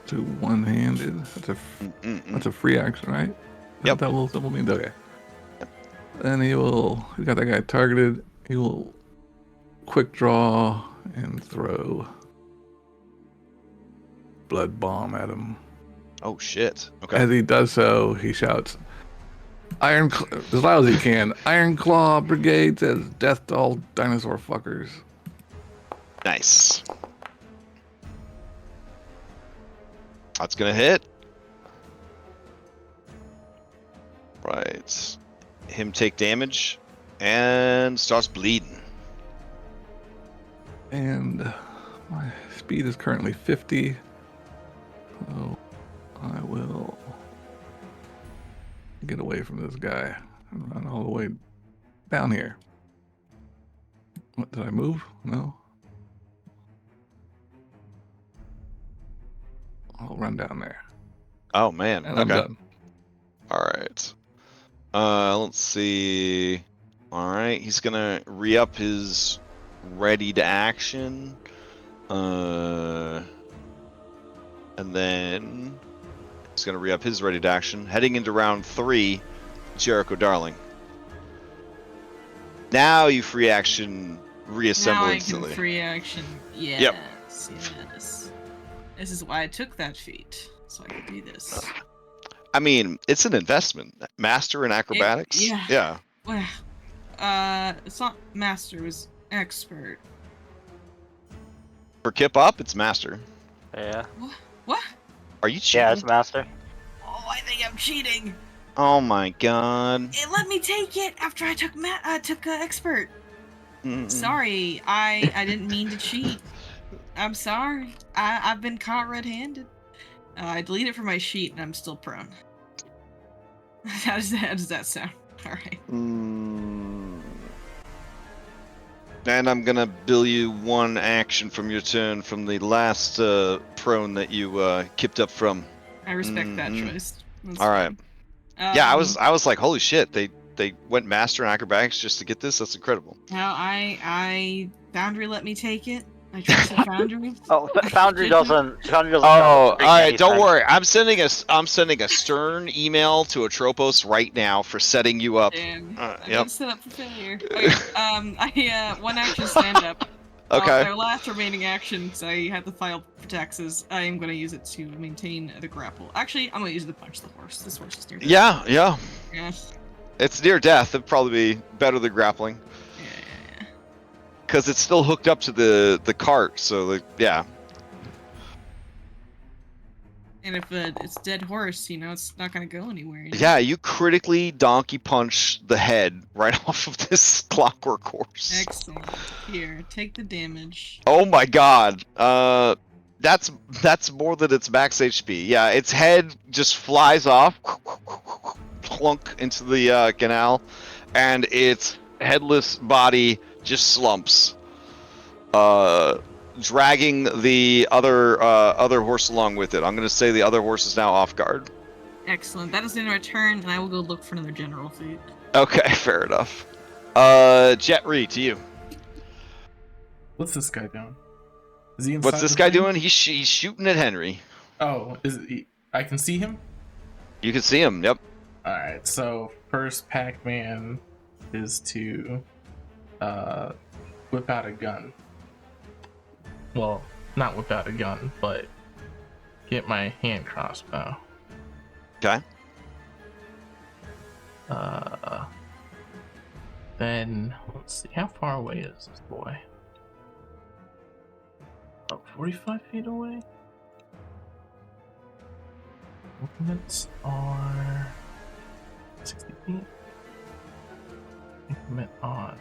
to one-handed. That's a free action, right? Yep. That will mean okay. Then he got that guy targeted. He will quick draw and throw blood bomb at him. Oh shit. Okay. As he does so, he shouts, as loud as he can, Iron Claw Brigade says death to all dinosaur fuckers. Nice. That's gonna hit. Right. Him take damage and starts bleeding. And my speed is currently 50. So I will get away from this guy and run all the way down here. What, did I move? No. I'll run down there. Oh man. And I'm done. All right. Let's see. All right, he's gonna re-up his ready to action. And then he's gonna re-up his ready to action. Heading into round 3, Jericho Darling. Now you free action reassemble now I instantly. can free action. Yes. Yep. Yes. This is why I took that feat, so I could do this. I mean, it's an investment. Master in acrobatics. Yeah. Well, it's not master. It was expert. For Kip Up, it's master. Yeah. What? Are you cheating? Yeah, it's master. Oh, I think I'm cheating. Oh my god. It let me take it after I took expert. Mm-mm. Sorry, I didn't mean to cheat. I'm sorry. I've been caught red-handed. I deleted it from my sheet and I'm still prone. How does that sound? All right. And I'm gonna bill you 1 action from your turn from the last prone that you kipped up from. I respect that Mhm. choice. That's All right. fine. Yeah, I was like, holy shit, they went master in acrobatics just to get this. That's incredible. Well, I Foundry let me take it. I trusted Foundry. Oh, Foundry doesn't. Foundry doesn't. Oh, all take right. Don't anything. worry. I'm sending a stern email to Atropos right now for setting you up. Damn. I've Yep. been set up for failure. Okay, I one action stand up. Okay. Our last remaining actions, I had to file for taxes. I am going to use it to maintain the grapple. Actually, I'm going to use it to punch the horse. This horse is near death. Yeah. Yeah. It's near death. It'd probably be better than grappling Yeah. because it's still hooked up to the cart. So yeah. And if it's dead horse, it's not going to go anywhere. Yeah, you critically donkey punch the head right off of this clockwork horse. Excellent. Here, take the damage. Oh my god. That's more than its max HP. Yeah, its head just flies off, plunk into the canal, and its headless body just slumps, dragging the other horse along with it. I'm gonna say the other horse is now off guard. Excellent. That is in return, and I will go look for another general feat. Okay, fair enough. Jet Ree, to you. What's this guy doing? Is he inside What's this the guy thing? doing? He's shooting at Henry. Oh, I can see him? You can see him. Yep. Alright, so first Pac-Man is to whip out a gun. Well, not whip out a gun, but get my hand crossbow. Okay. Then let's see, how far away is this boy? About 45 feet away. Increments are 60 feet. Increment on.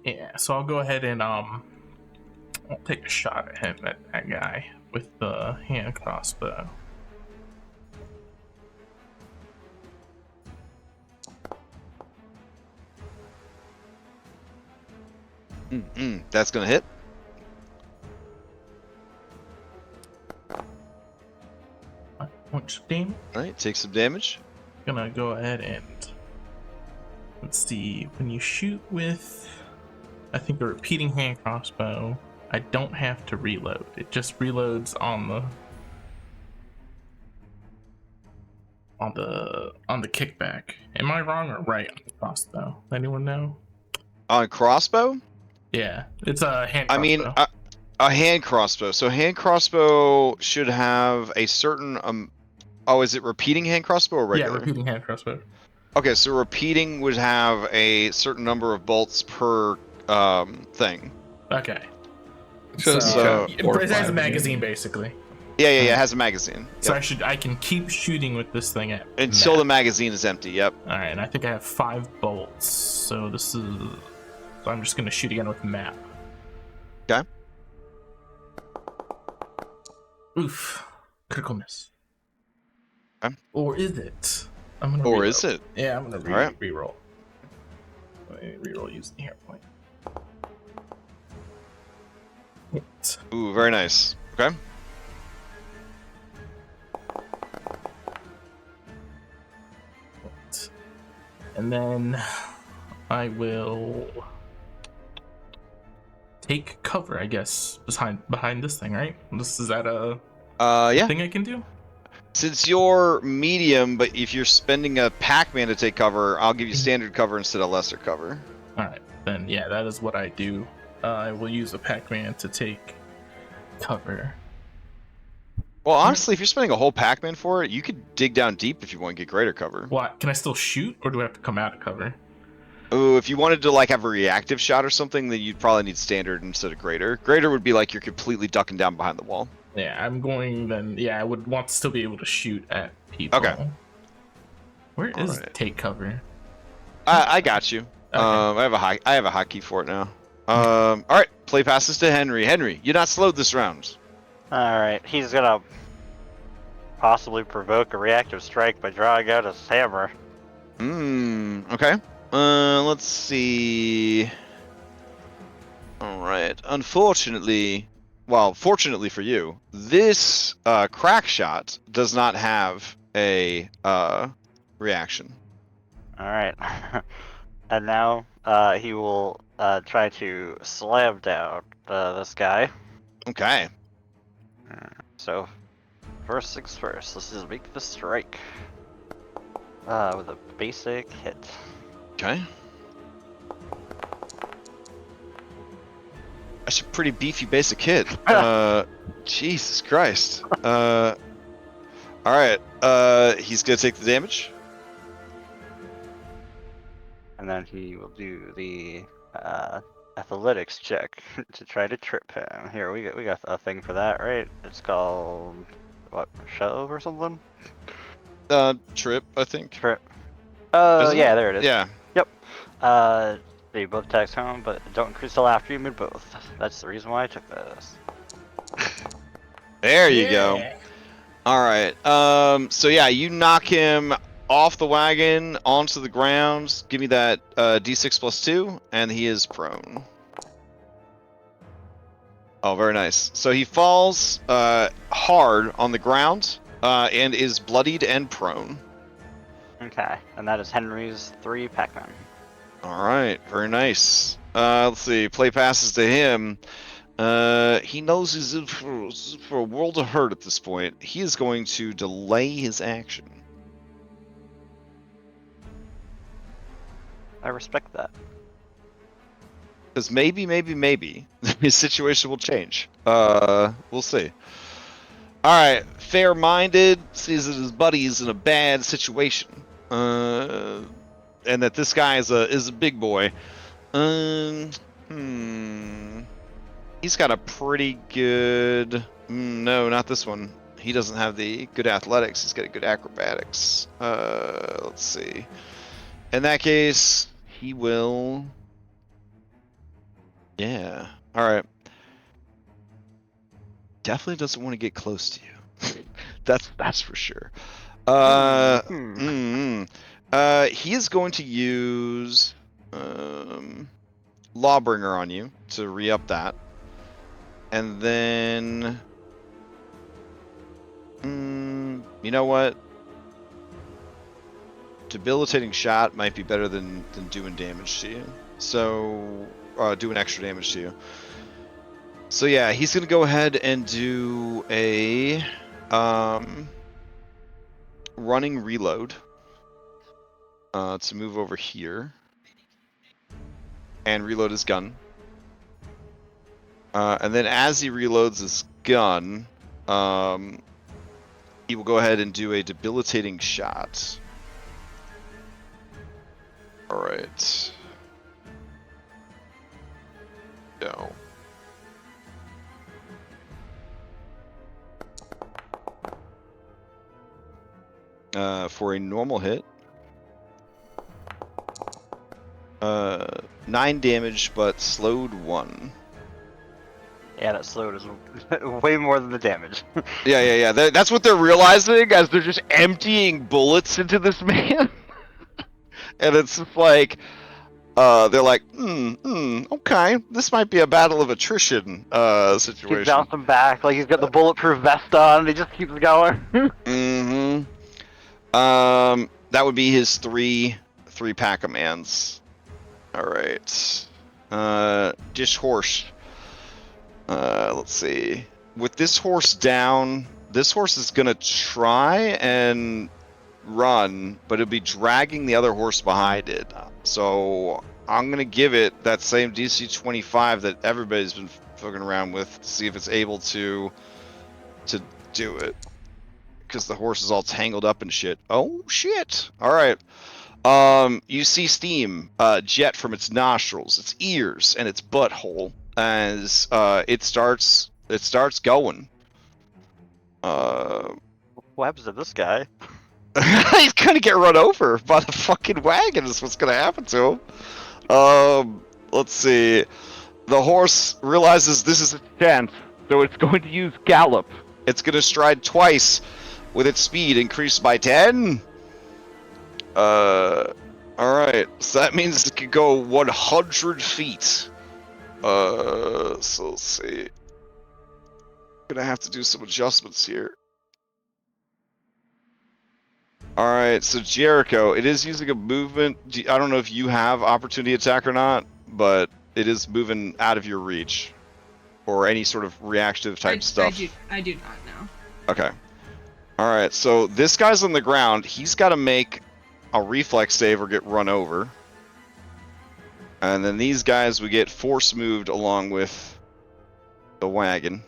Yeah, so I'll go ahead and I'll take a shot at him, at that guy with the hand crossbow. That's gonna hit. Punch damage. All right, take some damage. Gonna go ahead and let's see. When you shoot with, I think, a repeating hand crossbow, I don't have to reload. It just reloads on the kickback. Am I wrong or right on the crossbow? Anyone know? On crossbow? Yeah, it's a hand I crossbow. mean, a hand crossbow. So hand crossbow should have a certain oh, is it repeating hand crossbow or regular? Yeah, repeating hand crossbow. Okay, so repeating would have a certain number of bolts per thing. Okay. So, So- But it has a magazine basically. Yeah, it has a magazine. So Yep. I can keep shooting with this thing at Until the max. magazine is empty. Yep. All right, and I think I have 5 bolts. So this is. So I'm just gonna shoot again with the map. Okay. Oof, critical miss. Okay. Or is it? I'm gonna. Or reroll. is it? Yeah, I'm gonna Alright. reroll. Reroll using the hero point. Hit. Ooh, very nice. Okay. And then I will take cover, I guess, behind this thing, right? Is that a Yeah. thing I can do? Since you're medium, but if you're spending a Pac-Man to take cover, I'll give you standard cover instead of lesser cover. All right, then yeah, that is what I do. I will use a Pac-Man to take cover. Well, honestly, if you're spending a whole Pac-Man for it, you could dig down deep if you want to get greater cover. What? Can I still shoot, or do I have to come out of cover? Ooh, if you wanted to like have a reactive shot or something, then you'd probably need standard instead of greater. Greater would be like you're completely ducking down behind the wall. Yeah, I'm going then. Yeah, I would want to still be able to shoot at people. Okay. Where is Alright. take cover? I got you. Okay. I have a hotkey for it now. All right, play passes to Henry. Henry, you're not slowed this round. Alright, he's gonna possibly provoke a reactive strike by drawing out his hammer. Okay. Let's see. All right. Unfortunately, well, fortunately for you, this crack shot does not have a reaction. All right. And now he will try to slam down this guy. Okay. So first things first, let's just make the strike with a basic hit. Okay. That's a pretty beefy basic hit. Jesus Christ. All right. He's gonna take the damage. And then he will do the athletics check to try to trip him. Here, we got a thing for that, right? It's called what, shove or something? Trip, I think. Trip. Oh Isn't yeah, it? there it is. Yeah. Yep. They both tax home, but don't increase till after you made both. That's the reason why I took this. There you go. All right. So yeah, you knock him off the wagon onto the ground. Give me that d6 plus 2, and he is prone. Oh, very nice. So he falls hard on the ground and is bloodied and prone. Okay, and that is Henry's 3 Pac-Man. All right, very nice. Let's see. Play passes to him. He knows he's in for a world of hurt at this point. He is going to delay his action. I respect that. Because maybe his situation will change. We'll see. All right, fair-minded sees that his buddy is in a bad situation, and that this guy is a big boy. He's got a pretty good. No, not this one. He doesn't have the good athletics. He's got a good acrobatics. Let's see. In that case, he will. Yeah. All right. Definitely doesn't want to get close to you. That's for sure. He is going to use Lawbringer on you to re-up that, and then you know what? Debilitating shot might be better than doing damage to you. So doing extra damage to you. So yeah, he's gonna go ahead and do a running reload to move over here and reload his gun. And then as he reloads his gun, he will go ahead and do a debilitating shot. All right. Go. For a normal hit. 9 damage, but slowed 1. Yeah, that slowed is way more than the damage. Yeah. That's what they're realizing as they're just emptying bullets into this man. And it's just like, they're like, okay, this might be a battle of attrition situation. Keeps bouncing back, like he's got the bulletproof vest on, and he just keeps going. That would be his three Pac-Mans. All right. Dish horse. Let's see. With this horse down, this horse is gonna try and run, but it'll be dragging the other horse behind it. So I'm gonna give it that same DC 25 that everybody's been fucking around with to see if it's able to do it. Because the horse is all tangled up and shit. Oh shit! All right. You see steam jet from its nostrils, its ears, and its butthole as it starts going. What happens to this guy? He's gonna get run over by the fucking wagon. Is what's gonna happen to him. Let's see. The horse realizes this is a chance, so it's going to use gallop. It's gonna stride twice, with its speed increased by 10. All right. right, so that means it could go 100 feet. So let's see. Gonna have to do some adjustments here. Alright, so Jericho, it is using a movement. I don't know if you have opportunity attack or not, but it is moving out of your reach. Or any sort of reactive type stuff. I do not know. Okay. Alright, so this guy's on the ground. He's got to make a reflex save or get run over. And then these guys we get force moved along with the wagon.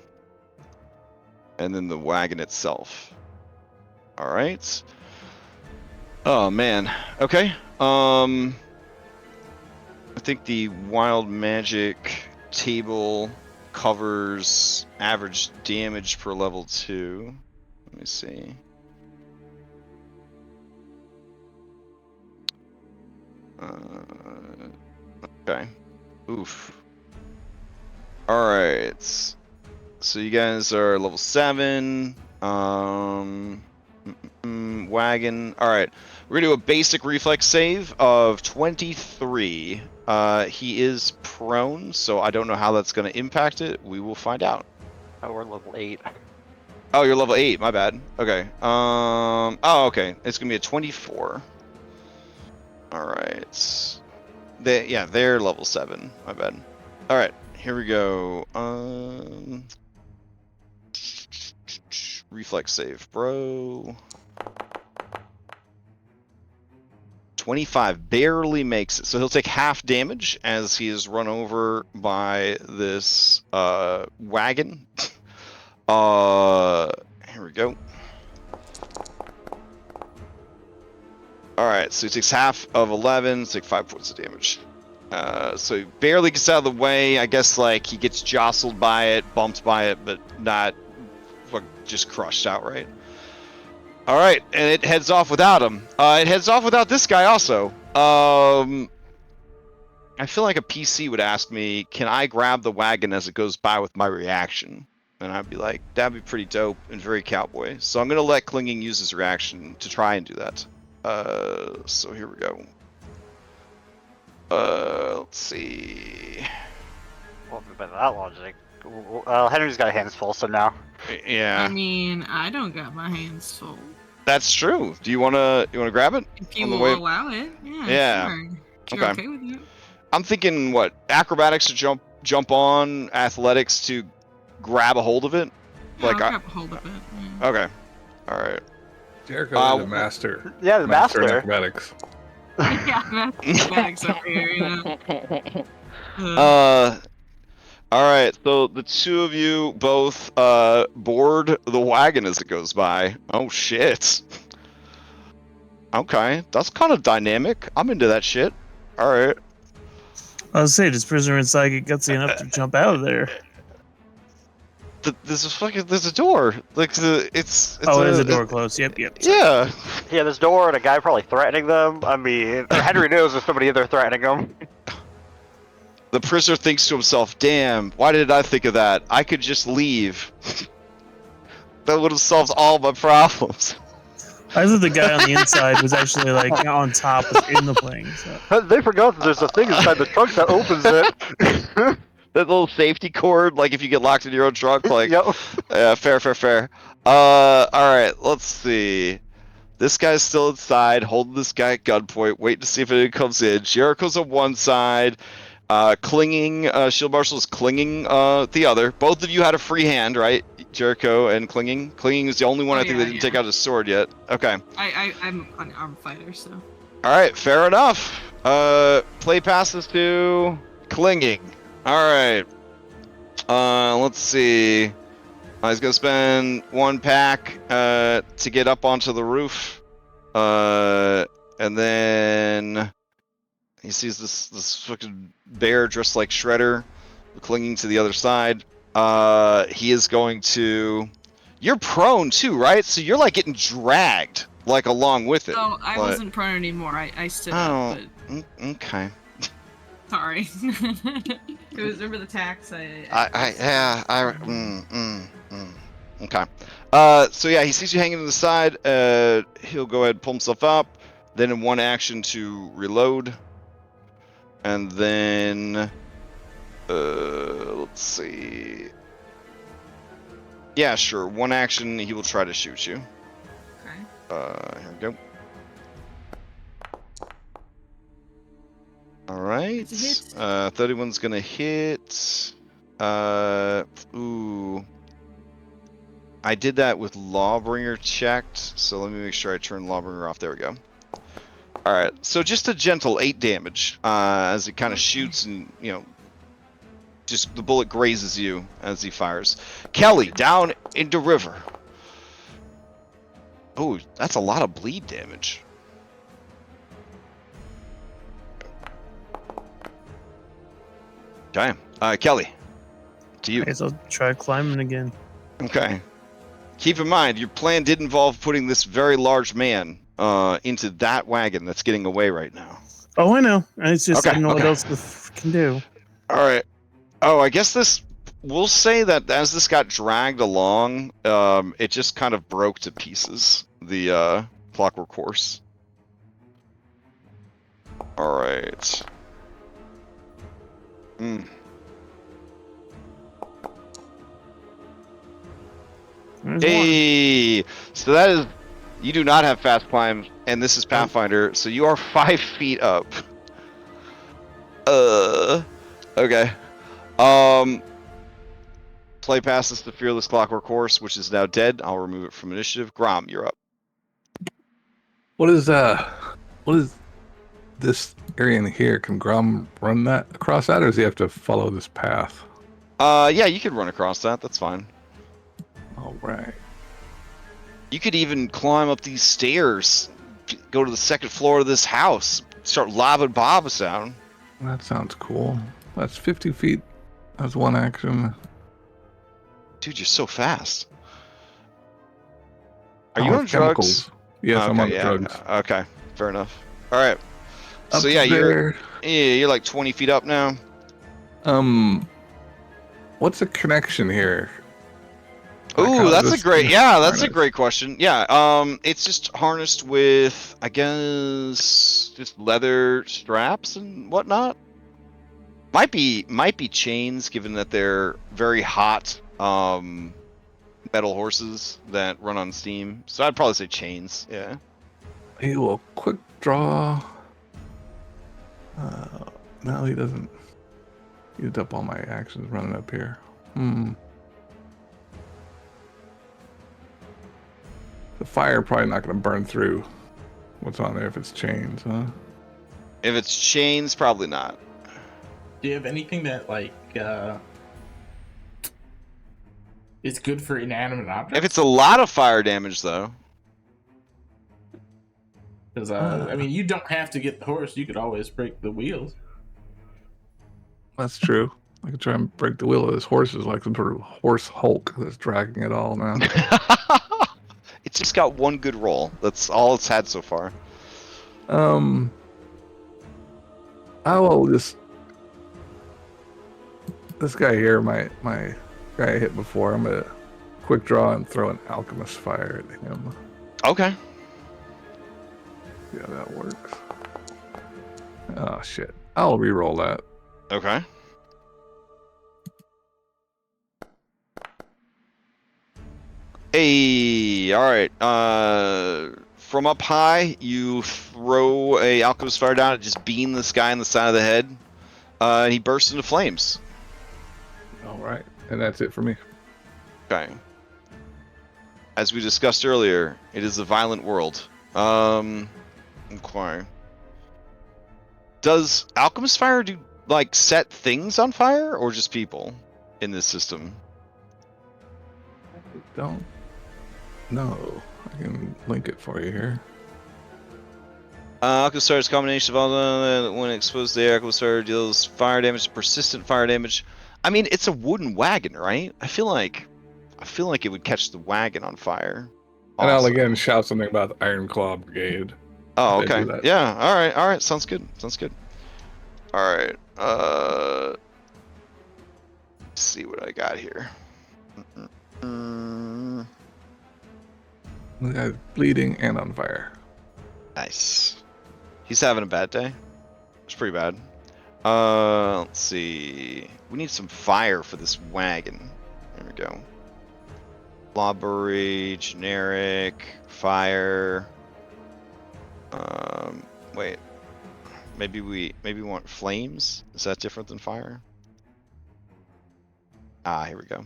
And then the wagon itself. Alright. Oh man. Okay. I think the wild magic table covers average damage per level 2. Let me see. Okay. Oof. Alright. So you guys are level 7. Wagon. Alright. We're gonna do a basic reflex save of 23. He is prone, so I don't know how that's gonna impact it. We will find out. Oh, we're level 8. Oh, you're level 8, my bad. Okay. Oh, okay. It's gonna be a 24. Alright. They're level 7. My bad. Alright, here we go. Reflex save, bro. 25 barely makes it. So he'll take half damage as he is run over by this wagon. Here we go. Alright, so he takes half of 11, so take 5 points of damage. So he barely gets out of the way. I guess like he gets jostled by it, bumped by it, but not just crushed outright. Alright, and it heads off without him. It heads off without this guy also. I feel like a PC would ask me, can I grab the wagon as it goes by with my reaction? And I'd be like, that'd be pretty dope and very cowboy. So I'm going to let Clinging use his reaction to try and do that. So here we go. Let's see. Well, by that logic, Henry's got hands full, so now. Yeah. I mean, I don't got my hands full. That's true. Do you wanna grab it? If you on the will way? allow it, Yeah. sure. If you're Okay. okay with it. I'm thinking what? Acrobatics to jump on, athletics to grab a hold of it. Yeah, Like I'll grab a hold of it. Yeah. okay. All right. Jericho is a master. Yeah, the in master. acrobatics. Yeah, mathematics over here, you know. All right. So the two of you both board the wagon as it goes by. Oh shit. Okay, that's kind of dynamic. I'm into that shit. All right. I was say, does prisoner inside get gutsy enough to jump out of there? There's a door. Like it's There's a door closed. Yep. Yeah. Yeah, this door and a guy probably threatening them. I mean, Henry knows there's somebody in there threatening him. The prisoner thinks to himself, damn, why did I think of that? I could just leave. That would have solved all my problems. I thought the guy on the inside was actually like on top in the plane. So. They forgot that there's a thing inside the trunk that opens it. That little safety cord, like if you get locked in your own trunk, like, Yep. yeah, fair. Alright, let's see. This guy's still inside, holding this guy at gunpoint, waiting to see if anyone comes in. Jericho's on one side, clinging, Shield Marshal is clinging the other. Both of you had a free hand, right? Jericho and Clinging. Clinging is the only one I think that didn't take out his sword yet. Okay. I'm an armed fighter, so. Alright, fair enough. Play passes to Clinging. Alright. Let's see. He's gonna spend 1 pack to get up onto the roof. And then he sees this fucking bear dressed like Shredder clinging to the other side. He is going to... You're prone too, right? So you're like getting dragged like along with it. Oh, I wasn't prone anymore. I stood up, but... Okay. Sorry. It was over the tax. Okay. So yeah, he sees you hanging to the side. He'll go ahead and pull himself up. then in one action to reload, and then let's see. Yeah, sure. One action, he will try to shoot you. Okay. Here we go. All right. It's a hit. 31's gonna hit. Ooh. I did that with Lawbringer checked, so let me make sure I turn Lawbringer off. There we go. All right. So just a gentle 8 damage as it kind of shoots and just the bullet grazes you as he fires. Kelly down into river. Oh, that's a lot of bleed damage. Okay. Kelly, to you. I guess I'll try climbing again. Okay. Keep in mind, your plan did involve putting this very large man into that wagon that's getting away right now. Oh, I know. It's just I Okay, don't know what okay. else we can do. All right. Oh, I guess this. We'll say that as this got dragged along, it just kind of broke to pieces. The Clockwork horse. All right. There's one. Hey, so that is. You do not have fast climb, and this is Pathfinder, so you are 5 feet up. Okay. Play passes the fearless Clockwork horse, which is now dead. I'll remove it from initiative. Grom, you're up. What is this area in here? Can Grom run that across that, or does he have to follow this path? Yeah, you could run across that. That's fine. All right. You could even climb up these stairs, go to the second floor of this house, start lobbing bobs down. That sounds cool. That's 50 feet. That's one action. Dude, you're so fast. Are Oh, you on it's chemicals. drugs? Yes, I'm on yeah. drugs. Okay, fair enough. All right. Up So yeah, there. you're like 20 feet up now. What's the connection here? Ooh, that's a great. Yeah, that's a harness? great question. Yeah, it's just harnessed with, I guess, just leather straps and whatnot. Might be chains, given that they're very hot metal horses that run on steam. So I'd probably say chains. Yeah. He will quick draw. No, he doesn't. Used up all my actions running up here. The fire probably not going to burn through what's on there if it's chains, huh? If it's chains, probably not. Do you have anything that is good for inanimate objects? If it's a lot of fire damage, though. Because I mean, you don't have to get the horse. You could always break the wheels. That's true. I could try and break the wheel of this horse. Is like some sort of horse Hulk that's dragging it all now. It's just got one good roll. That's all it's had so far. I will just. This guy here, my guy I hit before. I'm gonna quick draw and throw an alchemist fire at him. Okay. See how that works. Oh shit! I'll re-roll that. Okay. Hey, all right. From up high, you throw a alchemist fire down. It just beam this guy in the side of the head, and he bursts into flames. All right, and that's it for me. Okay. As we discussed earlier, it is a violent world. Okay. Does alchemist fire do like set things on fire, or just people in this system? I don't know. I can link it for you here. Alchemist Fire is a combination of all when exposed to the air. Alchemist Fire deals fire damage, persistent fire damage. I mean, it's a wooden wagon, right? I feel like it would catch the wagon on fire. And I'll Also. again shout something about the Iron Claw Brigade. Oh, They do okay. that. Yeah. All right. Sounds good. All right. Let's see what I got here. The guy's bleeding and on fire. Nice. He's having a bad day. It's pretty bad. Let's see. We need some fire for this wagon. There we go. Lawberry, generic, fire. Wait. Maybe we want flames? Is that different than fire? Ah, here we go.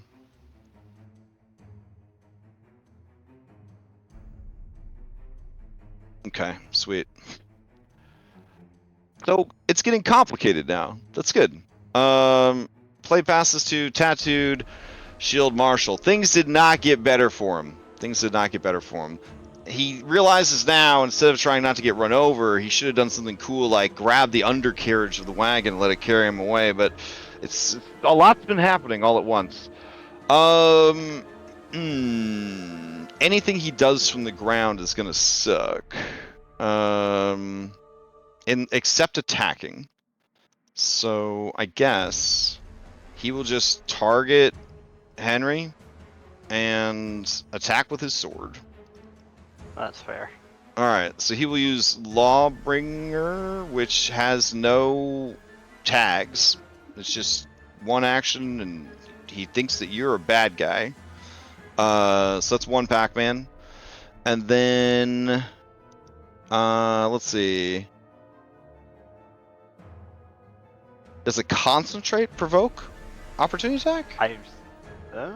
Okay, sweet. So it's getting complicated now. That's good. Play passes to tattooed shield marshal. Things did not get better for him. Things did not get better for him. He realizes now, instead of trying not to get run over, he should have done something cool like grab the undercarriage of the wagon and let it carry him away. But it's a lot's been happening all at once. Anything he does from the ground is gonna suck. Except attacking. So I guess he will just target Henry and attack with his sword. That's fair. Alright, so he will use Lawbringer, which has no tags. It's just one action, and he thinks that you're a bad guy. So that's one Pac-Man. And then... let's see. Does a concentrate provoke opportunity attack? I don't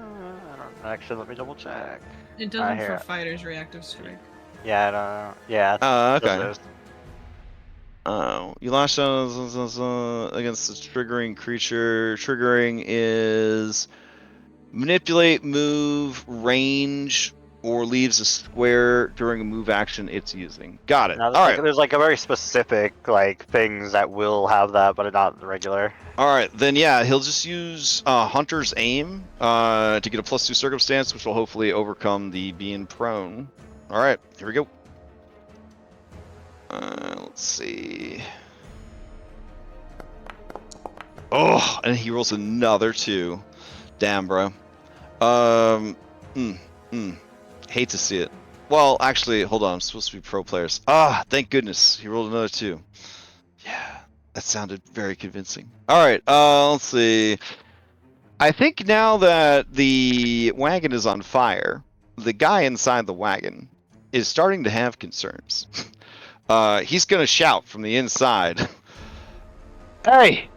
actually. Let me double check. It doesn't for fighters reactive strike. Yeah, I don't. Yeah. Okay. Oh, you lash out against the triggering creature. Triggering is manipulate, move, range, or leaves a square during a move action it's using. Got it. Now, All right. There's like a very specific like things that will have that, but not regular. All right, then yeah, he'll just use Hunter's Aim to get a +2 circumstance, which will hopefully overcome the being prone. All right, here we go. Let's see. Oh, and he rolls another 2. Damn, bro. Hate to see it. Well, actually, hold on. I'm supposed to be pro players. Ah, thank goodness. He rolled another 2. Yeah, that sounded very convincing. All right, let's see. I think now that the wagon is on fire, the guy inside the wagon is starting to have concerns. He's going to shout from the inside, "Hey!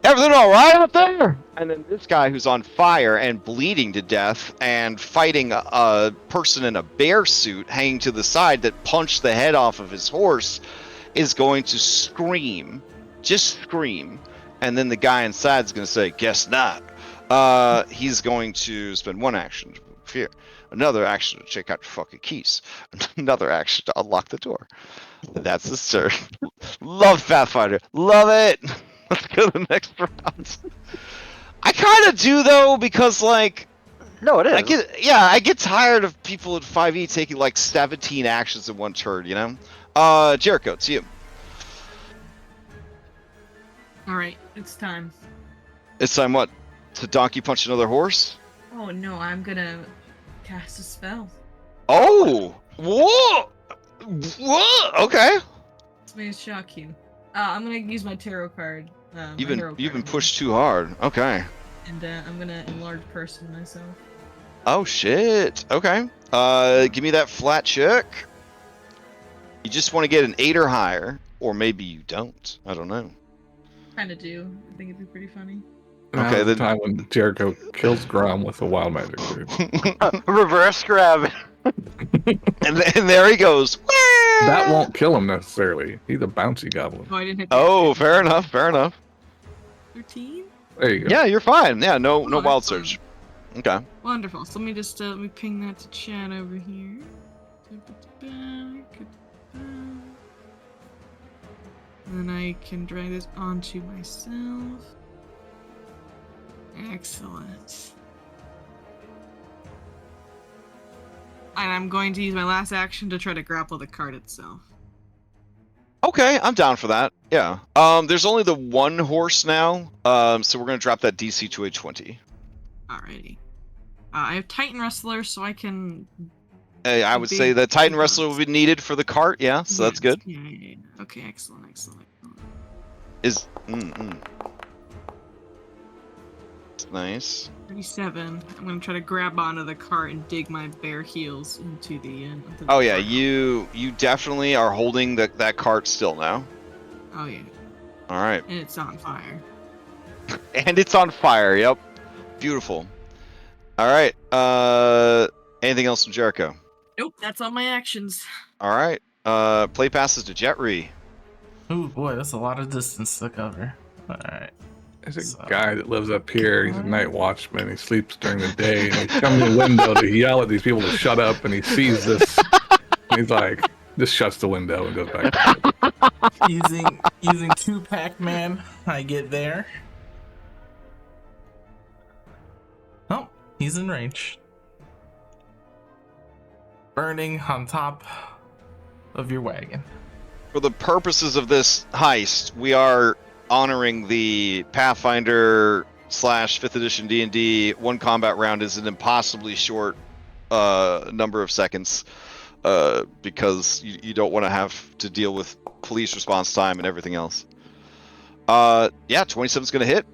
Everything all right out there?" And then this guy who's on fire and bleeding to death and fighting a person in a bear suit hanging to the side that punched the head off of his horse is going to scream. Just scream. And then the guy inside is going to say, "Guess not." He's going to spend one action to fear, another action to check out your fucking keys, another action to unlock the door. That's his turn. Love Pathfinder. Love it. Let's go to the next round. I kind of do though, because like, no, it is. I get tired of people at 5e taking like 17 actions in one turn. You know, Jericho, it's you. All right, it's time. It's time what? To donkey punch another horse? Oh no, I'm gonna cast a spell. Oh, whoa, whoa. Okay. This may shock you. I'm gonna use my tarot card. You've been pushed too hard. Okay. And I'm gonna enlarge person myself. Oh shit. Okay. Give me that flat check. You just want to get an 8 or higher, or maybe you don't. I don't know. Kinda do. I think it'd be pretty funny. Okay, the time when Jericho kills Grom with a wild magic dude. Reverse grab. and there he goes. That won't kill him necessarily. He's a bouncy goblin. Oh, I didn't hit. Oh, fair enough. Fair enough. 13. There you go. Yeah, you're fine. Yeah, no Oh, wild that's fine. surge. Okay. Wonderful. So let me just let me ping that to chat over here. And then I can drag this onto myself. Excellent. And I'm going to use my last action to try to grapple the card itself. Okay, I'm down for that. Yeah. There's only the one horse now, so we're gonna drop that DC to a 20. Alrighty. I have Titan Wrestler, so I can I would say the Titan Wrestler will be needed for the cart. Yeah, so that's good. Yeah. Okay, excellent. Is nice. 37. I'm gonna try to grab onto the cart and dig my bare heels into the. Oh yeah, you definitely are holding that cart still now. Oh yeah. All right. And it's on fire. And it's on fire. Yep. Beautiful. All right. Anything else from Jericho? Nope, that's all my actions. All right. Play passes to Jetri. Ooh, boy, that's a lot of distance to cover. All right. There's a guy that lives up here. He's a night watchman. He sleeps during the day, and he comes in the window to yell at these people to shut up. And he sees this, and he's like, just shuts the window and goes back to bed. using 2 Pac-Man, I get there. Oh, he's in range. Burning on top of your wagon. For the purposes of this heist, we are honoring the Pathfinder / 5th edition D&D. One combat round is an impossibly short number of seconds because you don't want to have to deal with police response time and everything else. Yeah, 27's going to hit.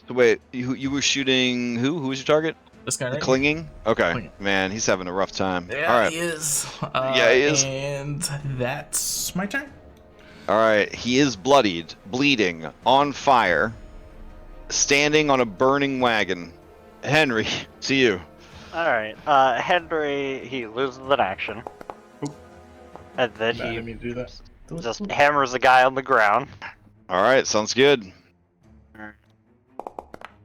So wait, you were shooting who? Who was your target? This guy right Clinging? Okay. Clinging. Man, he's having a rough time. Yeah, all right. he is. Yeah, he is. And that's my turn. All right. He is bloodied, bleeding, on fire, standing on a burning wagon. Henry, to you. All right. Henry, he loses an action, and then I didn't mean to do that. just hammers the guy on the ground. All right. Sounds good.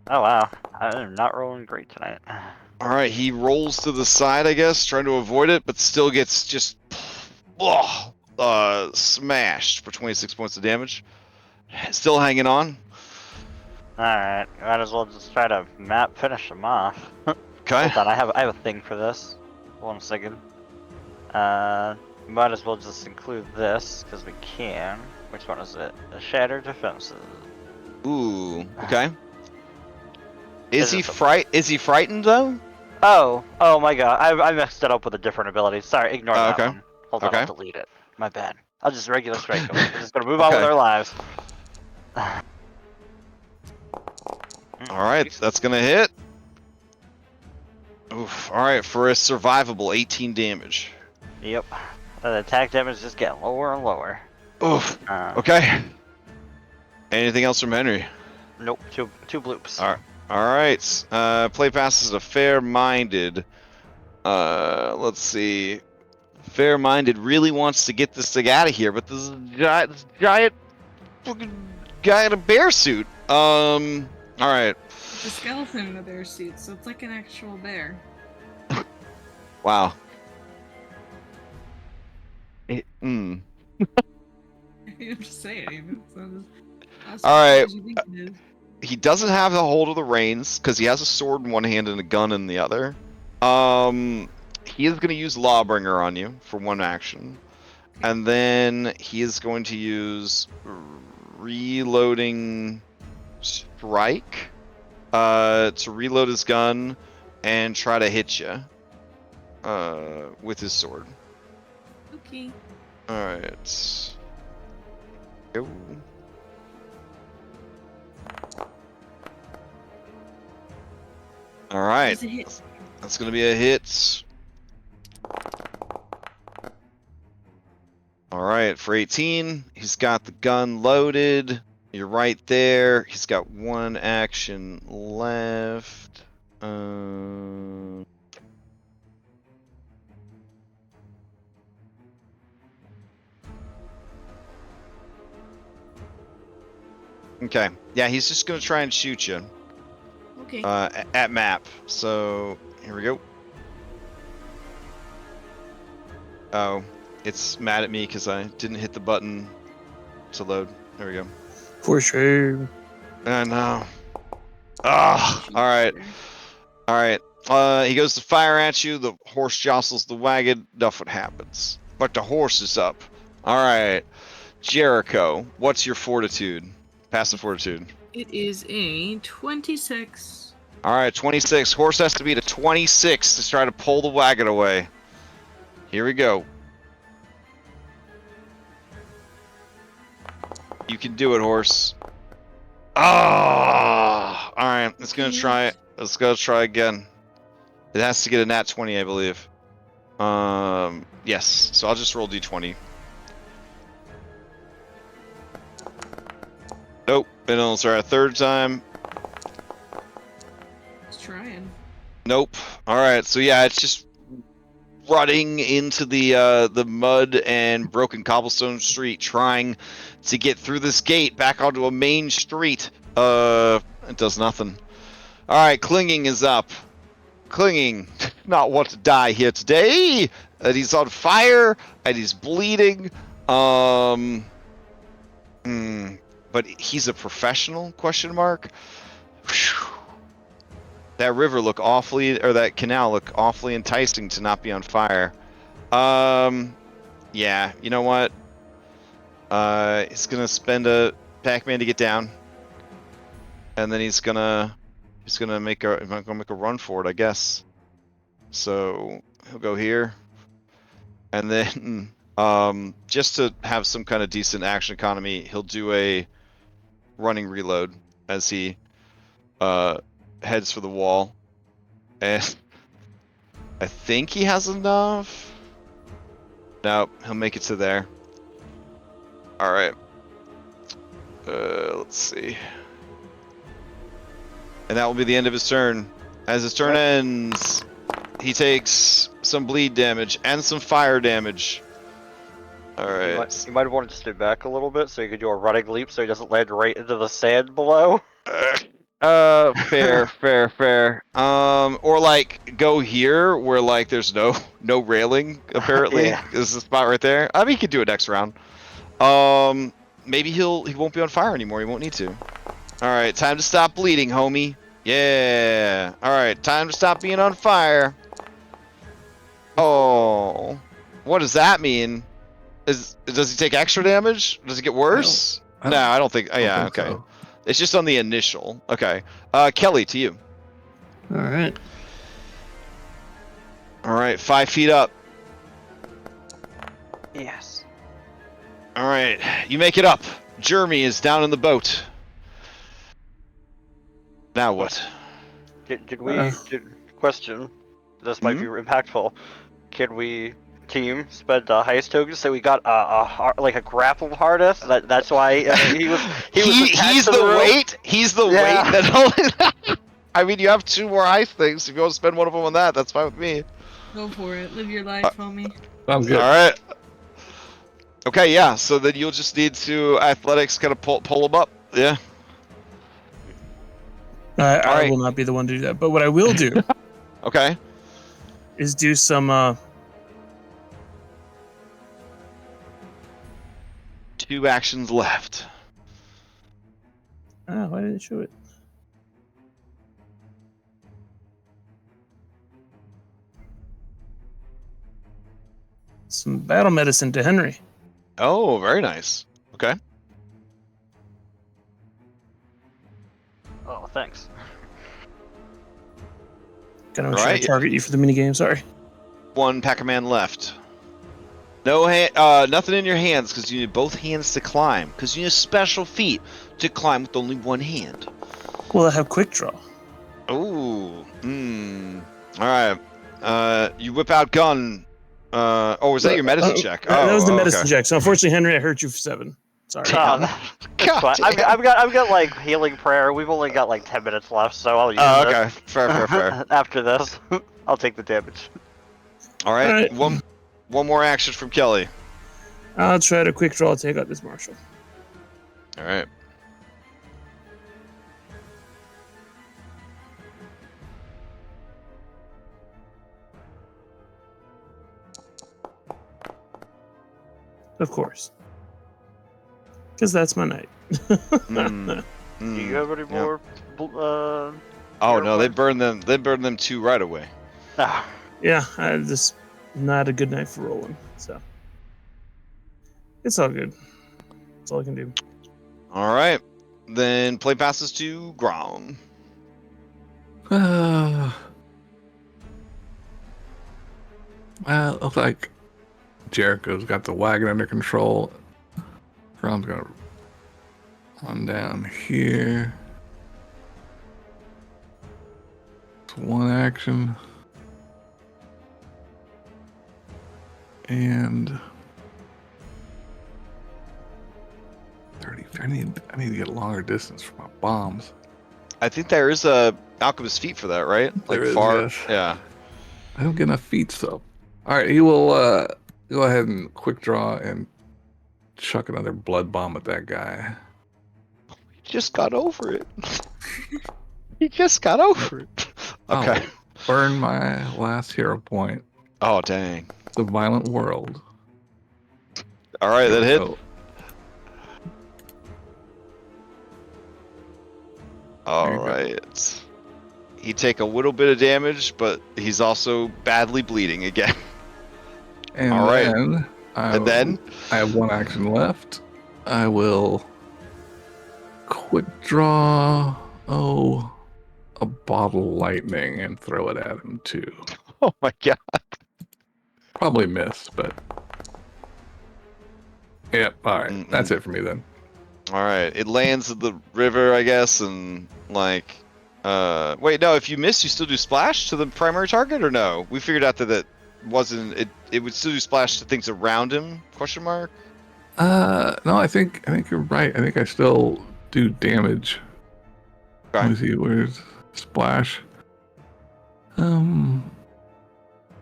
Oh wow, I'm not rolling great tonight. All right. He rolls to the side, I guess, trying to avoid it, but still gets just smashed for 26 points of damage. Still hanging on. Alright, might as well just try to finish him off. Okay. Hold on, I have a thing for this. 1 second. Might as well just include this, because we can. Which one is it? The Shattered Defenses. Ooh. Okay. Is he Is it frightened though? Oh my god, I messed it up with a different ability. Sorry, ignore that okay. one. Hold on, Okay. I'll delete it. My bad. I'll just regular strike him. We're just gonna move on with our lives. Alright, that's gonna hit. Oof. Alright, for a survivable 18 damage. Yep. The attack damage is just getting lower and lower. Oof. Okay. Anything else from Henry? Nope, two bloops. Alright. Play passes to Fair-Minded. Let's see. Fair-Minded really wants to get this thing out of here, but this giant fucking guy in a bear suit. Alright. It's a skeleton in a bear suit, so it's like an actual bear. Wow. I'm just saying. Alright. He doesn't have the hold of the reins because he has a sword in one hand and a gun in the other. He is going to use Lawbringer on you for one action. And then he is going to use Reloading Strike to reload his gun and try to hit you with his sword. Okay. Alright. Go. Alright. That's going to be a hit. Alright, for 18, he's got the gun loaded. You're right there. He's got one action left. Okay. Yeah, he's just going to try and shoot you. Okay. At map. So, here we go. Oh, it's mad at me because I didn't hit the button to load. There we go. For sure. I know. Ah, alright. Alright. He goes to fire at you. The horse jostles the wagon. Nothing happens. But the horse is up. Alright. Jericho, what's your fortitude? Passive fortitude. It is a 26. All right, 26. Horse has to beat a 26 to try to pull the wagon away. Here we go. You can do it, horse. Ah! All right, let's gonna try it. Let's go try again. It has to get a nat 20, I believe. Yes. So I'll just roll d20. Nope. And it'll try a third time. Let's try it. Nope. All right. So yeah, it's just running into the mud and broken cobblestone street, trying to get through this gate back onto a main street. It does nothing. All right, clinging is up. Clinging, not want to die here today. And he's on fire and he's bleeding. But he's a professional? Question mark. Whew. That river look awfully, or that canal look awfully enticing to not be on fire. Yeah, you know what? He's gonna spend a Pac-Man to get down, and then he's gonna make a run for it, I guess. So he'll go here, and then just to have some kind of decent action economy, he'll do a running reload as he heads for the wall, and I think he has enough. Nope, he'll make it to there. All right. Let's see. And that will be the end of his turn. As his turn ends, he takes some bleed damage and some fire damage. All right. You might have wanted to stay back a little bit so you could do a running leap so he doesn't land right into the sand below. Fair. Or like go here where like there's no railing apparently. Yeah. This is the spot right there. I mean, he could do it next round. Maybe he won't be on fire anymore. He won't need to. All right, time to stop bleeding, homie. Yeah. All right, time to stop being on fire. Oh, what does that mean? Does he take extra damage? Does it get worse? No, I don't think. Yeah, okay. So. It's just on the initial. Okay. Kelly, to you. All right. All right, 5 feet up. Yes. All right, you make it up. Jeremy is down in the boat. Now what? Did we? Question. This might be impactful. Can we team spend heist tokens so we got like a grapple harness? That's why he was he's the weight. He's the weight that only. I mean, you have 2 more heist things. If you want to spend one of them on that, that's fine with me. Go for it. Live your life, homie. Sounds good. All right. Okay, yeah. So then you'll just need to athletics kind of pull him up. Yeah. I will not be the one to do that, but what I will do Okay. is do some 2 actions left. why didn't it show it? Some battle medicine to Henry. Oh, very nice. Okay. Oh, thanks. Gotta make sure I target you for the minigame, sorry. 1 Pac-Man left. No nothing in your hands because you need both hands to climb. Because you need a special feat to climb with only 1 hand. Well, I have quick draw. Ooh. All right. You whip out gun. Was that your medicine check? That was the medicine okay. check. So unfortunately, Henry, I hurt you for 7. Sorry. God I've got like healing prayer. We've only got like 10 minutes left, so I'll use it. Okay. Fair. After this, I'll take the damage. All right. All right. One more action from Kelly. I'll try to quick draw take out this marshal. All right. Of course. Because that's my night. Do you have any more? Oh no, they burn them. They burn them 2 right away. Ah. Yeah, this not a good night for rolling. So it's all good. That's all I can do. All right. Then play passes to Grom. Well, it looks like Jericho's got the wagon under control. Grom's gonna run down here. It's one action. And 30. I need to get a longer distance for my bombs. I think there is a alchemist feat for that, right? Like There is, far. yes. Yeah. I don't get enough feats though. All right, he will go ahead and quick draw and chuck another blood bomb at that guy. He just got over it. He just got over it. Okay. I'll burn my last hero point. Oh dang. The violent world. All right, that hit. So, All There you go. right. He take a little bit of damage, but he's also badly bleeding again. and All right. then And then I have one action left. I will quick draw a bottle lightning and throw it at him too. oh my god. Probably miss, but yep. All right, that's it for me then. All right. It lands in the river, I guess, and like wait, no, if you miss you still do splash to the primary target or no? We figured out that that wasn't it would still do splash to things around him? Question mark? No, I think you're right. I think I still do damage. Let me see, where's splash?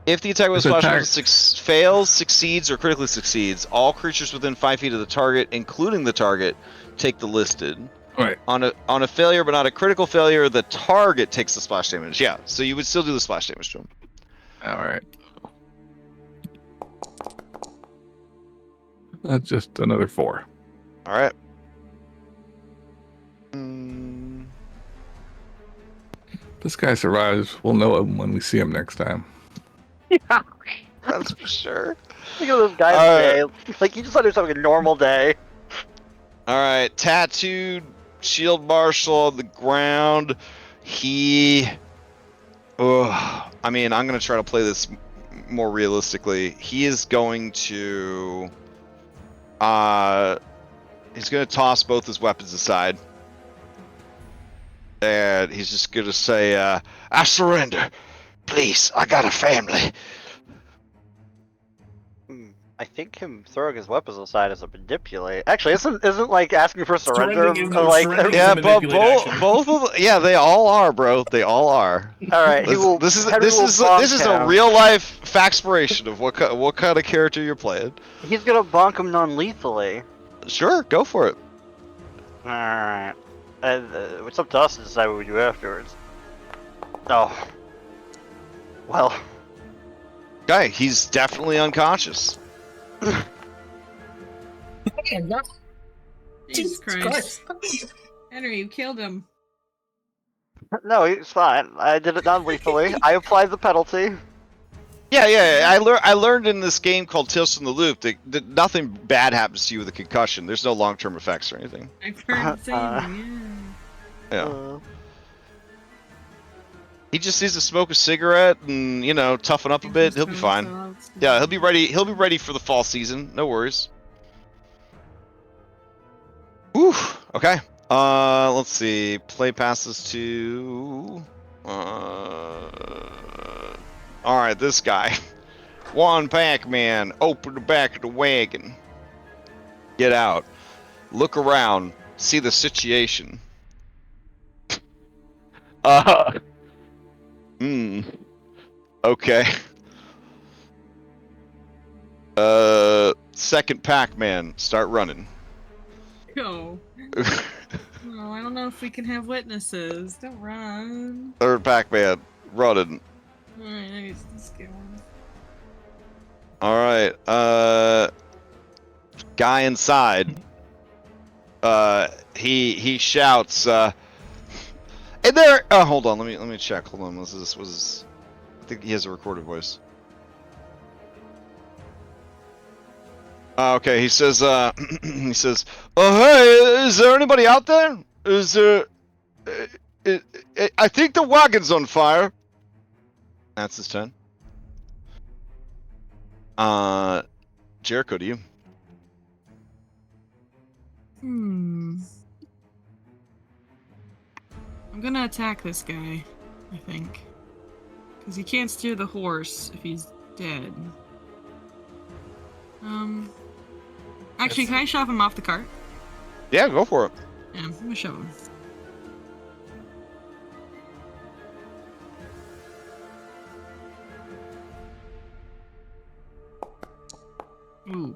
If the attack with If splash attack- level 6 fails, succeeds, or critically succeeds, all creatures within 5 feet of the target, including the target, take the listed. Right. On a failure, but not a critical failure, the target takes the splash damage. Yeah, so you would still do the splash damage to him. All right. That's just another 4. All right. This guy survives. We'll know him when we see him next time. That's for sure. Look at this guy's day. Like, he just thought he was having a normal day. All right, tattooed shield marshal on the ground. He, I mean, I'm gonna try to play this more realistically. He is going to, he's gonna toss both his weapons aside, and he's just gonna say, "I surrender. Please, I got a family." I think him throwing his weapons aside is a manipulate. Actually, isn't like asking for surrender. Surrendering is- Like, surrendering Yeah, a but manipulate action. both of the, yeah, they all are, bro. They all are. all right, he will. This is Henry this will is bonk this is a him. real life faxpiration of what kind of character you're playing. He's gonna bonk him non-lethally. Sure, go for it. All right, and it's up to us to decide what we do afterwards. Oh, well. Okay, he's definitely unconscious. Jesus Christ. Henry, you killed him. No, it's fine. I did it non-lethally. I applied the penalty. Yeah. I learned in this game called Tales from the Loop that nothing bad happens to you with a concussion. There's no long-term effects or anything. I've heard the same, Yeah. He just needs to smoke a cigarette and toughen up a bit. He'll be fine. Yeah, he'll be ready. He'll be ready for the fall season. No worries. Whew. Okay. Let's see. Play passes to. All right, this guy. One Pac-Man. Open the back of the wagon. Get out. Look around. See the situation. Okay. Second Pac-Man, start running. Go. No, I don't know if we can have witnesses. Don't run. Third Pac-Man, running. Alright, let's get one. Alright, guy inside. He shouts, and there, oh, hold on, let me check, hold on, this was, I think he has a recorded voice. Okay, he says, oh, hey, is there anybody out there? Is I think the wagon's on fire. That's his turn. Jericho, to you. I'm gonna attack this guy, I think. Because he can't steer the horse if he's dead. Actually, can I shove him off the cart? Yeah, go for it. Yeah, I'm gonna shove him. Ooh.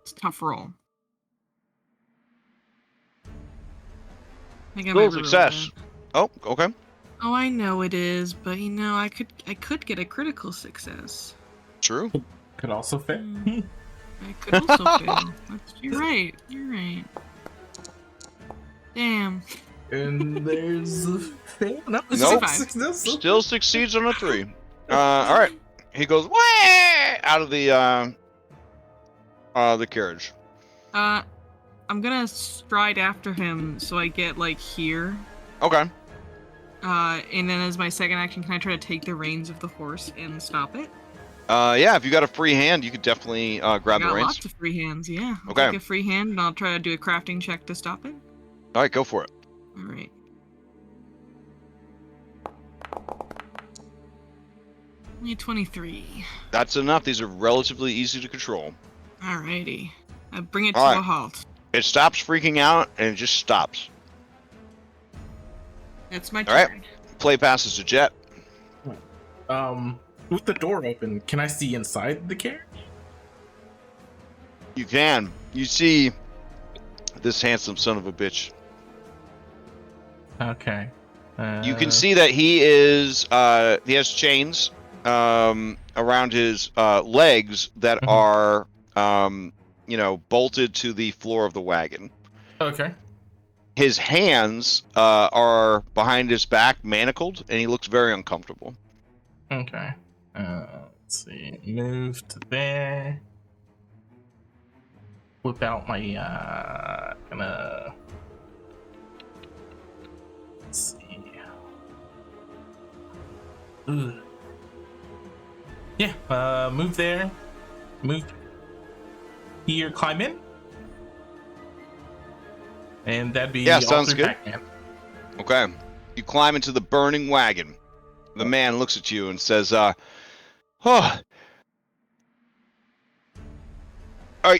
It's a tough roll. I think I might Full reroll success. that. Oh, okay. Oh, I know it is, but you know, I could get a critical success. True. Could also fit. I could also fail. You're right. You're right. Damn. And there's a fail. No, it's Nope. a success. Still succeeds on a 3. All right. He goes way out of the carriage. I'm gonna stride after him so I get like here. Okay. And then as my second action, can I try to take the reins of the horse and stop it? Yeah, if you got a free hand, you could definitely grab I the got reins. lots of free hands, yeah. I'll Okay. take a free hand and I'll try to do a crafting check to stop it. All right, go for it. Alright. Only a 23. That's enough. These are relatively easy to control. Alrighty. I bring it to All right. a halt. It stops freaking out, and it just stops. That's my All right. turn. Play passes to Jet. With the door open, can I see inside the carriage? You can. You see this handsome son of a bitch. Okay. You can see that he is. He has chains around his legs that are, bolted to the floor of the wagon. Okay. His hands are behind his back, manacled, and he looks very uncomfortable. Okay. Let's see. Move to there. Whip out my gonna. Let's see. Ugh. Yeah. Move there. Move here. Climb in. And that'd be Yeah, all sounds through good. Pac-Man. Okay. You climb into the burning wagon. The man looks at you and says, "Oh, are you?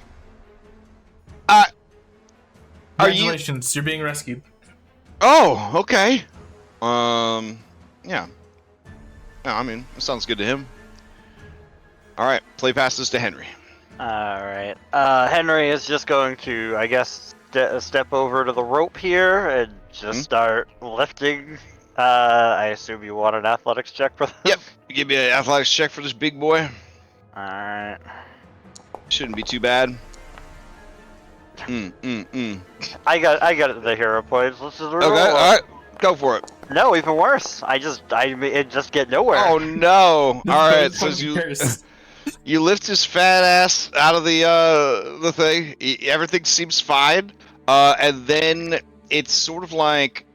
Congratulations, you're being rescued. Oh, okay. Yeah. Yeah, I mean, it sounds good to him. All right, play passes to Henry. Alright. Henry is just going to, I guess, step over to the rope here and just start lifting. I assume you want an athletics check for this? Yep. You give me an athletics check for this big boy. Alright. Shouldn't be too bad. I got the hero points. Let's just roll. Okay, all right, go for it. No, even worse. I just get nowhere. Oh no! All right, so you lift his fat ass out of the thing. Everything seems fine, and then it's sort of like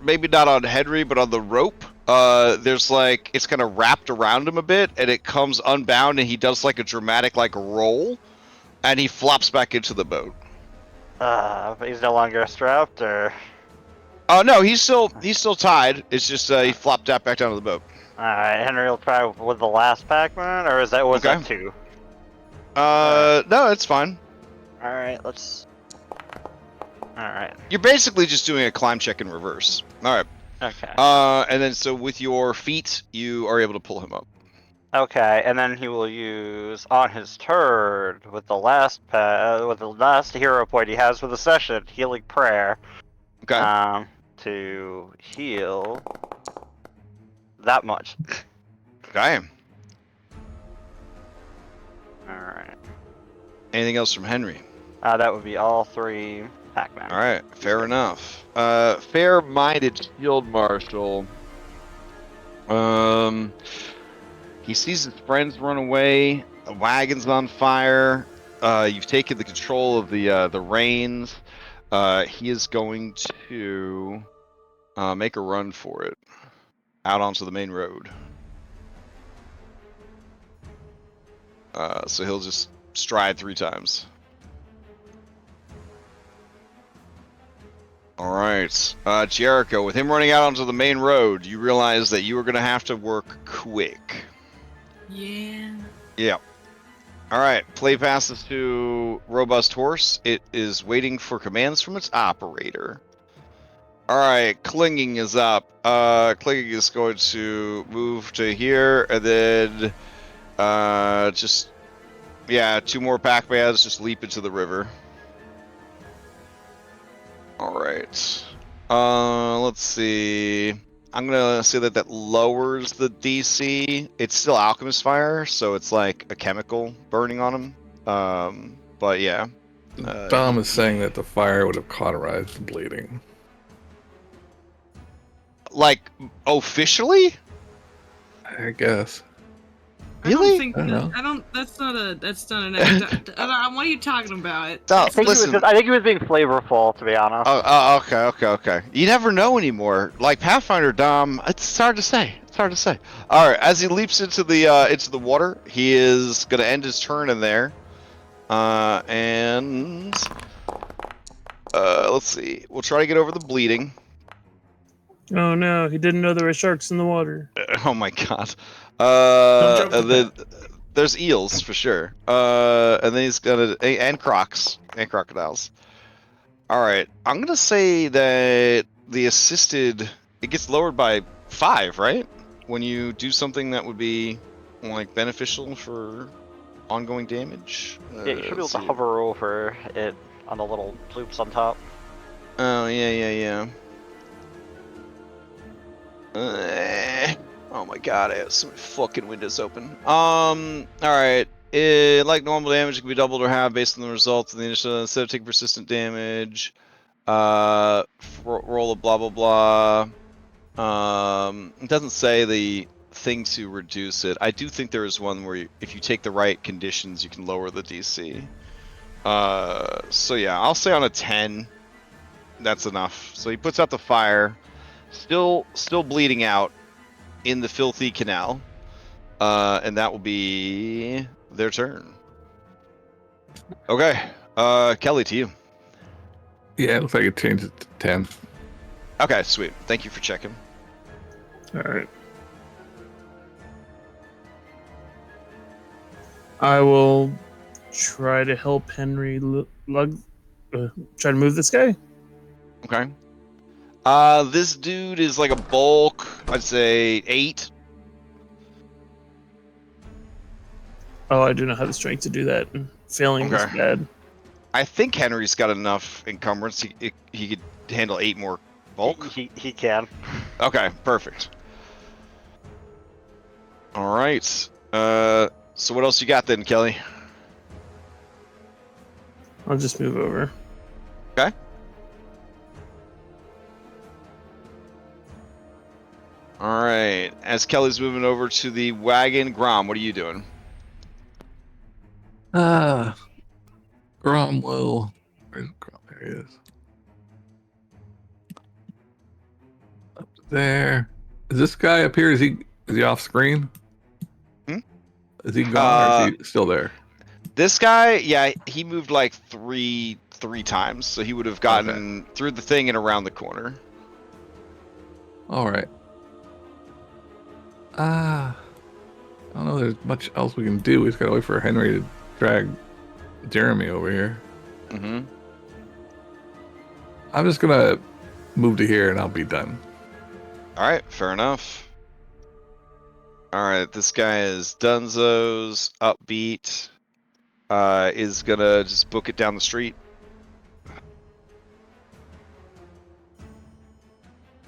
maybe not on Henry, but on the rope. There's like it's kind of wrapped around him a bit, and it comes unbound, and he does like a dramatic like roll, and he flops back into the boat. But he's no longer strapped, or? Oh no, he's still tied. It's just he flopped back down to the boat. Alright, Henry will try with the last Pac-Man, or was that two? No, it's fine. Alright, let's... Alright. You're basically just doing a climb check in reverse. Alright. Okay. And then so with your feet, you are able to pull him up. Okay, and then he will use on his turn with the last hero point he has for the session, Healing Prayer. Okay. To heal that much. Okay. Alright. Anything else from Henry? That would be all 3 Pac-Man. Alright, fair enough. Fair-minded field marshal. He sees his friends run away. The wagon's on fire. You've taken the control of the reins. He is going to make a run for it out onto the main road. So he'll just stride 3 times. All right, Jericho. With him running out onto the main road, you realize that you are going to have to work quick. Yeah. Yeah. All right. Play passes to Robust Horse. It is waiting for commands from its operator. All right. Clinging is up. Clinging is going to move to here, and then just 2 more Pac-Mans just leap into the river. All right. Let's see. I'm gonna say that lowers the DC. It's still Alchemist Fire, so it's like a chemical burning on him. But yeah. Dom is saying that the fire would have cauterized the bleeding. Like officially? I guess. Really? I don't know. That's not an. What are you talking about? I think he was being flavorful, to be honest. Okay. You never know anymore. Like Pathfinder Dom, it's hard to say. All right, as he leaps into the water, he is gonna end his turn in there. And let's see. We'll try to get over the bleeding. Oh no, he didn't know there were sharks in the water. Oh my god. Don't joke with that. There's eels for sure. And then he's gonna and crocs and crocodiles. All right, I'm gonna say that the assisted it gets lowered by 5, right? When you do something that would be like beneficial for ongoing damage. Yeah, you should be able to hover over it on the little loops on top. Oh yeah. Oh my god, I have so many fucking windows open. Alright. Like normal damage, it can be doubled or halved based on the results of the initial. Instead of taking persistent damage, roll a blah blah blah. It doesn't say the thing to reduce it. I do think there is one where if you take the right conditions, you can lower the DC. So yeah, I'll say on a 10, that's enough. So he puts out the fire, still bleeding out in the filthy canal, and that will be their turn. Okay, Kelly, to you. Yeah, it looks like it changed it to 10. Okay, sweet. Thank you for checking. All right. I will try to help Henry try to move this guy. Okay. This dude is like a bulk, I'd say 8. Oh, I do not have the strength to do that. Failing is Okay. bad. I think Henry's got enough encumbrance. He could handle 8 more bulk. He can. Okay, perfect. All right. So what else you got then, Kelly? I'll just move over. Okay. All right. As Kelly's moving over to the wagon, Grom, what are you doing? Grom will. Where's Grom? There he is. Up there. Is this guy up here? Is he off screen? Is he gone or is he still there? This guy, yeah, he moved like three times, so he would have gotten through the thing and around the corner. All right. I don't know. There's much else we can do. We just gotta wait for Henry to drag Jeremy over here. Mm-hmm. I'm just gonna move to here and I'll be done. All right, fair enough. All right, this guy is Dunzo's upbeat. Is gonna just book it down the street.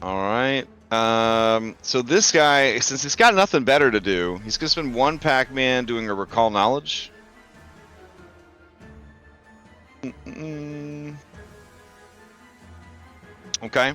All right. So this guy, since he's got nothing better to do, he's gonna spend 1 Pac-Man doing a recall knowledge. Okay.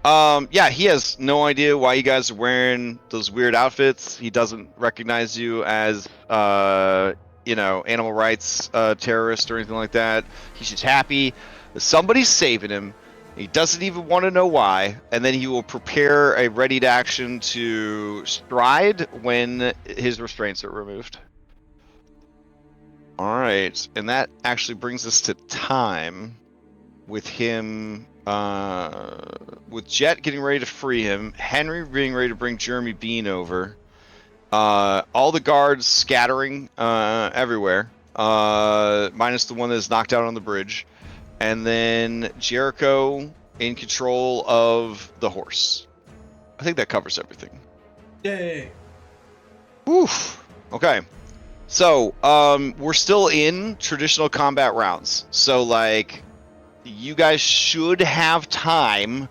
Yeah, he has no idea why you guys are wearing those weird outfits. He doesn't recognize you as, animal rights terrorist or anything like that. He's just happy. Somebody's saving him. He doesn't even want to know why, and then he will prepare a readied action to stride when his restraints are removed. All right, and that actually brings us to time with him, with Jet getting ready to free him, Henry being ready to bring Jeremy Bean over, all the guards scattering everywhere, minus the one that is knocked out on the bridge. And then Jericho in control of the horse. I think that covers everything. Yay! Oof. Okay. So, we're still in traditional combat rounds. So, like, you guys should have time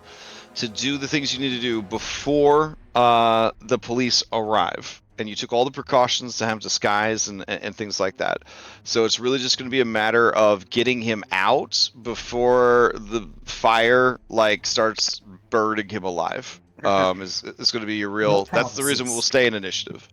to do the things you need to do before the police arrive. And you took all the precautions to have disguise and things like that. So it's really just going to be a matter of getting him out before the fire like starts burning him alive. Is going to be your real. That's the reason we'll stay in initiative.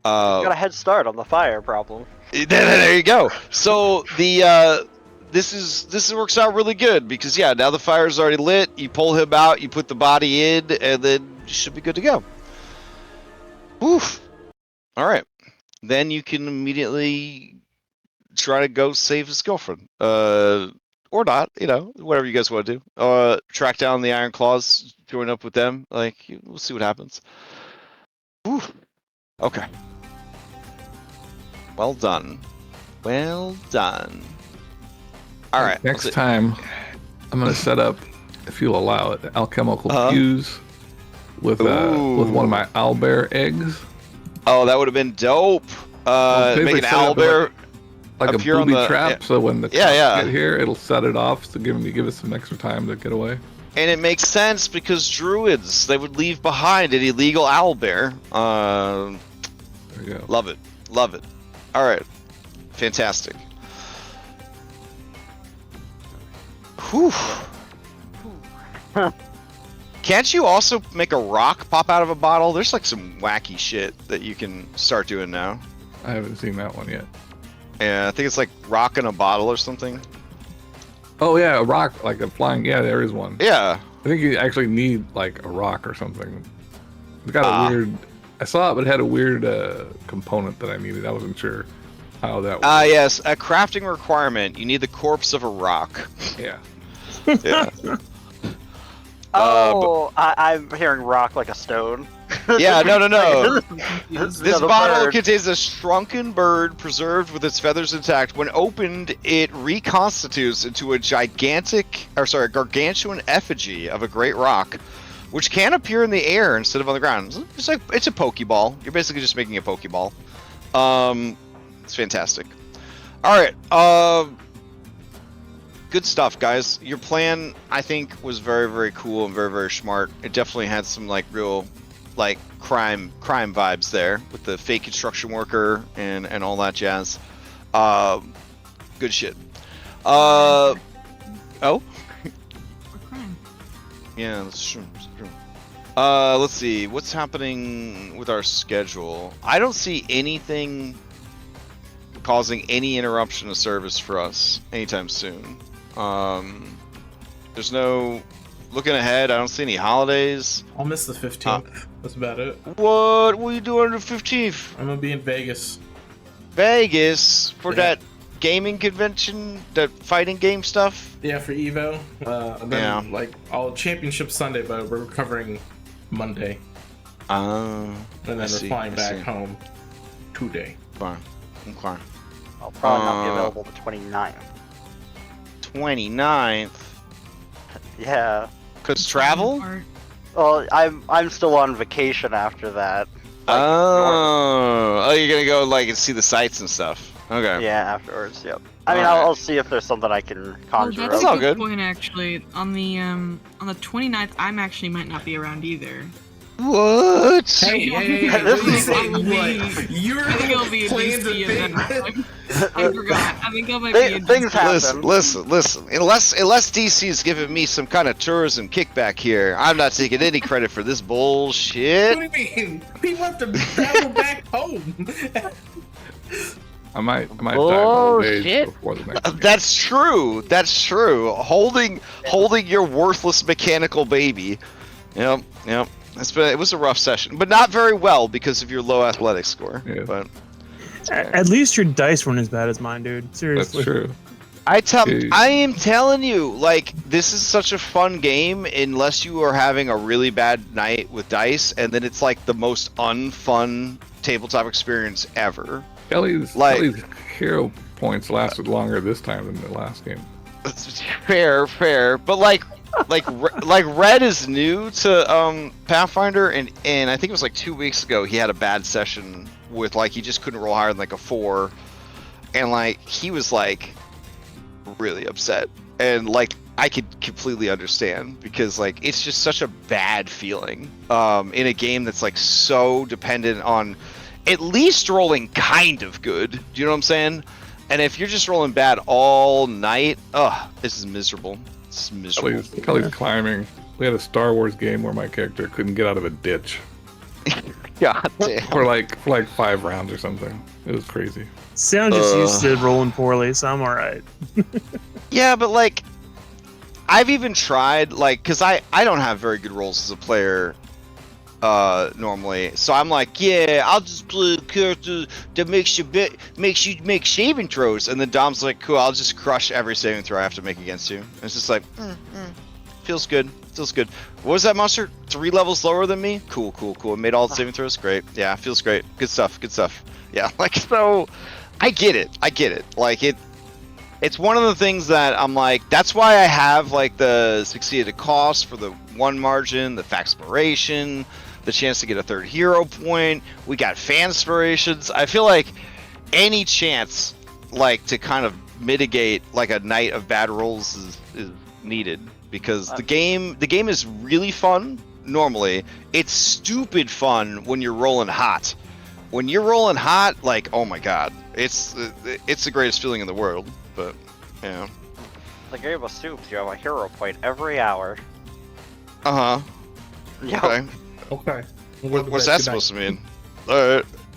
Got a head start on the fire problem. There you go. So the this works out really good because yeah, now the fire's already lit. You pull him out, you put the body in, and then you should be good to go. Oof. All right. Then you can immediately try to go save his girlfriend. Or not, you know, whatever you guys want to do. Track down the Iron Claws, join up with them. Like, we'll see what happens. Oof. Okay. Well done. Well done. All right. Next time, I'm going to set up, if you'll allow it, alchemical fuse with one of my owlbear eggs. Oh, that would have been dope. Make an owlbear like a appear on booby the trap, so when the cops get here, it'll set it off to give us some extra time to get away. And it makes sense because druids, they would leave behind an illegal owlbear. There you go. Love it. Love it. All right. Fantastic. Whew. Can't you also make a rock pop out of a bottle? There's like some wacky shit that you can start doing now. I haven't seen that one yet. Yeah, I think it's like rock in a bottle or something. Oh yeah, a rock, like a flying, yeah, there is one. Yeah. I think you actually need like a rock or something. It's got a weird, I saw it, but it had a weird component that I needed. I wasn't sure how that was. Yes, a crafting requirement. You need the corpse of a rock. Yeah. Yeah. I'm hearing rock like a stone. Yeah, no. This This bottle contains a shrunken bird preserved with its feathers intact. When opened, it reconstitutes into a gargantuan effigy of a great rock, which can appear in the air instead of on the ground. It's a Pokeball. You're basically just making a Pokeball. It's fantastic. All right. Good stuff, guys. Your plan, I think, was very, very cool and very, very smart. It definitely had some like real, like crime vibes there with the fake construction worker and all that jazz. Good shit. Oh. Yeah, that's true. Let's see. What's happening with our schedule? I don't see anything causing any interruption of service for us anytime soon. There's no looking ahead. I don't see any holidays. I'll miss the 15th. That's about it. What are you doing on the 15th? I'm gonna be in Vegas. Vegas for that gaming convention, that fighting game stuff. Yeah, for Evo. And then like all Championship Sunday, but we're covering Monday. And then we're flying back home today. Fine. Okay. I'll probably not be available the 29th. 29th? Yeah. Cause travel? Well, I'm still on vacation after that. Like, you're gonna go like and see the sights and stuff. Okay. Yeah, afterwards. Yep. I mean, I'll see if there's something I can conjure. That's up. a good point, actually. On the 29th, I'm actually might not be around either. What? Hey, you're I'll be plans DC and event. I forgot. I think I might be in Things happen. Listen. Unless DC's giving me some kind of tourism kickback here, I'm not taking any credit for this bullshit. What do you mean? People have to travel back home. I might die Oh, of old age shit. before the next game. That's true. That's true. Holding your worthless mechanical baby. Yep. It was a rough session, but not very well because of your low athletic score. Yeah. But At least your dice weren't as bad as mine, dude. That's Seriously. true. I Dude. am telling you, like, this is such a fun game unless you are having a really bad night with dice, and then it's like the most unfun tabletop experience ever. Kelly's hero points lasted longer this time than the last game. Fair, but like Red is new to Pathfinder, and I think it was like 2 weeks ago he had a bad session with like he just couldn't roll higher than like a 4, and like he was like really upset, and like I could completely understand because like it's just such a bad feeling in a game that's like so dependent on at least rolling kind of good. Do you know what I'm saying? And if you're just rolling bad all night, this is miserable. It's miserable. Kelly's climbing. We had a Star Wars game where my character couldn't get out of a ditch God damn. for like 5 rounds or something. It was crazy. Sound just used to rolling poorly, so I'm alright. Yeah, but like I've even tried like because I don't have very good rolls as a player normally, so I'm like, yeah, I'll just play a character that makes you make saving throws, and then Dom's like, cool, I'll just crush every saving throw I have to make against you. And it's just like feels good. What was that monster? 3 levels lower than me? Cool. It made all the saving throws. Great. Yeah, feels great. Good stuff. Yeah, like, so I get it. Like it's one of the things that I'm like, that's why I have like the succeed at cost for the 1 margin, the Faxpiration, the chance to get a 3rd hero point. We got Fanspirations. I feel like any chance like to kind of mitigate like a night of bad rolls is needed, because the game is really fun normally. It's stupid fun when you're rolling hot. When you're rolling hot, like, oh my god, it's the greatest feeling in the world. But yeah, The game of soups, you have a hero point every hour. yeah. Okay. What's that supposed to mean?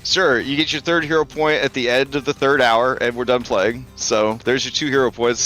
Sure, you get your 3rd hero point at the end of the 3rd hour, and we're done playing. So there's your 2 hero points.